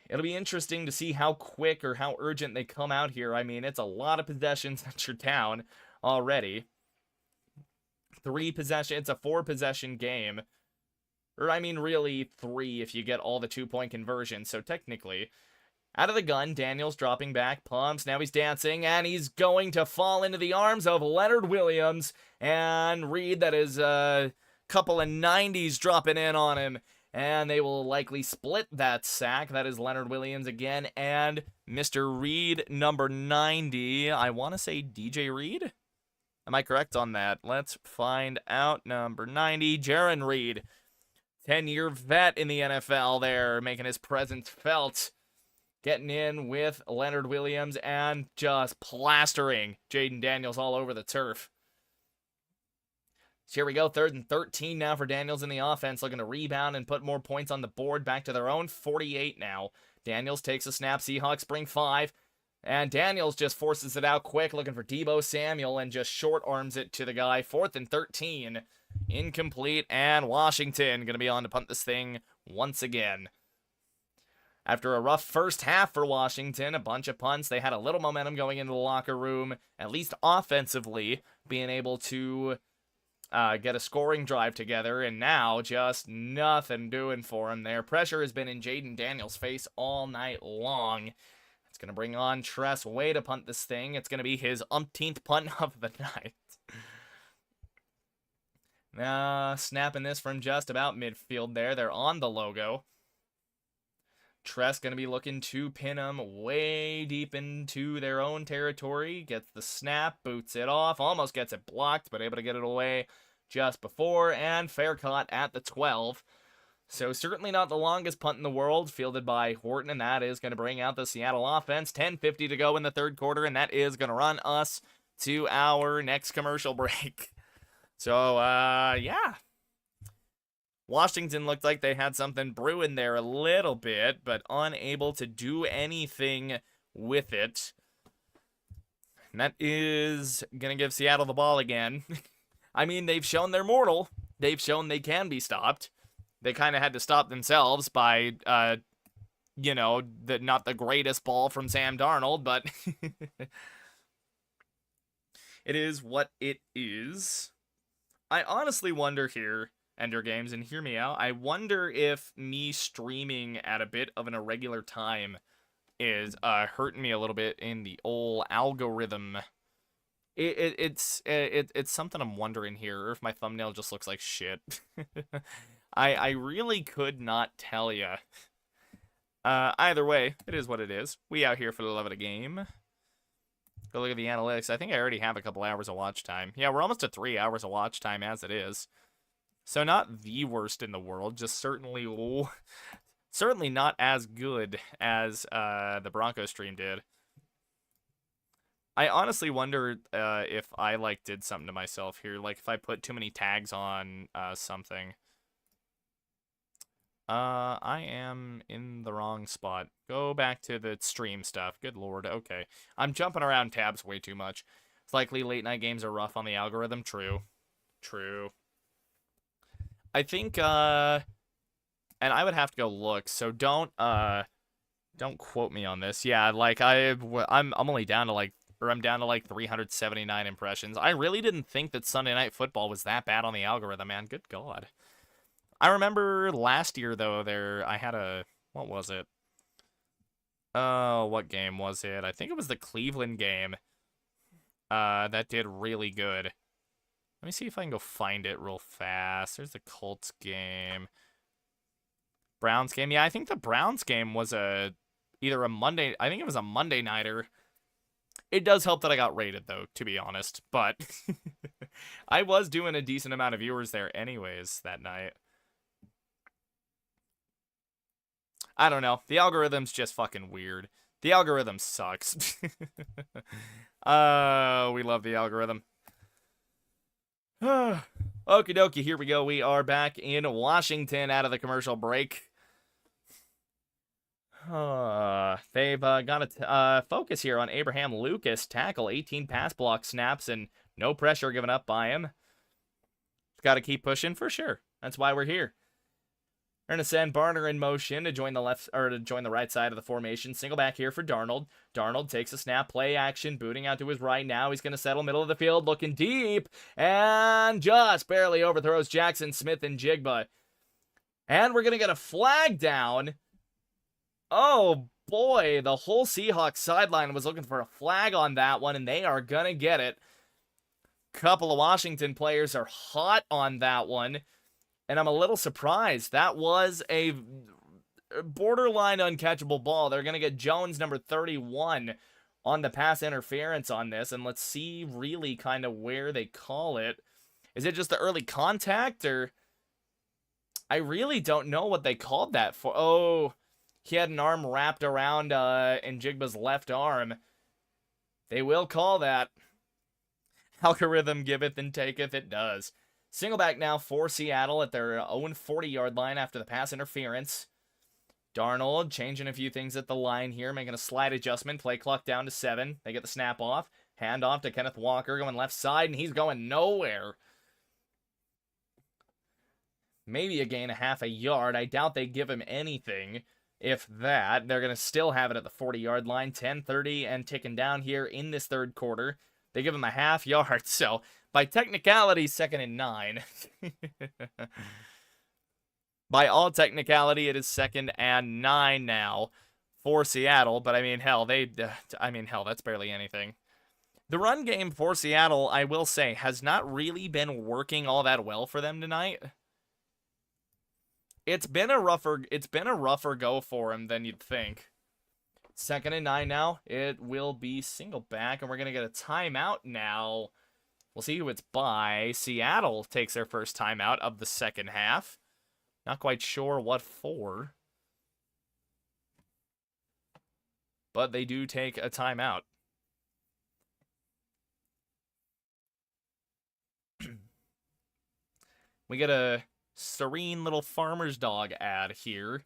It'll be interesting to see how quick or how urgent they come out here. I mean, it's a lot of possessions at your town already. 3 possession. It's a 4-possession game. Or, I mean, really 3 if you get all the 2-point conversions. So, technically, out of the gun, Daniels dropping back, pumps. Now he's dancing, and he's going to fall into the arms of Leonard Williams. And Reed, that is a couple of 90s dropping in on him. And they will likely split that sack. That is Leonard Williams again. And Mr. Reed, number 90. I want to say DJ Reed? Am I correct on that? Let's find out. Number 90, Jaron Reed. 10-year vet in the NFL there, making his presence felt. Getting in with Leonard Williams and just plastering Jaden Daniels all over the turf. So here we go, 3rd and 13 now for Daniels in the offense, looking to rebound and put more points on the board, back to their own 48 now. Daniels takes a snap, Seahawks bring 5, and Daniels just forces it out quick, looking for Deebo Samuel, and just short arms it to the guy. 4th and 13, incomplete, and Washington going to be on to punt this thing once again. After a rough first half for Washington, a bunch of punts, they had a little momentum going into the locker room, at least offensively, being able to get a scoring drive together, and now just nothing doing for him there. Pressure has been in Jaden Daniels' face all night long. It's going to bring on Tress Way to punt this thing. It's going to be his umpteenth punt of the night. Snapping this from just about midfield there. They're on the logo. Tress going to be looking to pin him way deep into their own territory. Gets the snap, boots it off, almost gets it blocked, but able to get it away just before, and fair caught at the 12. So certainly not the longest punt in the world, fielded by Horton, and that is going to bring out the Seattle offense. 10:50 to go in the 3rd quarter, and that is going to run us to our next commercial break. So, yeah. Washington looked like they had something brewing there a little bit, but unable to do anything with it. And that is going to give Seattle the ball again. I mean, they've shown they're mortal. They've shown they can be stopped. They kind of had to stop themselves by, not the greatest ball from Sam Darnold, but it is what it is. I honestly wonder here, Ender Games, and hear me out, I wonder if me streaming at a bit of an irregular time is hurting me a little bit in the old algorithm. It's something I'm wondering here, or if my thumbnail just looks like shit. I really could not tell ya. Either way, it is what it is. We out here for the love of the game. Go look at the analytics. I think I already have a couple hours of watch time. Yeah, we're almost at 3 hours of watch time as it is. So not the worst in the world, just certainly not as good as the Broncos stream did. I honestly wonder if I did something to myself here, like if I put too many tags on something. I am in the wrong spot. Go back to the stream stuff. Good lord. Okay. I'm jumping around tabs way too much. It's likely late night games are rough on the algorithm. True. I think, and I would have to go look, so don't quote me on this. Yeah, I'm only down to I'm down to 379 impressions. I really didn't think that Sunday Night Football was that bad on the algorithm, man. Good God. I remember last year, though, I had what was it? Oh, what game was it? I think it was the Cleveland game. That did really good. Let me see if I can go find it real fast. There's the Colts game. Browns game. Yeah, I think the Browns game was either a Monday. I think it was a Monday nighter. It does help that I got rated, though, to be honest. But I was doing a decent amount of viewers there anyways that night. I don't know. The algorithm's just fucking weird. The algorithm sucks. We love the algorithm. Okie dokie, here we go. We are back in Washington out of the commercial break. They've got to focus here on Abraham Lucas. Tackle, 18 pass block snaps, and no pressure given up by him. Got to keep pushing for sure. That's why we're here. We're going to send Barner in motion to join the left or to join the right side of the formation. Single back here for Darnold. Darnold takes a snap, play action, booting out to his right. Now he's going to settle middle of the field, looking deep, and just barely overthrows Jackson Smith and Jigba. And we're going to get a flag down. Oh boy, the whole Seahawks sideline was looking for a flag on that one, and they are going to get it. Couple of Washington players are hot on that one. And I'm a little surprised. That was a borderline uncatchable ball. They're going to get Jones, number 31, on the pass interference on this. And let's see really kind of where they call it. Is it just the early contact? Or I really don't know what they called that for. Oh, he had an arm wrapped around Njigba's left arm. They will call that. Algorithm giveth and taketh, it does. Single back now for Seattle at their own 40-yard line after the pass interference. Darnold changing a few things at the line here, making a slight adjustment. Play clock down to 7. They get the snap off. Hand off to Kenneth Walker going left side, and he's going nowhere. Maybe a gain of half a yard. I doubt they give him anything. If that, they're going to still have it at the 40-yard line. 10:30 and ticking down here in this third quarter. They give him a half yard, so by technicality, 2nd and 9. By all technicality, it is 2nd and 9 now for Seattle. But I mean, hell, that's barely anything. The run game for Seattle, I will say, has not really been working all that well for them tonight. It's been a rougher go for him than you'd think. 2nd and 9 now. It will be single back, and we're going to get a timeout now. We'll see who it's by. Seattle takes their first timeout of the second half. Not quite sure what for. But they do take a timeout. We get a serene little farmer's dog ad here.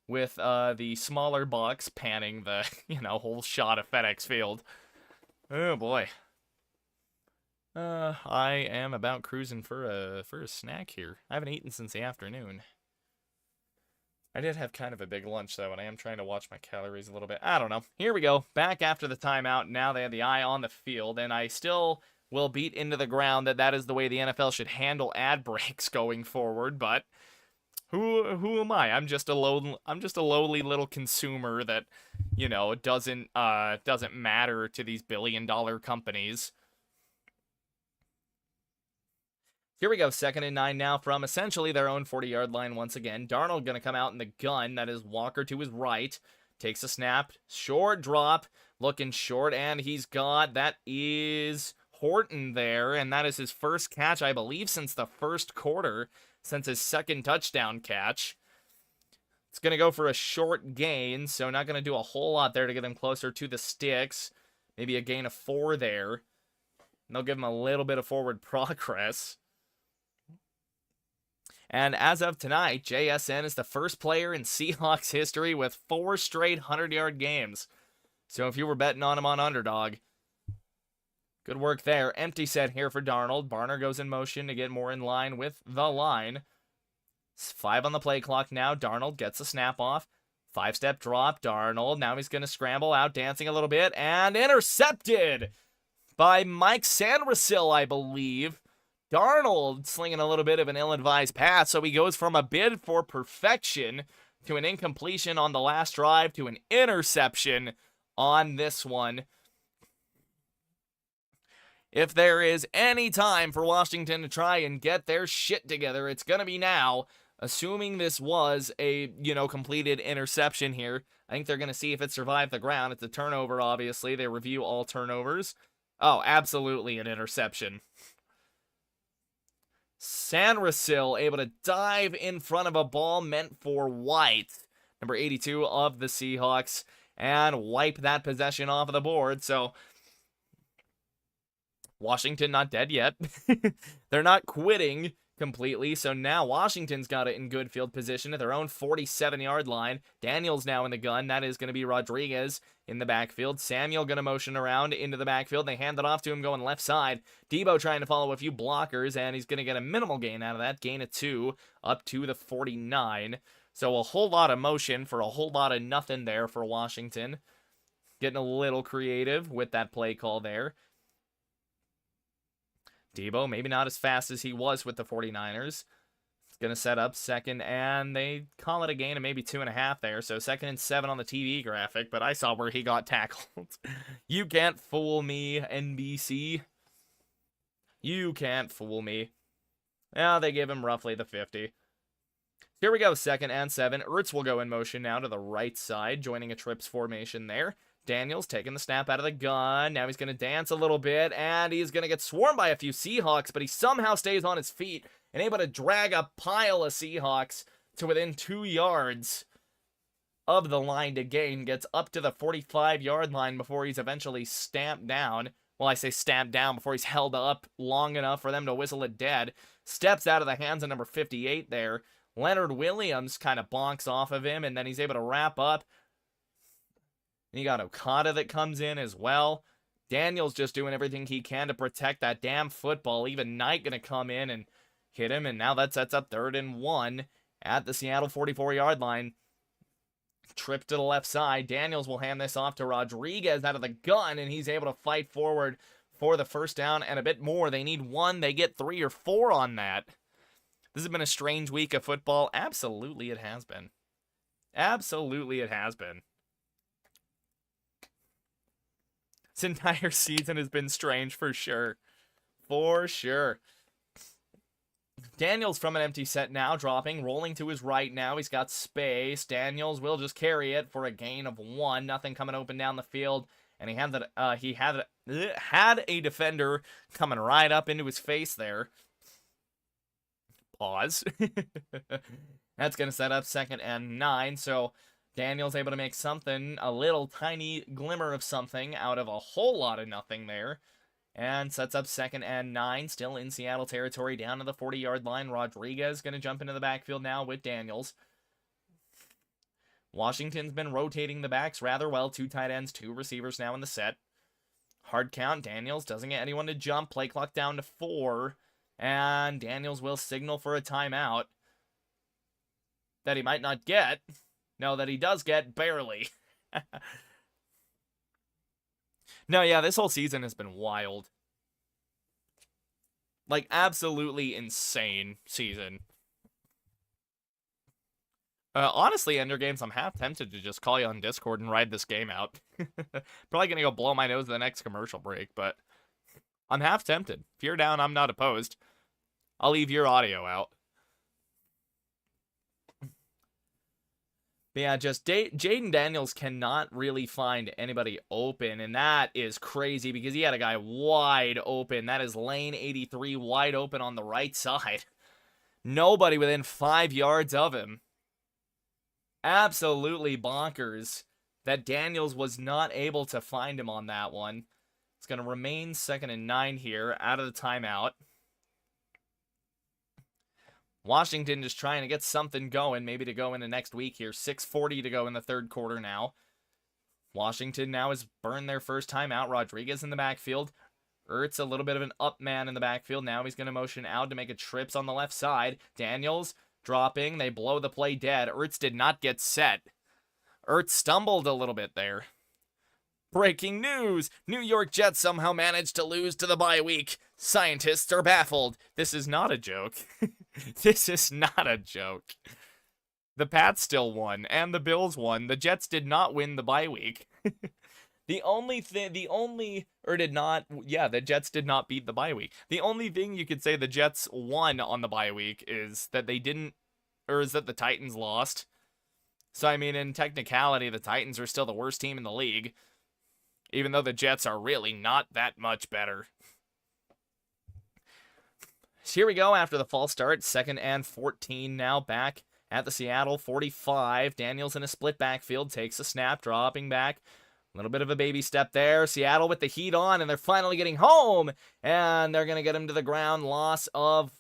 With the smaller box panning the, whole shot of FedEx Field. Oh boy. I am about cruising for a snack here. I haven't eaten since the afternoon. I did have kind of a big lunch though, and I am trying to watch my calories a little bit. I don't know. Here we go. Back after the timeout. Now they have the eye on the field, and I still will beat into the ground that is the way the NFL should handle ad breaks going forward, but Who am I? I'm just a lowly little consumer that, doesn't matter to these billion-dollar companies. Here we go, 2nd and 9 now from essentially their own 40-yard line once again. Darnold going to come out in the gun. That is Walker to his right. Takes a snap. Short drop. Looking short, and that is Horton there, and that is his first catch, I believe, since the first quarter. Since his second touchdown catch. It's going to go for a short gain, so not going to do a whole lot there to get him closer to the sticks. Maybe a gain of 4 there. And they'll give him a little bit of forward progress. And as of tonight, JSN is the first player in Seahawks history with 4 straight 100-yard games. So if you were betting on him on underdog, good work there. Empty set here for Darnold. Barner goes in motion to get more in line with the line. 5 on the play clock now. Darnold gets a snap off. 5-step drop. Darnold. Now he's going to scramble out, dancing a little bit. And intercepted by Mike Sandersill, I believe. Darnold slinging a little bit of an ill-advised pass. So he goes from a bid for perfection to an incompletion on the last drive to an interception on this one. If there is any time for Washington to try and get their shit together, it's going to be now, assuming this was a, completed interception here. I think they're going to see if it survived the ground. It's a turnover, obviously. They review all turnovers. Oh, absolutely an interception. Sandersill able to dive in front of a ball meant for White, number 82 of the Seahawks, and wipe that possession off of the board. So Washington not dead yet. They're not quitting. completely. So now Washington's got it in good field position at their own 47-yard line. Daniels now in the gun. That is going to be Rodriguez in the backfield. Samuel going to motion around into the backfield. They hand it off to him going left side. Debo trying to follow a few blockers, and he's going to get a minimal gain out of that. Gain of 2 up to the 49. So a whole lot of motion for a whole lot of nothing there for Washington. Getting a little creative with that play call there. Debo, maybe not as fast as he was with the 49ers. It's going to set up second, and they call it a gain of maybe 2.5 there. So 2nd and 7 on the TV graphic, but I saw where he got tackled. You can't fool me, NBC. You can't fool me. Yeah, they give him roughly the 50. Here we go, 2nd and 7. Ertz will go in motion now to the right side, joining a trips formation there. Daniels taking the snap out of the gun. Now he's going to dance a little bit, and he's going to get swarmed by a few Seahawks, but he somehow stays on his feet and able to drag a pile of Seahawks to within 2 yards of the line to gain. Gets up to the 45-yard line before he's eventually stamped down. Well, I say stamped down before he's held up long enough for them to whistle it dead. Steps out of the hands of number 58 there. Leonard Williams kind of bonks off of him, and then he's able to wrap up. And you got Okada that comes in as well. Daniels just doing everything he can to protect that damn football. Even Knight going to come in and hit him. And now that sets up 3rd and 1 at the Seattle 44-yard line. Trip to the left side. Daniels will hand this off to Rodriguez out of the gun. And he's able to fight forward for the first down and a bit more. They need 1. They get 3 or 4 on that. This has been a strange week of football. Absolutely it has been. Absolutely it has been. This entire season has been strange for sure. For sure. Daniels from an empty set now, dropping, rolling to his right now. He's got space. Daniels will just carry it for a gain of 1. Nothing coming open down the field. And he had a defender coming right up into his face there. Pause. That's going to set up 2nd and 9. So Daniels able to make something, a little tiny glimmer of something out of a whole lot of nothing there. And sets up 2nd and 9, still in Seattle territory, down to the 40-yard line. Rodriguez going to jump into the backfield now with Daniels. Washington's been rotating the backs rather well. 2 tight ends, 2 receivers now in the set. Hard count. Daniels doesn't get anyone to jump. Play clock down to 4. And Daniels will signal for a timeout that he might not get. No, that he does get, barely. No, yeah, this whole season has been wild. Like, absolutely insane season. Honestly, Ender Games, I'm half tempted to just call you on Discord and ride this game out. Probably gonna go blow my nose to the next commercial break, but I'm half tempted. If you're down, I'm not opposed. I'll leave your audio out. But yeah, just Jaden Daniels cannot really find anybody open, and that is crazy because he had a guy wide open. That is lane 83 wide open on the right side. Nobody within 5 yards of him. Absolutely bonkers that Daniels was not able to find him on that one. It's going to remain 2nd and 9 here out of the timeout. Washington just trying to get something going, maybe to go into next week here. 6:40 to go in the 3rd quarter now. Washington now has burned their first timeout. Rodriguez in the backfield. Ertz a little bit of an up man in the backfield. Now he's going to motion out to make a trips on the left side. Daniels dropping. They blow the play dead. Ertz did not get set. Ertz stumbled a little bit there. Breaking news! New York Jets somehow managed to lose to the bye week. Scientists are baffled. This is not a joke. This is not a joke. The Pats still won, and the Bills won. The Jets did not win the bye week. The Jets did not beat the bye week. The only thing you could say the Jets won on the bye week is that they didn't, or is that the Titans lost. So, I mean, in technicality, the Titans are still the worst team in the league, even though the Jets are really not that much better. So here we go after the false start. 2nd and 14 now back at the Seattle 45. Daniels in a split backfield takes a snap, dropping back. A little bit of a baby step there. Seattle with the heat on, and they're finally getting home. And they're going to get him to the ground. Loss of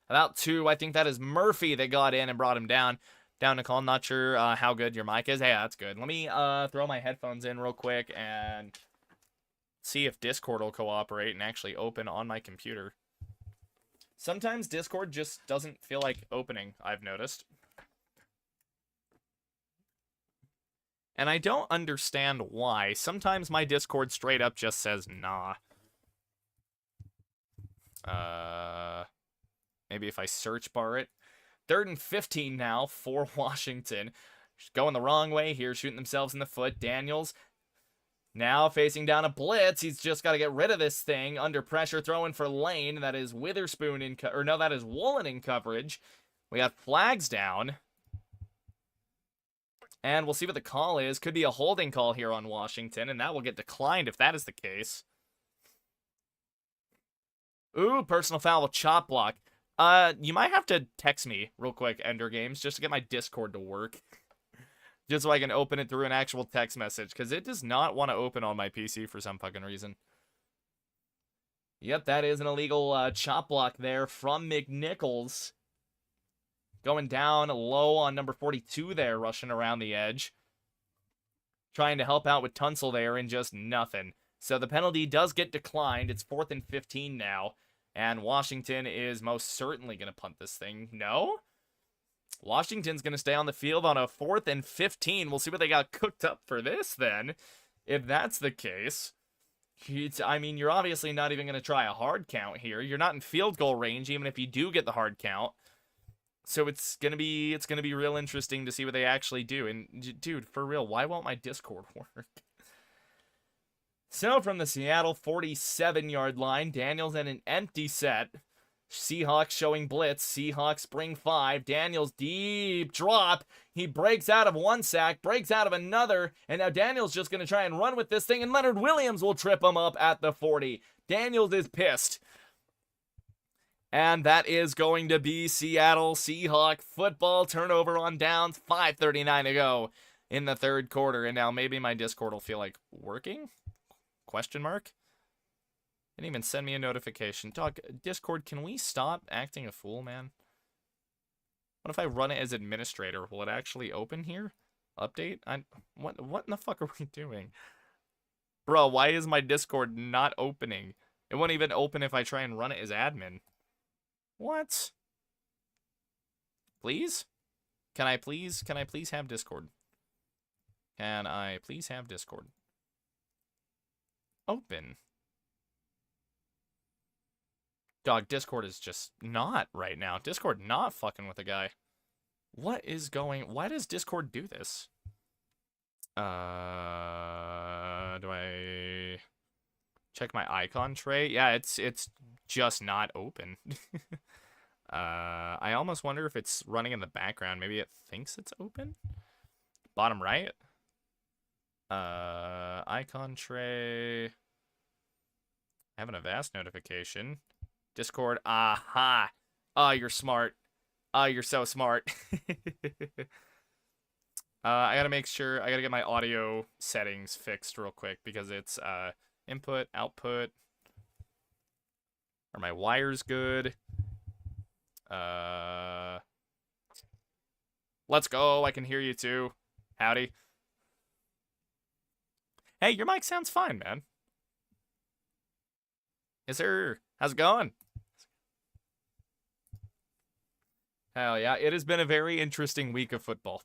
About 2. I think that is Murphy that got in and brought him down. Down to call. Not sure how good your mic is. Hey, that's good. Let me throw my headphones in real quick and see if Discord will cooperate and actually open on my computer. Sometimes Discord just doesn't feel like opening, I've noticed. And I don't understand why. Sometimes my Discord straight up just says, nah. Maybe if I search bar it. 3rd and 15 now for Washington. Going the wrong way here, shooting themselves in the foot. Daniels now facing down a blitz. He's just got to get rid of this thing. Under pressure, throwing for Lane. That is Witherspoon in that is Woolen in coverage. We got flags down. And we'll see what the call is. Could be a holding call here on Washington, and that will get declined if that is the case. Ooh, personal foul with chop block. You might have to text me real quick, Ender Games, just to get my Discord to work. Just so I can open it through an actual text message, because it does not want to open on my PC for some fucking reason. Yep, that is an illegal chop block there from McNichols. Going down low on number 42 there, rushing around the edge. Trying to help out with Tunsil there, and just nothing. So the penalty does get declined. It's 4th and 15 now. And Washington is most certainly going to punt this thing. No? Washington's going to stay on the field on a 4th and 15. We'll see what they got cooked up for this then. If that's the case. I mean, you're obviously not even going to try a hard count here. You're not in field goal range, even if you do get the hard count. So it's gonna be real interesting to see what they actually do. And dude, for real, why won't my Discord work? So from the Seattle 47-yard line, Daniels in an empty set. Seahawks showing blitz. Seahawks bring 5. Daniels deep drop. He breaks out of one sack, breaks out of another, and now Daniels just going to try and run with this thing, and Leonard Williams will trip him up at the 40. Daniels is pissed. And that is going to be Seattle Seahawk football. Turnover on downs. 5:39 to go in the 3rd quarter. And now maybe my Discord will feel like working? Question mark? Didn't even send me a notification. Dog, Discord, can we stop acting a fool, man? What if I run it as administrator? Will it actually open here? Update? What in the fuck are we doing? Bro, why is my Discord not opening? It won't even open if I try and run it as admin. What? Please? Can I please have Discord? Can I please have Discord? Open. Dog, Discord is just not right now. Discord not fucking with the guy. What is going... Why does Discord do this? Do I... check my icon tray? Yeah, it's just not open. I almost wonder if it's running in the background. Maybe it thinks it's open? Bottom right? Icon tray. Having a vast notification. Discord. Aha. Oh, you're smart. Oh, you're so smart. I gotta make sure. I gotta get my audio settings fixed real quick because it's input, output. Are my wires good? Let's go. I can hear you too. Howdy. Hey, your mic sounds fine, man. Yes, sir. How's it going? Hell yeah. It has been a very interesting week of football.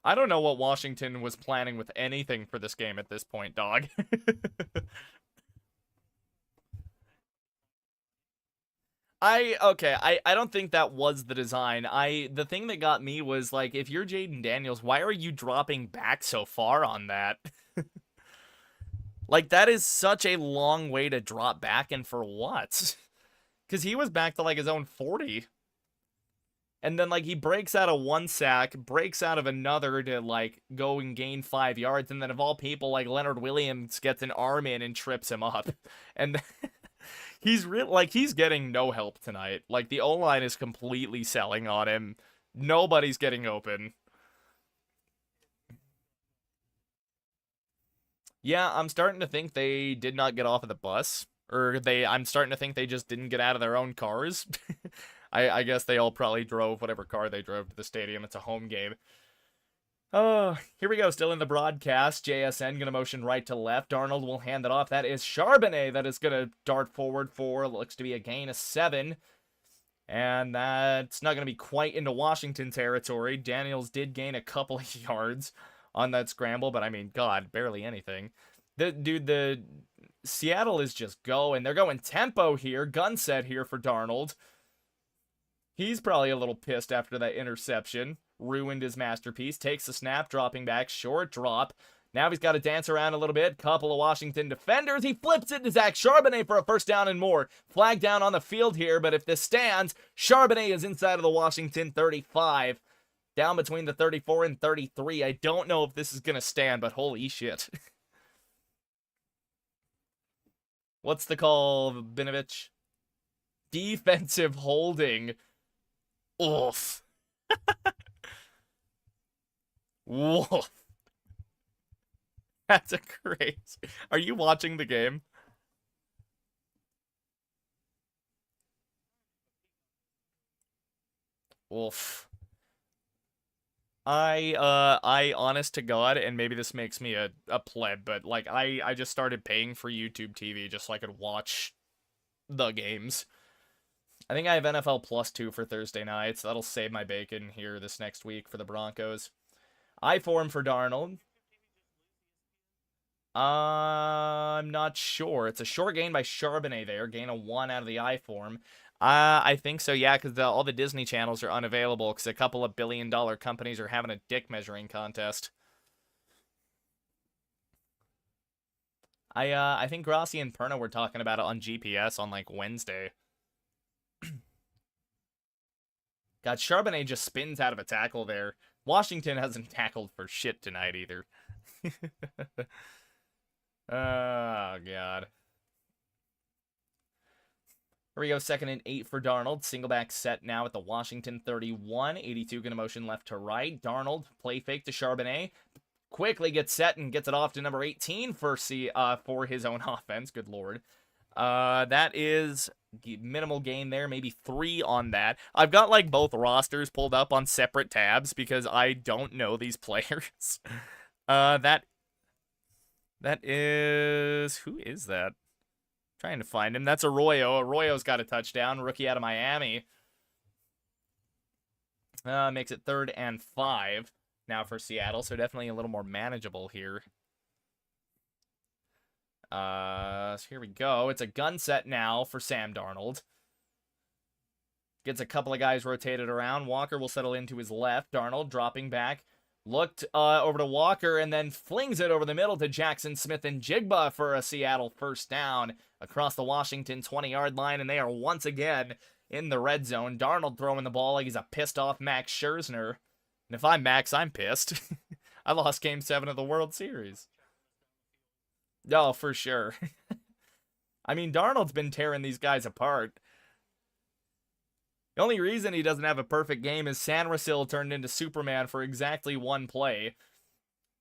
I don't know what Washington was planning with anything for this game at this point, dog. I don't think that was the design. The thing that got me was, like, if you're Jaden Daniels, why are you dropping back so far on that? Like, that is such a long way to drop back, and for what? Because he was back to, like, his own 40. And then, like, he breaks out of one sack, breaks out of another to, like, go and gain 5 yards, and then of all people, like, Leonard Williams gets an arm in and trips him up. And he's he's getting no help tonight. Like, the O-line is completely selling on him. Nobody's getting open. Yeah, I'm starting to think they did not get off of the bus. I'm starting to think they just didn't get out of their own cars. I guess they all probably drove whatever car they drove to the stadium. It's a home game. Oh, here we go. Still in the broadcast. JSN gonna motion right to left. Darnold will hand it off. That is Charbonnet that is gonna dart forward for looks to be a gain of 7. And that's not gonna be quite into Washington territory. Daniels did gain a couple of yards on that scramble, but I mean, God, barely anything. The Seattle is just going. They're going tempo here. Gun set here for Darnold. He's probably a little pissed after that interception. Ruined his masterpiece. Takes the snap, dropping back. Short drop. Now he's got to dance around a little bit. Couple of Washington defenders. He flips it to Zach Charbonnet for a first down and more. Flag down on the field here, but if this stands, Charbonnet is inside of the Washington 35. Down between the 34 and 33. I don't know if this is going to stand, but holy shit. What's the call, Vinovich? Defensive holding. Oof. Woof. That's a crazy. Are you watching the game? Oof. I honest to God, and maybe this makes me a pleb, but like I just started paying for YouTube TV just so I could watch the games. I think I have NFL Plus 2 for Thursday nights. That'll save my bacon here this next week for the Broncos. I form for Darnold. I'm not sure. It's a short gain by Charbonnet there. Gain of 1 out of the I form. I think so, yeah, because all the Disney channels are unavailable because a couple of billion-dollar companies are having a dick measuring contest. I think Grossi and Perna were talking about it on GPS on, like, Wednesday. God, Charbonnet just spins out of a tackle there. Washington hasn't tackled for shit tonight either. Oh, God. Here we go, 2nd and 8 for Darnold. Single back set now at the Washington 31. 82 going to motion left to right. Darnold, play fake to Charbonnet. Quickly gets set and gets it off to number 18 for his own offense. Good Lord. That is minimal gain there, maybe 3 on that. I've got like both rosters pulled up on separate tabs because I don't know these players. That is, who is that? Trying to find him. That's Arroyo. Arroyo's got a touchdown. Rookie out of Miami. Makes it 3rd and 5 now for Seattle, so definitely a little more manageable here. So here we go. It's a gun set now for Sam Darnold. Gets a couple of guys rotated around. Walker will settle into his left. Darnold dropping back. Looked over to Walker and then flings it over the middle to Jackson Smith and Jigba for a Seattle first down across the Washington 20-yard line, and they are once again in the red zone. Darnold throwing the ball like he's a pissed-off Max Scherzer. And if I'm Max, I'm pissed. I lost Game 7 of the World Series. Oh, for sure. I mean, Darnold's been tearing these guys apart. The only reason he doesn't have a perfect game is San Rasil turned into Superman for exactly 1 play.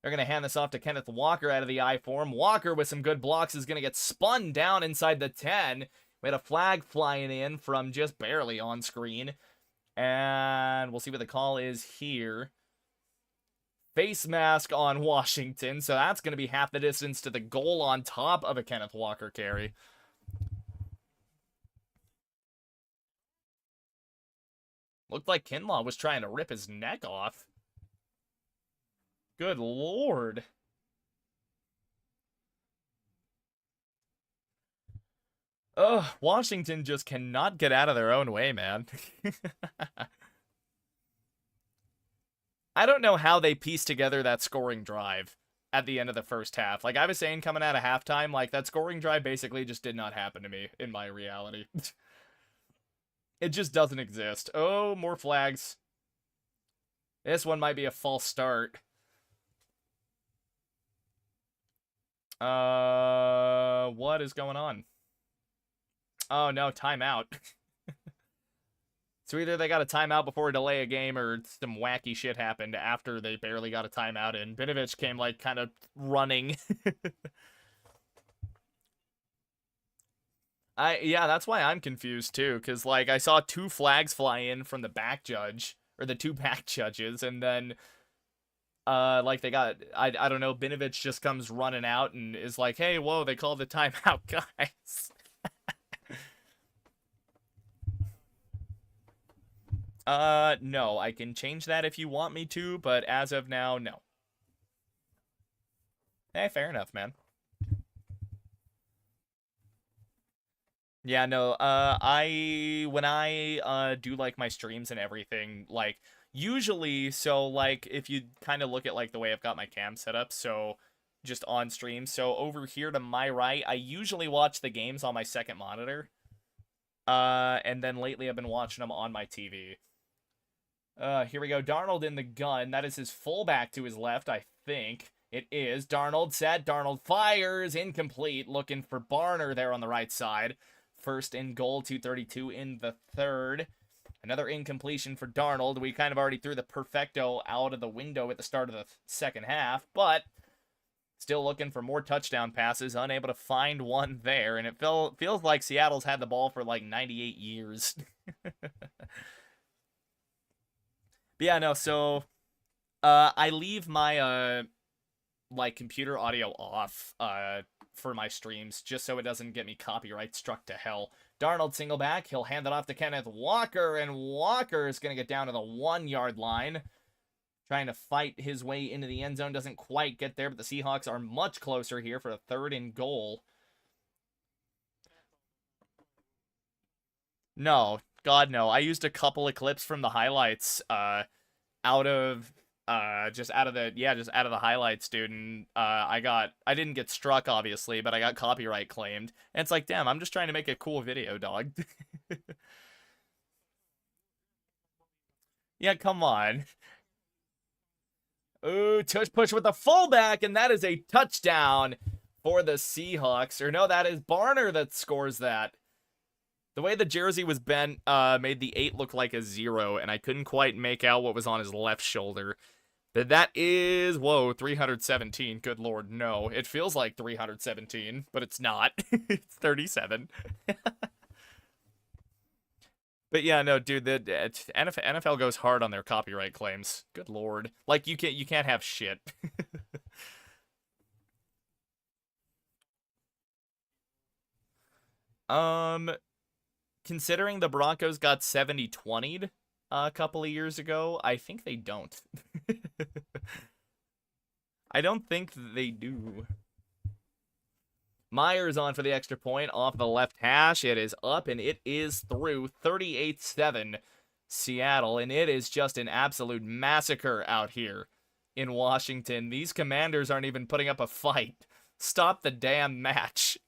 They're going to hand this off to Kenneth Walker out of the I form. Walker with some good blocks is going to get spun down inside the 10. We had a flag flying in from just barely on screen. And we'll see what the call is here. Face mask on Washington, so that's going to be half the distance to the goal on top of a Kenneth Walker carry. Looked like Kinlaw was trying to rip his neck off. Good Lord. Ugh, Washington just cannot get out of their own way, man. I don't know how they pieced together that scoring drive at the end of the first half. Like I was saying coming out of halftime, like that scoring drive basically just did not happen to me in my reality. It just doesn't exist. Oh, more flags. This one might be a false start. What is going on? Oh no, timeout. So either they got a timeout before a delay a game, or some wacky shit happened after they barely got a timeout, and Vinovich came, like, kind of running. Yeah, that's why I'm confused, too, because, like, I saw 2 flags fly in from the back judge, or the 2 back judges, and then, like, they got, I don't know, Vinovich just comes running out and is like, hey, whoa, they called the timeout, guys. No, I can change that if you want me to, but as of now, no. Hey, fair enough, man. Yeah, no, when I, do, like, my streams and everything, like, usually, so, like, if you kind of look at, like, the way I've got my cam set up, so, just on stream, so over here to my right, I usually watch the games on my second monitor, and then lately I've been watching them on my TV. Here we go. Darnold in the gun. That is his fullback to his left, I think. It is. Darnold set. Darnold fires. Incomplete. Looking for Barner there on the right side. First and goal. 2:32 in the third. Another incompletion for Darnold. We kind of already threw the perfecto out of the window at the start of the second half, but still looking for more touchdown passes. Unable to find one there, and it feels like Seattle's had the ball for like 98 years. But yeah, no, so I leave my like computer audio off for my streams just so it doesn't get me copyright struck to hell. Darnold single back, he'll hand it off to Kenneth Walker, and Walker is going to get down to the 1-yard line. Trying to fight his way into the end zone, doesn't quite get there, but the Seahawks are much closer here for a 3rd and goal. No, God no. I used a couple of clips from the highlights out of just out of the highlights, dude, and I didn't get struck obviously, but I got copyright claimed. And it's like, damn, I'm just trying to make a cool video, dog. Yeah, come on. Ooh, tush push with the fullback, and that is a touchdown for the Seahawks. Or no, that is Barner that scores that. The way the jersey was bent made the 8 look like a 0, and I couldn't quite make out what was on his left shoulder. But that is, whoa, 317. Good lord, no. It feels like 317, but it's not. It's 37. But yeah, no, dude, the NFL goes hard on their copyright claims. Good lord. Like, you can't have shit. Considering the Broncos got 70-20'd a couple of years ago, I think they don't. I don't think they do. Myers on for the extra point off the left hash. It is up, and it is through. 38-7 Seattle, and it is just an absolute massacre out here in Washington. These Commanders aren't even putting up a fight. Stop the damn match.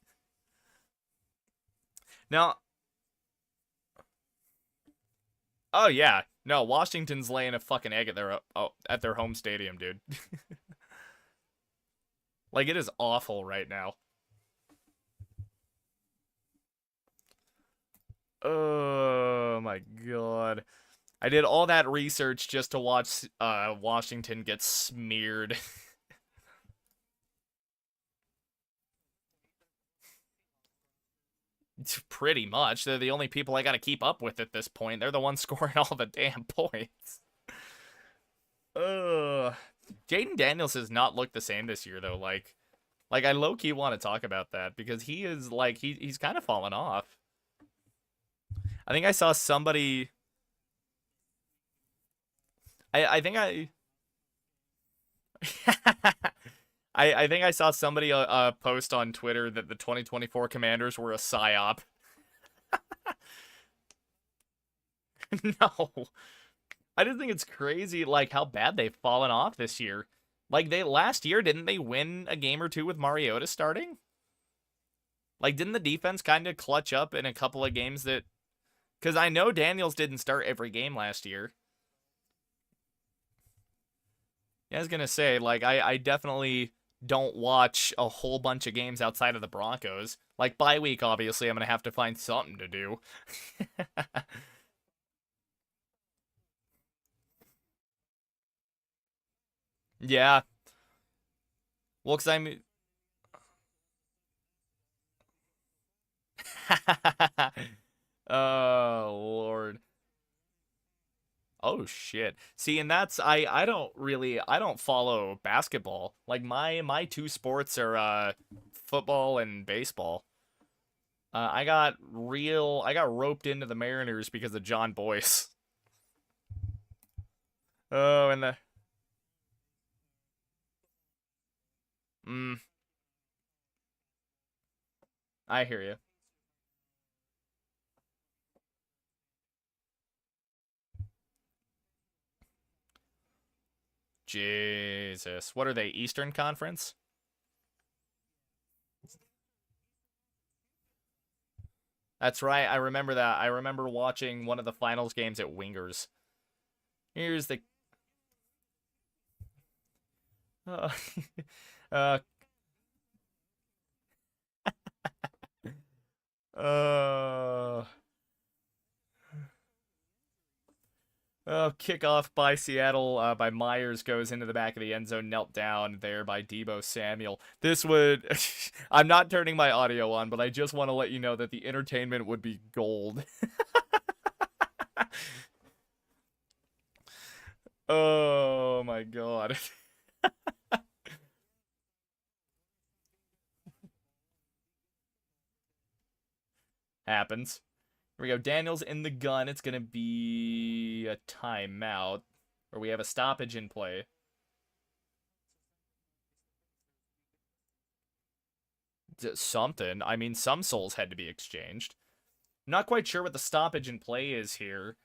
Now, oh yeah, no, Washington's laying a fucking egg at their home stadium, dude. Like, it is awful right now. Oh my god. I did all that research just to watch Washington get smeared. Pretty much. They're the only people I gotta keep up with at this point. They're the ones scoring all the damn points. Ugh. Jaden Daniels has not looked the same this year, though. Like I low-key want to talk about that, because he is, like, he's kind of fallen off. I think I saw somebody... I think I think I saw somebody post on Twitter that the 2024 Commanders were a psyop. No. I just think it's crazy, like, how bad they've fallen off this year. Like, last year, didn't they win a game or two with Mariota starting? Like, didn't the defense kind of clutch up in a couple of games that... Because I know Daniels didn't start every game last year. Yeah, I was going to say, like, I definitely don't watch a whole bunch of games outside of the Broncos. Like, bye week, obviously, I'm going to have to find something to do. Yeah. Well, because I'm. Oh, Lord. Oh shit. See, and that's I don't follow basketball. Like my two sports are football and baseball. I got roped into the Mariners because of John Boyce. Oh, and the mm, I hear you. Jesus. What are they? Eastern Conference? That's right. I remember that. I remember watching one of the finals games at Wingers. Here's the uh, uh uh kickoff by Seattle by Myers goes into the back of the end zone, knelt down there by Debo Samuel. This would I'm not turning my audio on, but I just want to let you know that the entertainment would be gold. Oh my god. Happens. Here we go. Daniels in the gun. It's going to be a timeout. Or we have a stoppage in play. Something. I mean, some souls had to be exchanged. Not quite sure what the stoppage in play is here.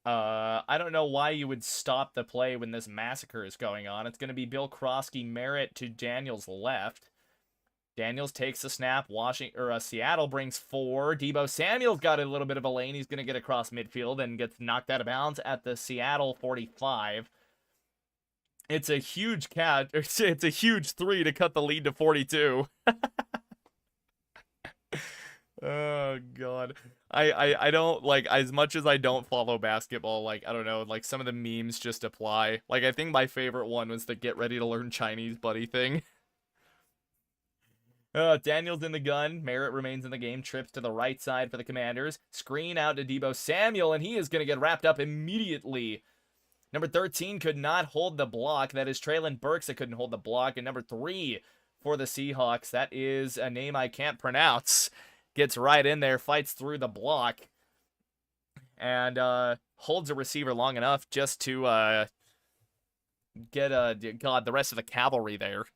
I don't know why you would stop the play when this massacre is going on. It's going to be Bill Krosky Merritt to Daniels left. Daniels takes the snap. Seattle brings 4. Debo Samuel's got a little bit of a lane. He's going to get across midfield and gets knocked out of bounds at the Seattle 45. It's a huge catch. It's a huge 3 to cut the lead to 42. Oh god. I don't like, as much as I don't follow basketball, like I don't know, like some of the memes just apply. Like I think my favorite one was the get ready to learn Chinese buddy thing. Daniels in the gun. Merritt remains in the game. Trips to the right side for the Commanders. Screen out to Debo Samuel, and he is going to get wrapped up immediately. Number 13 could not hold the block. That is Traylon Burks that couldn't hold the block. And number 3 for the Seahawks, that is a name I can't pronounce. Gets right in there, fights through the block, and holds a receiver long enough just to get the rest of the cavalry there.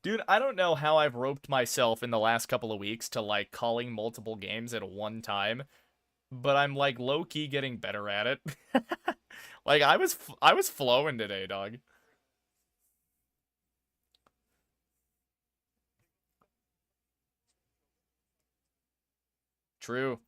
Dude, I don't know how I've roped myself in the last couple of weeks to like calling multiple games at one time, but I'm like low key getting better at it. Like I was flowing today, dog. True.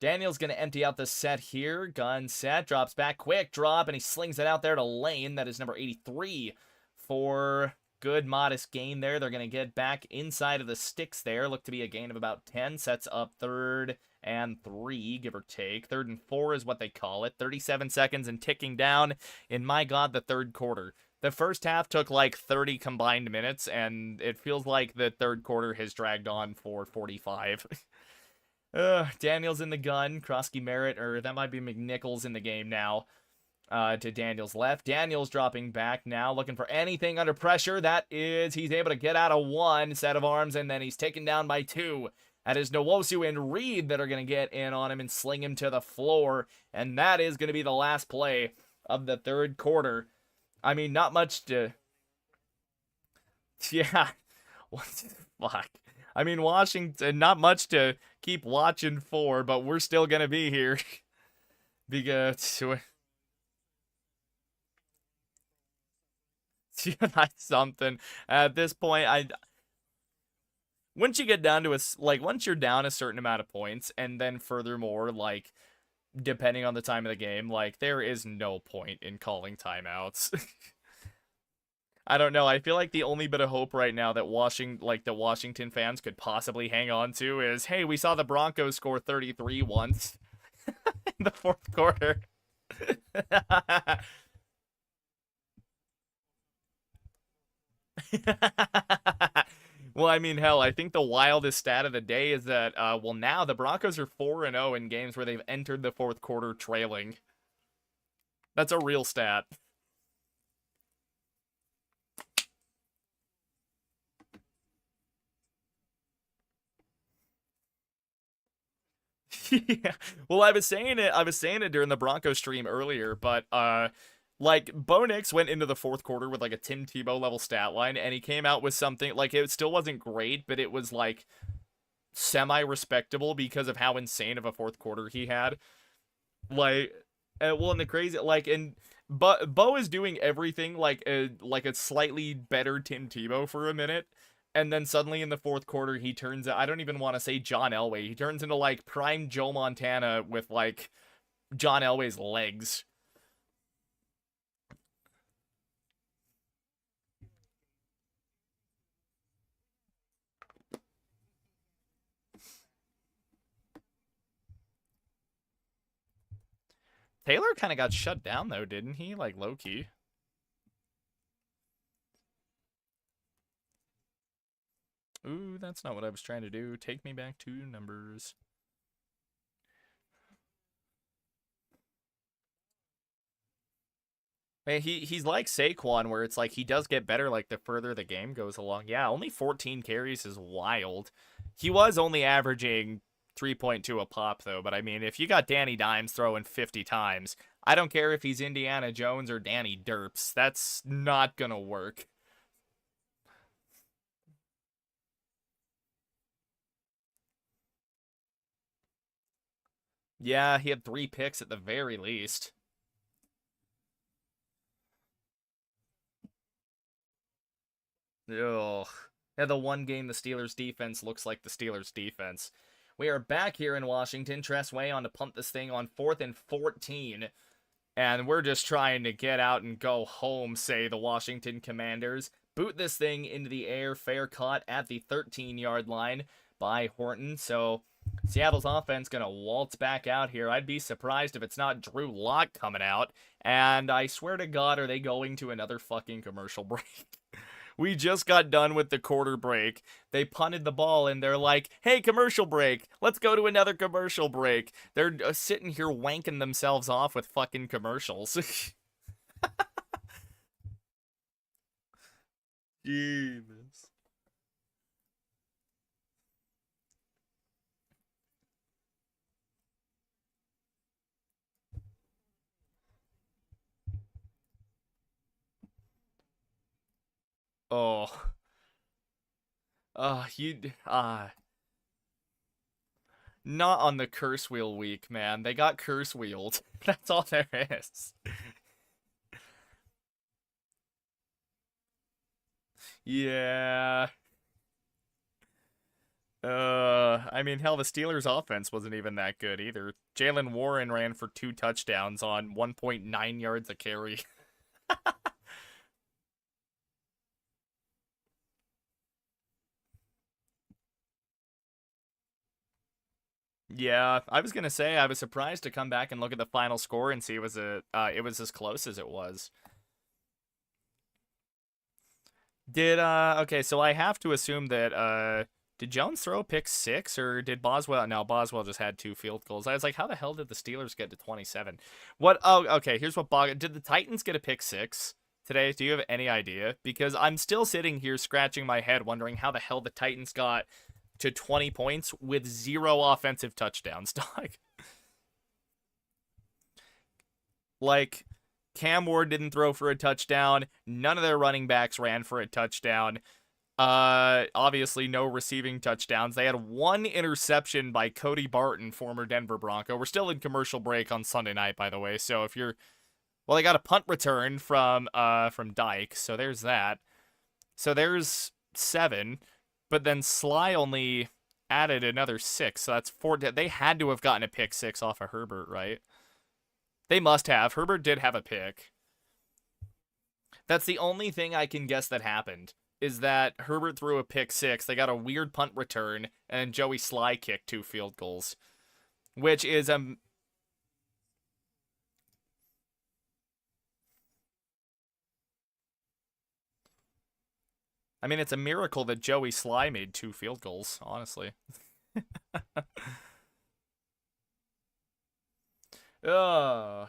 Daniel's going to empty out the set here. Gun set, drops back, quick drop, and he slings it out there to Lane. That is number 83 for good modest gain there. They're going to get back inside of the sticks there. Look to be a gain of about 10. Sets up 3rd and 3, give or take. 3rd and 4 is what they call it. 37 seconds and ticking down in, my God, the third quarter. The first half took like 30 combined minutes, and it feels like the third quarter has dragged on for 45. Daniels in the gun. Krosky Merritt, or that might be McNichols in the game now. To Daniels left. Daniels dropping back now, looking for anything under pressure. That is, he's able to get out of 1 set of arms, and then he's taken down by 2. That is Nwosu and Reed that are going to get in on him and sling him to the floor. And that is going to be the last play of the third quarter. I mean, not much to... Yeah. What the fuck? I mean, Washington, not much to keep watching for, but we're still going to be here. Because... That's something. At this point, once you get down to once you're down a certain amount of points, and then furthermore, like, depending on the time of the game, like, there is no point in calling timeouts. I don't know. I feel like the only bit of hope right now that the Washington fans could possibly hang on to is, hey, we saw the Broncos score 33 once in the fourth quarter. Well, I mean, hell, I think the wildest stat of the day is that, well, now the Broncos are 4-0 in games where they've entered the fourth quarter trailing. That's a real stat. Yeah. Well, I was saying it during the Broncos stream earlier, but like Bo Nix went into the fourth quarter with like a Tim Tebow level stat line, and he came out with something like it still wasn't great, but it was like semi respectable because of how insane of a fourth quarter he had. Like, well, and the crazy and but Bo is doing everything like a slightly better Tim Tebow for a minute, and then suddenly in the fourth quarter he turns. I don't even want to say John Elway. He turns into like prime Joe Montana with like John Elway's legs. Taylor kind of got shut down though, didn't he? Like low key. Ooh, that's not what I was trying to do. Take me back to numbers. Man, he's like Saquon, where it's like he does get better like the further the game goes along. Yeah, only 14 carries is wild. He was only averaging 3.2 a pop though, but I mean, if you got Danny Dimes throwing 50 times, I don't care if he's Indiana Jones or Danny Derps. That's not gonna work. Yeah, he had 3 picks at the very least. Ugh. Yeah, the one game the Steelers defense looks like the Steelers defense. We are back here in Washington. Tress Way on to punt this thing on 4th and 14. And we're just trying to get out and go home, say the Washington Commanders. Boot this thing into the air, fair caught at the 13-yard line by Horton. So Seattle's offense going to waltz back out here. I'd be surprised if it's not Drew Lock coming out. And I swear to God, are they going to another fucking commercial break? We just got done with the quarter break. They punted the ball and they're like, hey, commercial break. Let's go to another commercial break. They're sitting here wanking themselves off with fucking commercials. Jesus. Oh. Not on the curse wheel week, man. They got curse wheeled. That's all there is. Yeah. I mean, hell, the Steelers' offense wasn't even that good either. Jalen Warren ran for 2 touchdowns on 1.9 yards a carry. Yeah, I was gonna say I was surprised to come back and look at the final score and see it was as close as it was. Did okay, so I have to assume that did Jones throw a pick six or did Boswell? No, Boswell just had 2 field goals. I was like, how the hell did the Steelers get to 27? What? Oh, okay. Here's what did the Titans get a pick six today? Do you have any idea? Because I'm still sitting here scratching my head, wondering how the hell the Titans got to 20 points with 0 offensive touchdowns, dog. Like, Cam Ward didn't throw for a touchdown. None of their running backs ran for a touchdown. Obviously no receiving touchdowns. They had 1 interception by Cody Barton, former Denver Bronco. We're still in commercial break on Sunday night, by the way. So if you're, well, they got a punt return from Dyke. So there's that. So there's 7, but then Sly only added another 6. So that's 4. They had to have gotten a pick 6 off of Herbert, right? They must have. Herbert did have a pick. That's the only thing I can guess that happened is that Herbert threw a pick 6. They got a weird punt return, and Joey Sly kicked 2 field goals, which is I mean, it's a miracle that Joey Sly made 2 field goals, honestly. Ugh.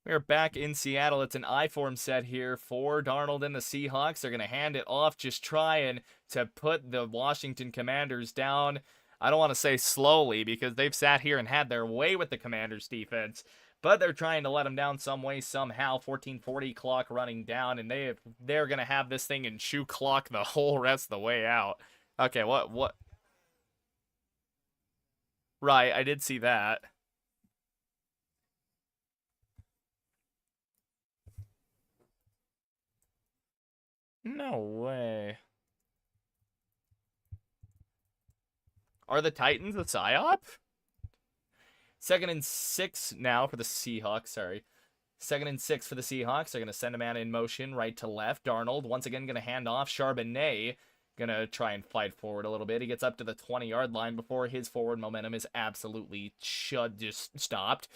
We're back in Seattle. It's an I-form set here for Darnold and the Seahawks. They're going to hand it off, just trying to put the Washington Commanders down. I don't want to say slowly because they've sat here and had their way with the Commanders defense, but they're trying to let them down some way, somehow. 14:40 clock running down, and they're going to have this thing in shoe clock the whole rest of the way out. Okay, what? Right, I did see that. No way. Are the Titans a psyop? 2nd and 6 now for the Seahawks. Sorry. 2nd and 6 for the Seahawks. They're going to send a man in motion right to left. Darnold once again going to hand off. Charbonnet going to try and fight forward a little bit. He gets up to the 20-yard line before his forward momentum is absolutely just stopped.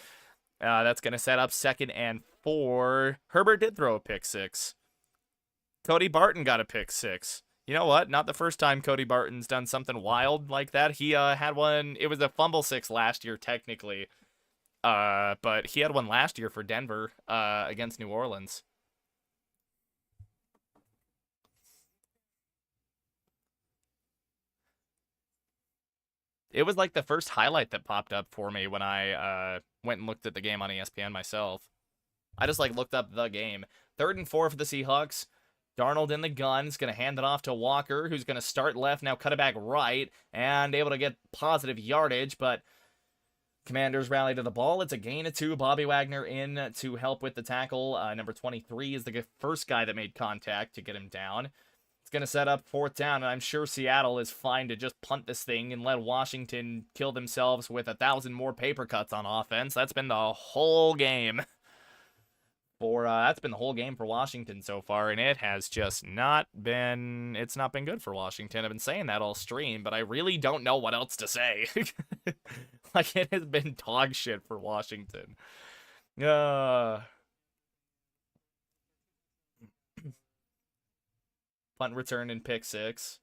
That's going to set up 2nd and 4. Herbert did throw a pick 6. Cody Barton got a pick 6. You know what? Not the first time Cody Barton's done something wild like that. He had one. It was a fumble 6 last year, technically. But he had one last year for Denver against New Orleans. It was like the first highlight that popped up for me when I went and looked at the game on ESPN myself. I just like looked up the game. 3rd and 4 for the Seahawks. Darnold in the gun is going to hand it off to Walker, who's going to start left, now cut it back right, and able to get positive yardage, but Commanders rally to the ball. It's a gain of 2. Bobby Wagner in to help with the tackle. Number 23 is the first guy that made contact to get him down. It's going to set up 4th down, and I'm sure Seattle is fine to just punt this thing and let Washington kill themselves with 1,000 more paper cuts on offense. That's been the whole game. That's been the whole game for Washington so far, and it has just not been good for Washington. I've been saying that all stream, but I really don't know what else to say. Like, it has been dog shit for Washington. Punt return and pick 6.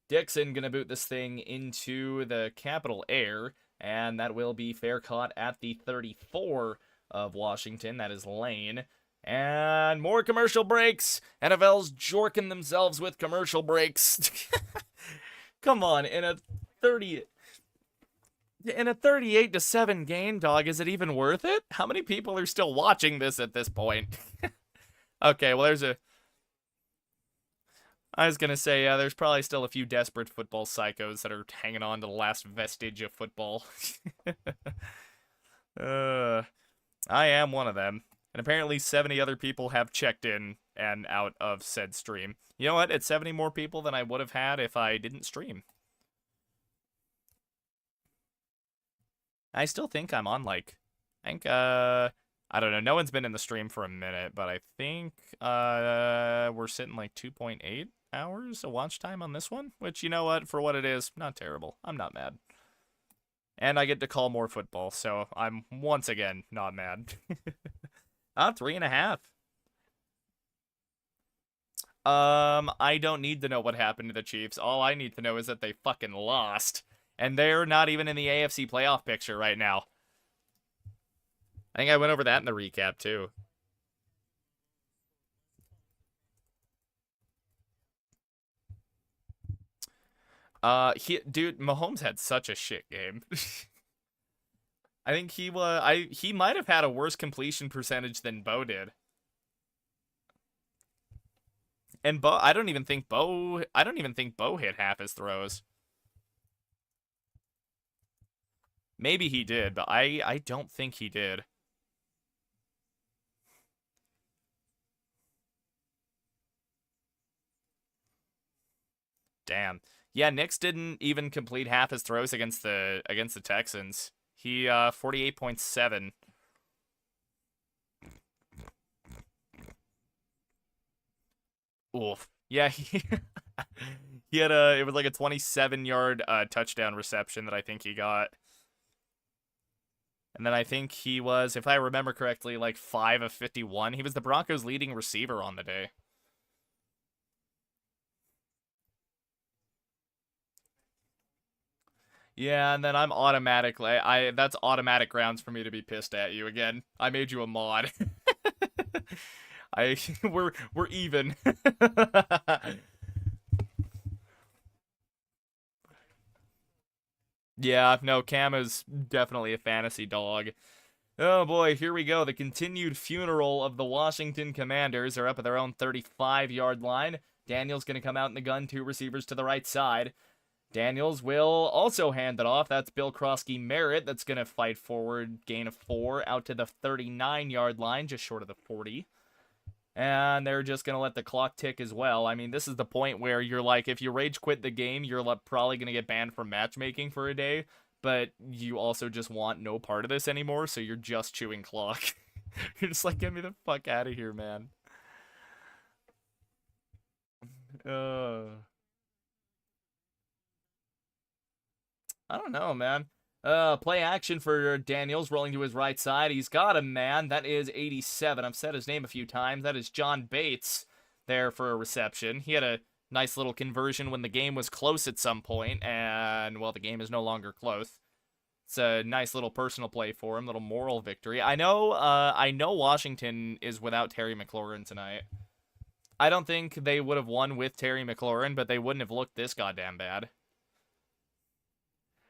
Dixon gonna boot this thing into the capital air, and that will be fair caught at the 34 of Washington. That is Lane. And more commercial breaks. NFL's jorking themselves with commercial breaks. Come on, in a 38-7 game, dog, is it even worth it? How many people are still watching this at this point? Okay, well, I was gonna say, there's probably still a few desperate football psychos that are hanging on to the last vestige of football. I am one of them. And apparently 70 other people have checked in and out of said stream. You know what? It's 70 more people than I would have had if I didn't stream. I still think I'm on, like, I don't know. No one's been in the stream for a minute, but I think we're sitting like 2.8 hours of watch time on this one, which, you know what, for what it is, not terrible. I'm not mad. And I get to call more football, so I'm once again not mad. 3.5. I don't need to know what happened to the Chiefs. All I need to know is that they fucking lost. And they're not even in the AFC playoff picture right now. I think I went over that in the recap, too. Dude, Mahomes had such a shit game. I think he might have had a worse completion percentage than Bo did. And I don't even think Bo hit half his throws. Maybe he did, but I don't think he did. Damn. Yeah, Nix didn't even complete half his throws against the Texans. He 48.7. Oof. Yeah, he had it was like a 27-yard touchdown reception that I think he got. And then I think he was, if I remember correctly, like 5 of 51. He was the Broncos' leading receiver on the day. Yeah, and then I'm automatically that's automatic grounds for me to be pissed at you again. I made you a mod. I we're even. Yeah, no, Cam is definitely a fantasy dog. Oh boy, here we go. The continued funeral of the Washington Commanders are up at their own 35-yard line. Daniels going to come out in the gun, two receivers to the right side. Daniels will also hand it off. That's Bill Krosky Merritt that's going to fight forward, gain of 4 out to the 39-yard line, just short of the 40. And they're just going to let the clock tick as well. I mean, this is the point where you're like, if you rage quit the game, you're probably going to get banned from matchmaking for a day, but you also just want no part of this anymore, so you're just chewing clock. You're just like, get me the fuck out of here, man. I don't know, man. Play action for Daniels, rolling to his right side. He's got him, man. That is 87. I've said his name a few times. That is John Bates there for a reception. He had a nice little conversion when the game was close at some point, and, well, the game is no longer close. It's a nice little personal play for him, little moral victory. I know Washington is without Terry McLaurin tonight. I don't think they would have won with Terry McLaurin, but they wouldn't have looked this goddamn bad.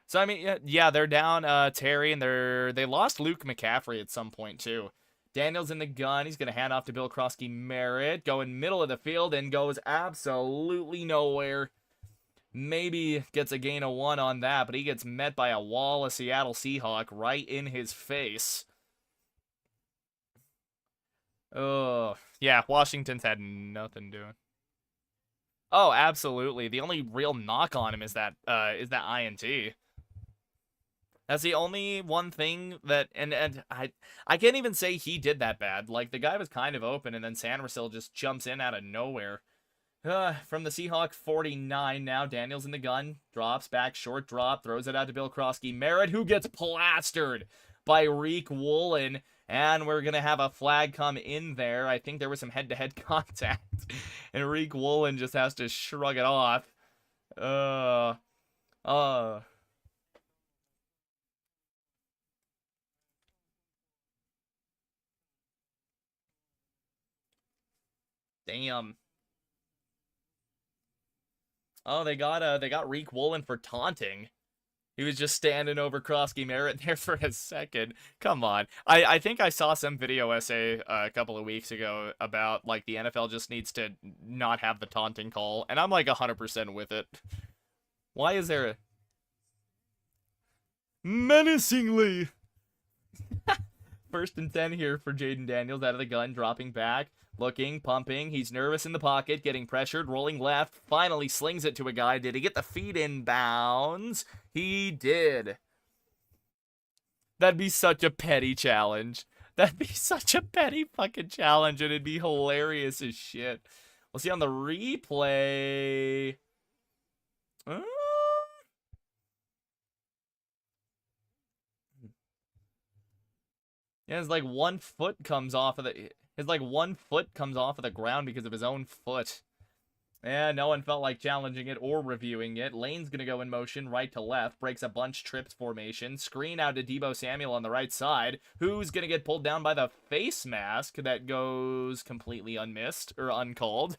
So, I mean, yeah, they're down Terry, and they lost Luke McCaffrey at some point, too. Daniels in the gun. He's going to hand off to Bill Krosky Merritt. Going middle of the field and goes absolutely nowhere. Maybe gets a gain of 1 on that, but he gets met by a wall of Seattle Seahawk right in his face. Oh, yeah, Washington's had nothing doing. Oh, absolutely. The only real knock on him is that INT. That's the only one thing that, and I can't even say he did that bad. Like, the guy was kind of open, and then Sandersill just jumps in out of nowhere. From the Seahawk 49 now, Daniels in the gun, drops back, short drop, throws it out to Bill Krosky Merritt, who gets plastered by Reek Woolen, and we're going to have a flag come in there. I think there was some head-to-head contact, and Reek Woolen just has to shrug it off. Damn. Oh, they got Reek Woolen for taunting. He was just standing over Krosky Merritt there for a second. Come on. I think I saw some video essay a couple of weeks ago about, like, the NFL just needs to not have the taunting call, and I'm like 100% with it. Why is there a... Menacingly! First and 10 here for Jaden Daniels out of the gun, dropping back, looking, pumping. He's nervous in the pocket, getting pressured, rolling left, finally slings it to a guy. Did he get the feet in bounds? He did. That'd be such a petty challenge. That'd be such a petty fucking challenge, and it'd be hilarious as shit. We'll see on the replay. Yeah, his like 1 foot comes off of the his like 1 foot comes off of the ground because of his own foot. Yeah, no one felt like challenging it or reviewing it. Lane's gonna go in motion, right to left, breaks a bunch trips formation. Screen out to Deebo Samuel on the right side, who's gonna get pulled down by the face mask that goes completely unmissed or uncalled.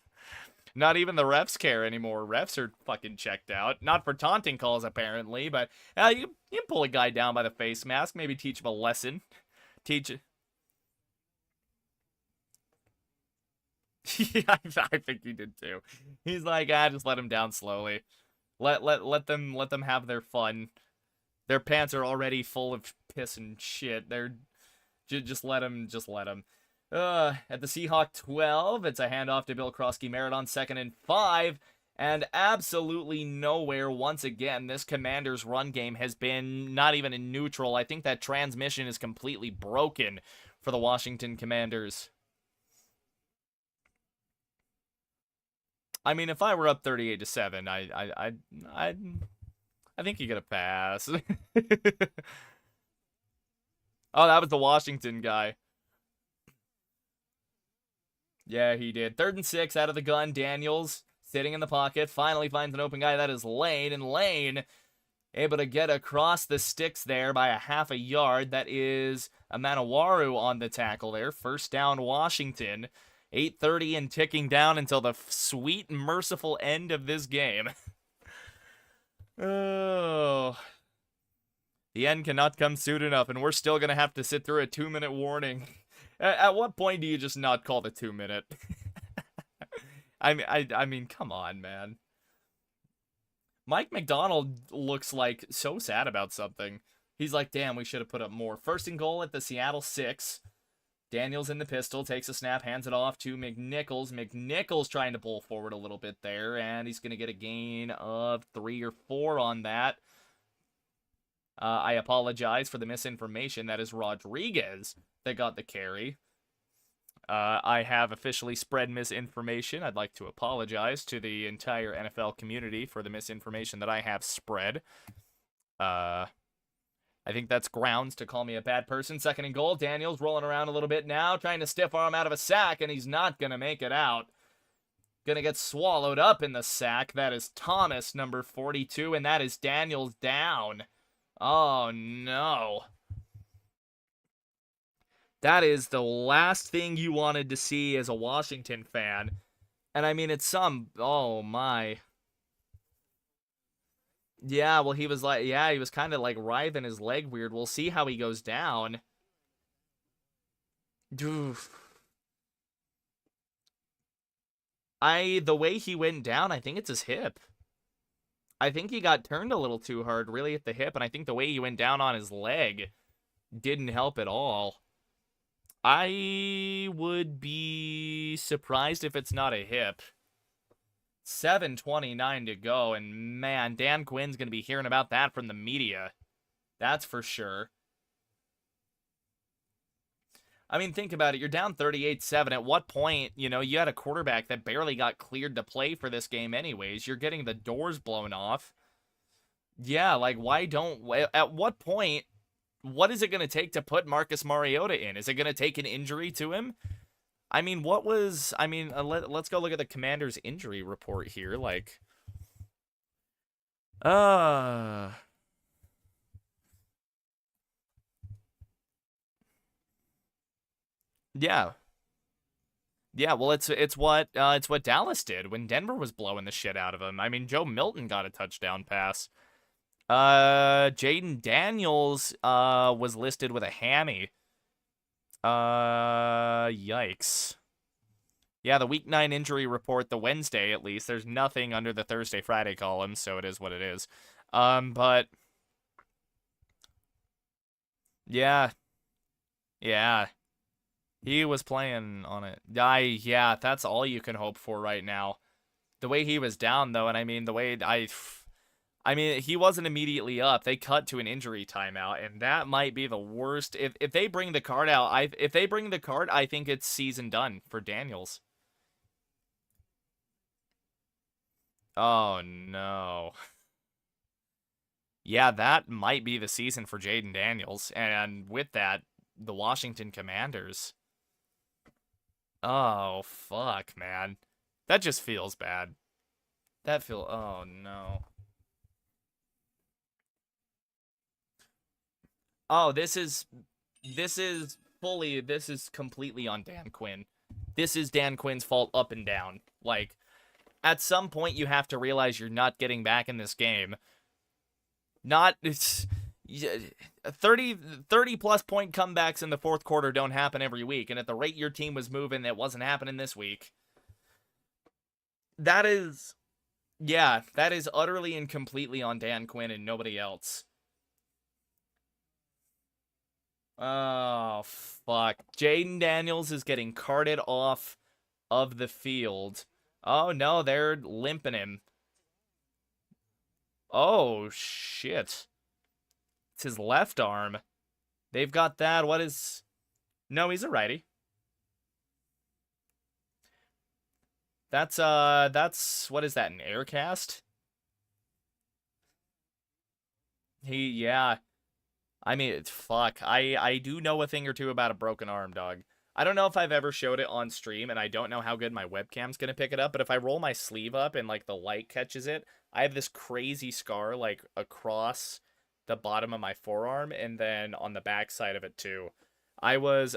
Not even the refs care anymore. Refs are fucking checked out. Not for taunting calls, apparently, but you can pull a guy down by the face mask, maybe teach him a lesson. Teach it. Yeah, I think he did too. He's like, just let him down slowly. Let them have their fun. Their pants are already full of piss and shit. They're just let them. At the Seahawk 12, it's a handoff to Bill Krosky Merritt on 2nd and 5. And absolutely nowhere, once again, this Commanders' run game has been not even in neutral. I think that transmission is completely broken for the Washington Commanders. I mean, if I were up 38-7, I think you get a pass. Oh, that was the Washington guy. Yeah, he did. 3rd and 6 out of the gun. Daniels sitting in the pocket. Finally finds an open guy. That is Lane. And Lane able to get across the sticks there by a half a yard. That is Amanawaru on the tackle there. First down, Washington. 8:30 and ticking down until the sweet, merciful end of this game. Oh. The end cannot come soon enough, and we're still going to have to sit through a 2-minute warning. At what point do you just not call the 2-minute? I mean, come on, man. Mike McDonald looks like so sad about something. He's like, damn, we should have put up more. 1st and goal at the Seattle 6. Daniels in the pistol, takes a snap, hands it off to McNichols. McNichols trying to pull forward a little bit there, and he's going to get a gain of 3 or 4 on that. I apologize for the misinformation. That is Rodriguez that got the carry. I have officially spread misinformation. I'd like to apologize to the entire NFL community for the misinformation that I have spread. I think that's grounds to call me a bad person. 2nd and goal. Daniels rolling around a little bit now, trying to stiff arm out of a sack, and he's not going to make it out. Going to get swallowed up in the sack. That is Thomas, number 42, and that is Daniels down. Oh, no. That is the last thing you wanted to see as a Washington fan. And I mean, it's some... Oh, my. Yeah, well, he was like... Yeah, he was kind of like writhing his leg weird. We'll see how he goes down. Oof. The way he went down, I think it's his hip. I think he got turned a little too hard, really, at the hip, and I think the way he went down on his leg didn't help at all. I would be surprised if it's not a hip. 7:29 to go, and man, Dan Quinn's going to be hearing about that from the media. That's for sure. I mean, think about it. You're down 38-7. At what point, you had a quarterback that barely got cleared to play for this game anyways. You're getting the doors blown off. Yeah, like, at what point, what is it going to take to put Marcus Mariota in? Is it going to take an injury to him? I mean, let's go look at the Commanders' injury report here. Like, yeah. Yeah, well, it's what Dallas did when Denver was blowing the shit out of him. I mean, Joe Milton got a touchdown pass. Jaden Daniels was listed with a hammy. Yikes. Yeah, the Week 9 injury report, the Wednesday at least. There's nothing under the Thursday, Friday column, so it is what it is. But yeah. Yeah. He was playing on it. Yeah, that's all you can hope for right now. The way he was down, though, and I mean, he wasn't immediately up. They cut to an injury timeout, and that might be the worst. If they bring the card out, I think it's season done for Daniels. Oh, no. Yeah, that might be the season for Jaden Daniels, and with that, the Washington Commanders. Oh, fuck, man. That just feels bad. Oh, no. Oh, this is completely on Dan Quinn. This is Dan Quinn's fault up and down. Like, at some point you have to realize you're not getting back in this game. It's 30 plus point comebacks in the fourth quarter don't happen every week, and at the rate your team was moving, it wasn't happening this week. That is utterly and completely on Dan Quinn and nobody else. Oh, fuck. Jaden Daniels is getting carted off of the field. Oh, no, they're limping him. Oh, shit. It's his left arm. They've got that. No, he's a righty. That's, what is that, an air cast? Yeah. I mean, fuck. I do know a thing or two about a broken arm, dog. I don't know if I've ever showed it on stream, and I don't know how good my webcam's gonna pick it up, but if I roll my sleeve up and, like, the light catches it, I have this crazy scar, like, across the bottom of my forearm, and then on the back side of it, too. I was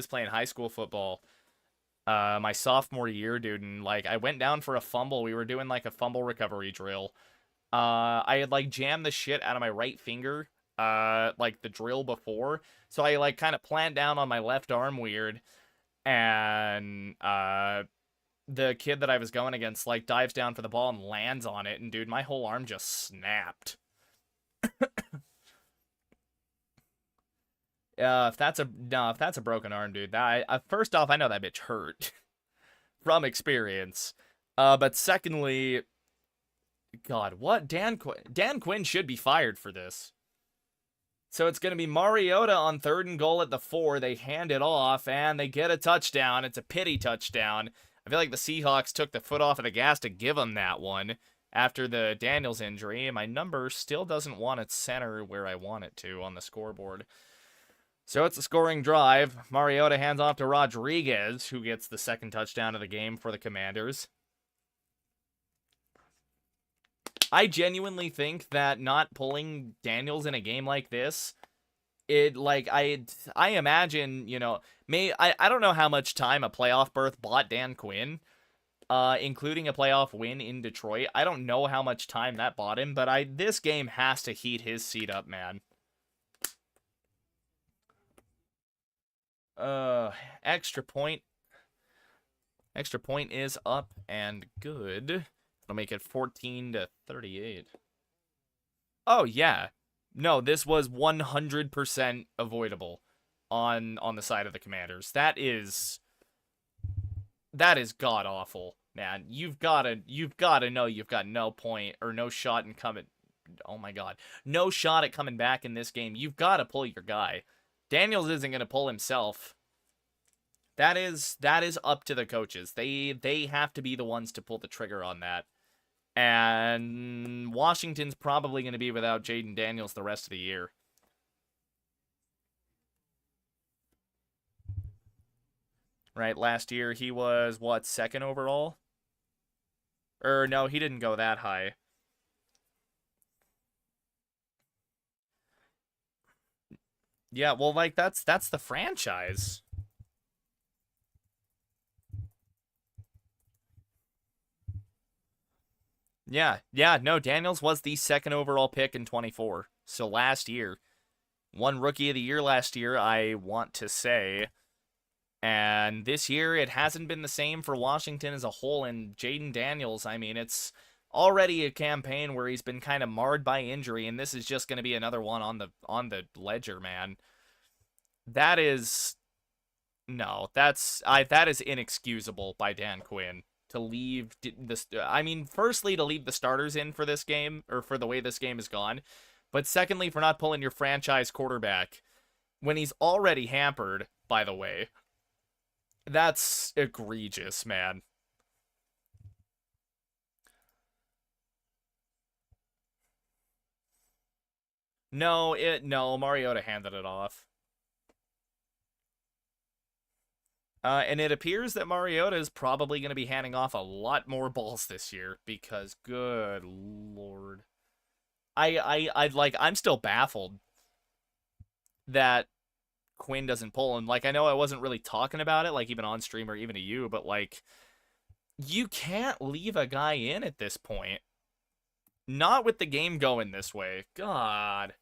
playing high school football, my sophomore year, dude, and, like, I went down for a fumble. We were doing, like, a fumble recovery drill. I had, like, jammed the shit out of my right finger, like, the drill before, so I, like, kind of plant down on my left arm weird, and, the kid that I was going against, like, dives down for the ball and lands on it, and, dude, my whole arm just snapped. If that's a broken arm, dude, first off, I know that bitch hurt from experience. But secondly, God, what? Dan Quinn should be fired for this. So it's going to be Mariota on 3rd and goal at the 4. They hand it off, and they get a touchdown. It's a pity touchdown. I feel like the Seahawks took the foot off of the gas to give them that one after the Daniels injury, and my number still doesn't want its center where I want it to on the scoreboard. So it's a scoring drive. Mariota hands off to Rodriguez, who gets the 2nd touchdown of the game for the Commanders. I genuinely think that not pulling Daniels in a game like this, I imagine, you know, I don't know how much time a playoff berth bought Dan Quinn, including a playoff win in Detroit. I don't know how much time that bought him, but this game has to heat his seat up, man. Extra point. Extra point is up and good. It'll make it 14-38. Oh, yeah. No, this was 100% avoidable on the side of the Commanders. That is god-awful, man. You've got to know you've got no point or no shot in coming. Oh, my God. No shot at coming back in this game. You've got to pull your guy. Daniels isn't going to pull himself. That is up to the coaches. They have to be the ones to pull the trigger on that. And Washington's probably going to be without Jaden Daniels the rest of the year. Right, last year he was, what, 2nd overall? Or no, he didn't go that high. Yeah, well, like, that's the franchise. Yeah, no, Daniels was the 2nd overall pick in 24. So last year, won Rookie of the Year last year, I want to say. And this year, it hasn't been the same for Washington as a whole. And Jaden Daniels, I mean, it's already a campaign where he's been kind of marred by injury, and this is just going to be another one on the ledger, man. That is that is inexcusable by Dan Quinn to leave this. I mean, firstly, to leave the starters in for this game, or for the way this game has gone, but secondly, for not pulling your franchise quarterback when he's already hampered, by the way. That's egregious, man. No, Mariota handed it off. And it appears that Mariota is probably going to be handing off a lot more balls this year because, good lord, I'm still baffled that Quinn doesn't pull him. Like, I know I wasn't really talking about it, like, even on stream or even to you, but, like, you can't leave a guy in at this point. Not with the game going this way. God.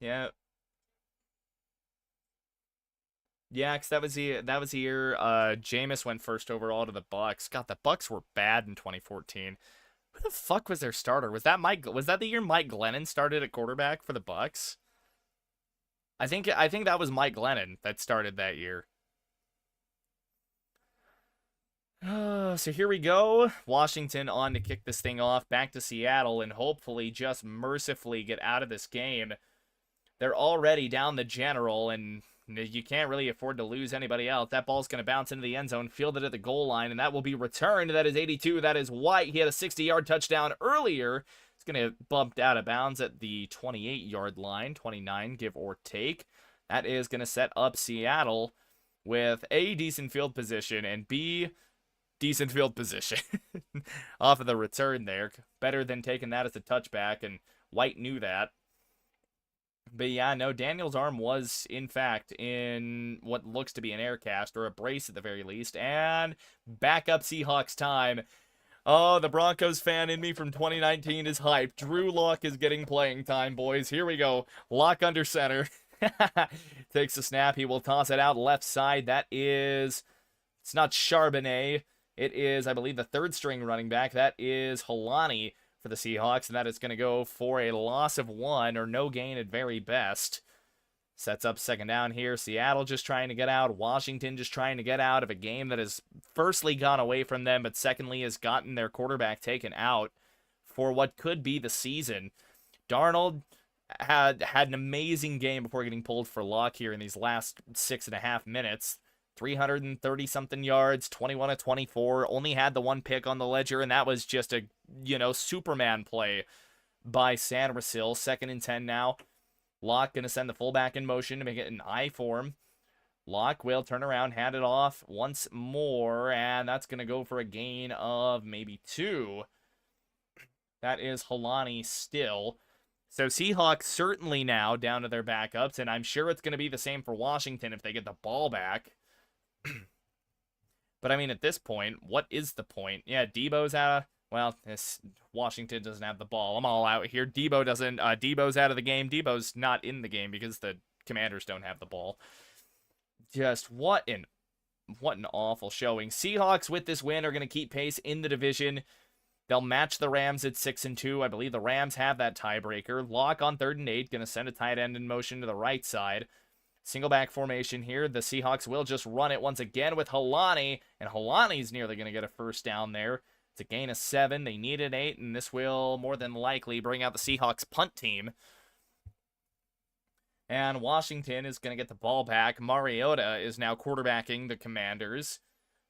Yeah. Yeah, because that was the year Jameis went 1st overall to the Bucks. God, the Bucks were bad in 2014. Who the fuck was their starter? Was that the year Mike Glennon started at quarterback for the Bucks? I think that was Mike Glennon that started that year. So here we go. Washington on to kick this thing off back to Seattle and hopefully just mercifully get out of this game. They're already down the general, and you can't really afford to lose anybody else. That ball's going to bounce into the end zone, fielded at the goal line, and that will be returned. That is 82. That is White. He had a 60-yard touchdown earlier. It's going to bumped out of bounds at the 28-yard line, 29, give or take. That is going to set up Seattle with A, decent field position, and B, decent field position off of the return there. Better than taking that as a touchback, and White knew that. But yeah, no, Daniels' arm was, in fact, in what looks to be an air cast, or a brace at the very least, and back up Seahawks time. Oh, the Broncos fan in me from 2019 is hyped. Drew Lock is getting playing time, boys. Here we go. Lock under center. Takes the snap. He will toss it out left side. That is... It's not Charbonnet. It is, I believe, the third string running back. That is Holani for the Seahawks, and that is going to go for a loss of 1, or no gain at very best. Sets up second down here. Seattle just trying to get out. Washington just trying to get out of a game that has firstly gone away from them, but secondly has gotten their quarterback taken out for what could be the season. Darnold had an amazing game before getting pulled for lock here in these last 6.5 minutes. 330-something yards, 21 of 24, only had the one pick on the ledger, and that was just a, Superman play by Sandersill. 2nd and 10 now. Locke going to send the fullback in motion to make it an I form. Locke will turn around, hand it off once more, and that's going to go for a gain of maybe 2. That is Holani still. So Seahawks certainly now down to their backups, and I'm sure it's going to be the same for Washington if they get the ball back. But I mean, at this point, what is the point? Yeah, Debo's out of... Well, Washington doesn't have the ball. I'm all out here. Debo's out of the game. Debo's not in the game because the Commanders don't have the ball. Just what an awful showing. Seahawks with this win are going to keep pace in the division. They'll match the Rams at 6-2. I believe the Rams have that tiebreaker. Lock on 3rd and 8. Going to send a tight end in motion to the right side. Single back formation here. The Seahawks will just run it once again with Holani. And Holani's nearly going to get a first down there. It's a gain of 7. They need an 8. And this will more than likely bring out the Seahawks punt team. And Washington is going to get the ball back. Mariota is now quarterbacking the Commanders.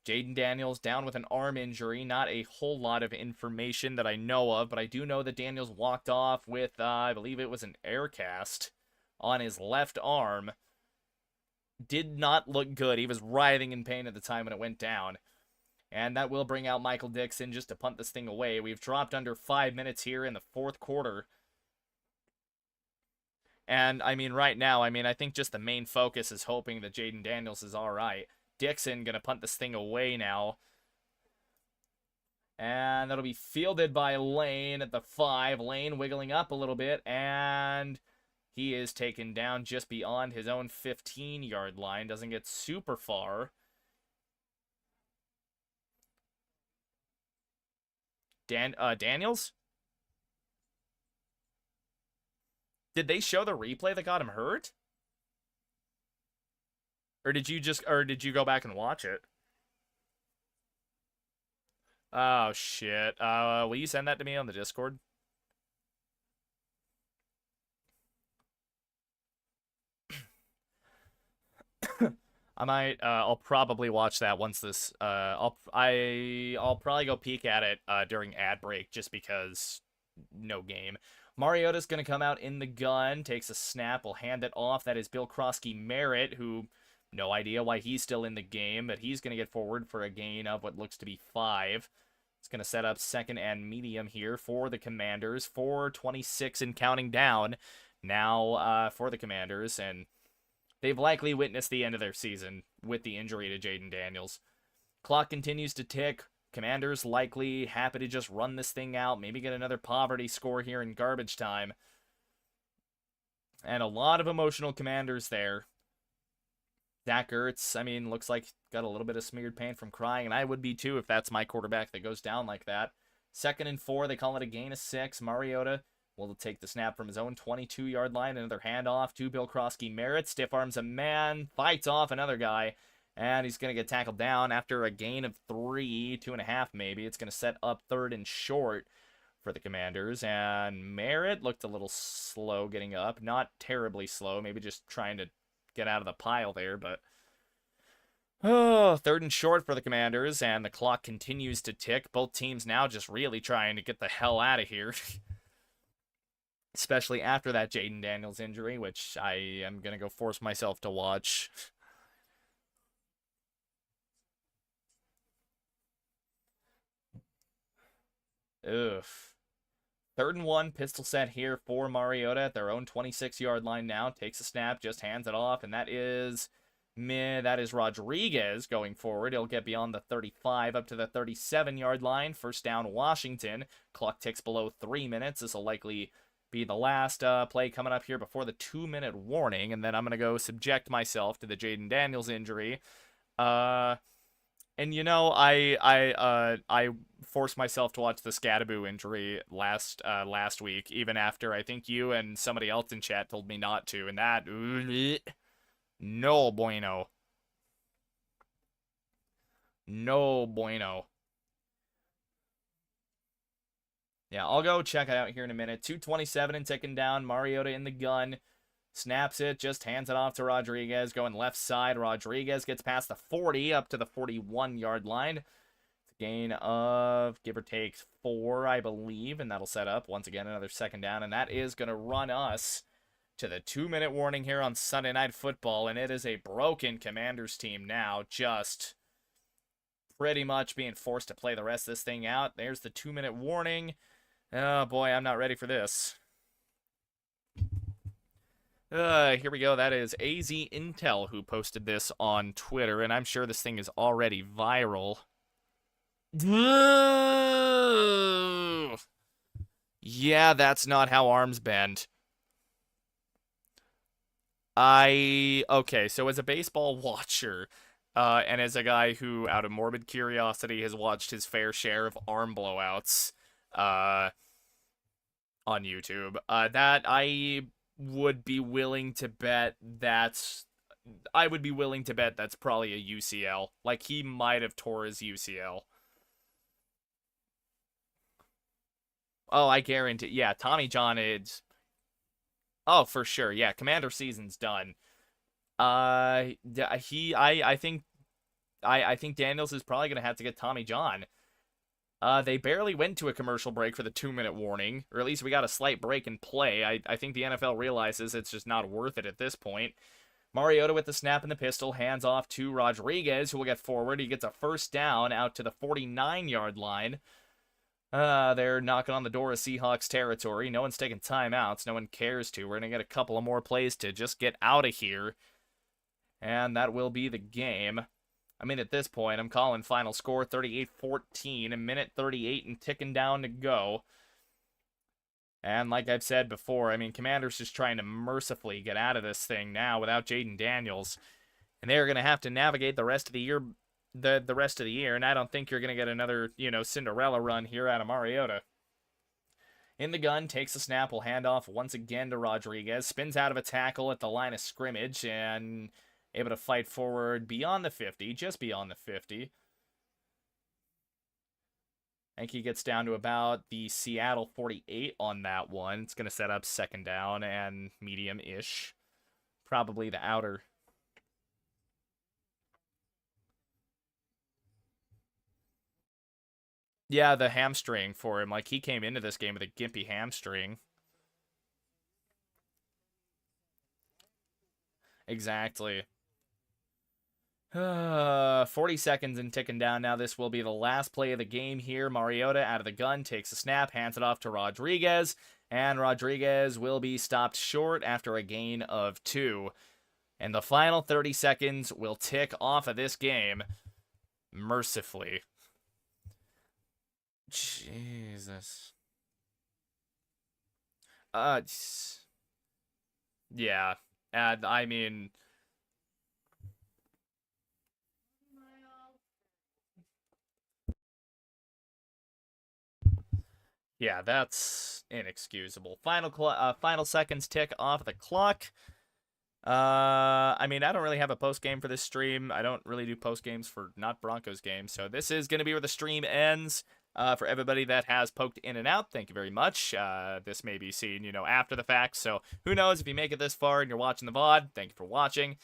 Jaden Daniels down with an arm injury. Not a whole lot of information that I know of, but I do know that Daniels walked off with, I believe it was an air cast on his left arm. Did not look good. He was writhing in pain at the time when it went down. And that will bring out Michael Dixon just to punt this thing away. We've dropped under 5 minutes here in the 4th quarter. And, I mean, right now, I think just the main focus is hoping that Jaden Daniels is all right. Dixon going to punt this thing away now. And that'll be fielded by Lane at the 5. Lane wiggling up a little bit, and he is taken down just beyond his own 15-yard line. Doesn't get super far. Daniels? Did they show the replay that got him hurt? Or did you go back and watch it? Oh, shit. Will you send that to me on the Discord? I might, I'll probably watch that once this, I'll probably go peek at it, during ad break, just because no game. Mariota's gonna come out in the gun, takes a snap, will hand it off. That is Bill Krosky-Merritt, who, no idea why he's still in the game, but he's gonna get forward for a gain of what looks to be 5. It's gonna set up 2nd and medium here for the Commanders. 4:26 and counting down now, for the Commanders, and they've likely witnessed the end of their season with the injury to Jaden Daniels. Clock continues to tick. Commanders likely happy to just run this thing out, maybe get another poverty score here in garbage time. And a lot of emotional Commanders there. Zach Ertz, looks like got a little bit of smeared paint from crying, and I would be too if that's my quarterback that goes down like that. 2nd and 4, they call it a gain of 6. Mariota will take the snap from his own 22-yard line. Another handoff to Bill Krosky-Merritt. Stiff arms a man, fights off another guy, and he's going to get tackled down after a gain of 3, 2.5 maybe. It's going to set up 3rd and short for the Commanders. And Merritt looked a little slow getting up. Not terribly slow, maybe just trying to get out of the pile there, but... Oh, 3rd and short for the Commanders, and the clock continues to tick. Both teams now just really trying to get the hell out of here. Especially after that Jaden Daniels injury, which I am going to go force myself to watch. Ugh. 3rd and 1, pistol set here for Mariota at their own 26-yard line now. Takes a snap, just hands it off, and that is Rodriguez going forward. He'll get beyond the 35 up to the 37-yard line. First down, Washington. Clock ticks below 3 minutes. This will likely be the last play coming up here before the 2-minute warning, and then I'm going to go subject myself to the Jaden Daniels injury. And you know, I forced myself to watch the Scadaboo injury last week, even after I think you and somebody else in chat told me not to, and that... No bueno. No bueno. Yeah, I'll go check it out here in a minute. 2:27 and ticking down. Mariota in the gun. Snaps it, just hands it off to Rodriguez. Going left side. Rodriguez gets past the 40 up to the 41-yard line. It's a gain of, give or take, 4, I believe. And that'll set up, once again, another 2nd down. And that is going to run us to the 2-minute warning here on Sunday Night Football, and it is a broken Commanders team now, just pretty much being forced to play the rest of this thing out. There's the 2-minute warning. Oh boy, I'm not ready for this. Here we go. That is AZ Intel who posted this on Twitter, and I'm sure this thing is already viral. Yeah, that's not how arms bend. Okay, so as a baseball watcher, and as a guy who, out of morbid curiosity, has watched his fair share of arm blowouts, on YouTube, that I would be willing to bet that's probably a UCL. Like, he might have tore his UCL. Oh, I guarantee, yeah, Tommy John is... Oh, for sure. Yeah, Commander season's done. I think Daniels is probably gonna have to get Tommy John. They barely went to a commercial break for the 2-minute warning, or at least we got a slight break in play. I think the NFL realizes it's just not worth it at this point. Mariota with the snap and the pistol, hands off to Rodriguez, who will get forward. He gets a 1st down out to the 49-yard line. They're knocking on the door of Seahawks territory. No one's taking timeouts. No one cares to. We're going to get a couple of more plays to just get out of here. And that will be the game. I mean, at this point, I'm calling final score 38-14. A minute 38 and ticking down to go. And like I've said before, I mean, Commanders just trying to mercifully get out of this thing now without Jaden Daniels. And they're going to have to navigate the rest of the year... The rest of the year, and I don't think you're going to get another, Cinderella run here out of Mariota. In the gun, takes a snap, will hand off once again to Rodriguez, spins out of a tackle at the line of scrimmage, and able to fight forward beyond the 50, just beyond the 50. I think he gets down to about the Seattle 48 on that one. It's going to set up 2nd down and medium-ish. Probably the outer... Yeah, the hamstring for him. Like, he came into this game with a gimpy hamstring. Exactly. 40 seconds and ticking down now. This will be the last play of the game here. Mariota out of the gun, takes a snap, hands it off to Rodriguez, and Rodriguez will be stopped short after a gain of 2. And the final 30 seconds will tick off of this game mercifully. Jesus. Yeah. And I mean, yeah, that's inexcusable. Final seconds tick off the clock. I mean, I don't really have a post game for this stream. I don't really do post games for not Broncos games, so this is going to be where the stream ends. For everybody that has poked in and out, thank you very much. This may be seen, after the fact, so who knows if you make it this far and you're watching the VOD, thank you for watching.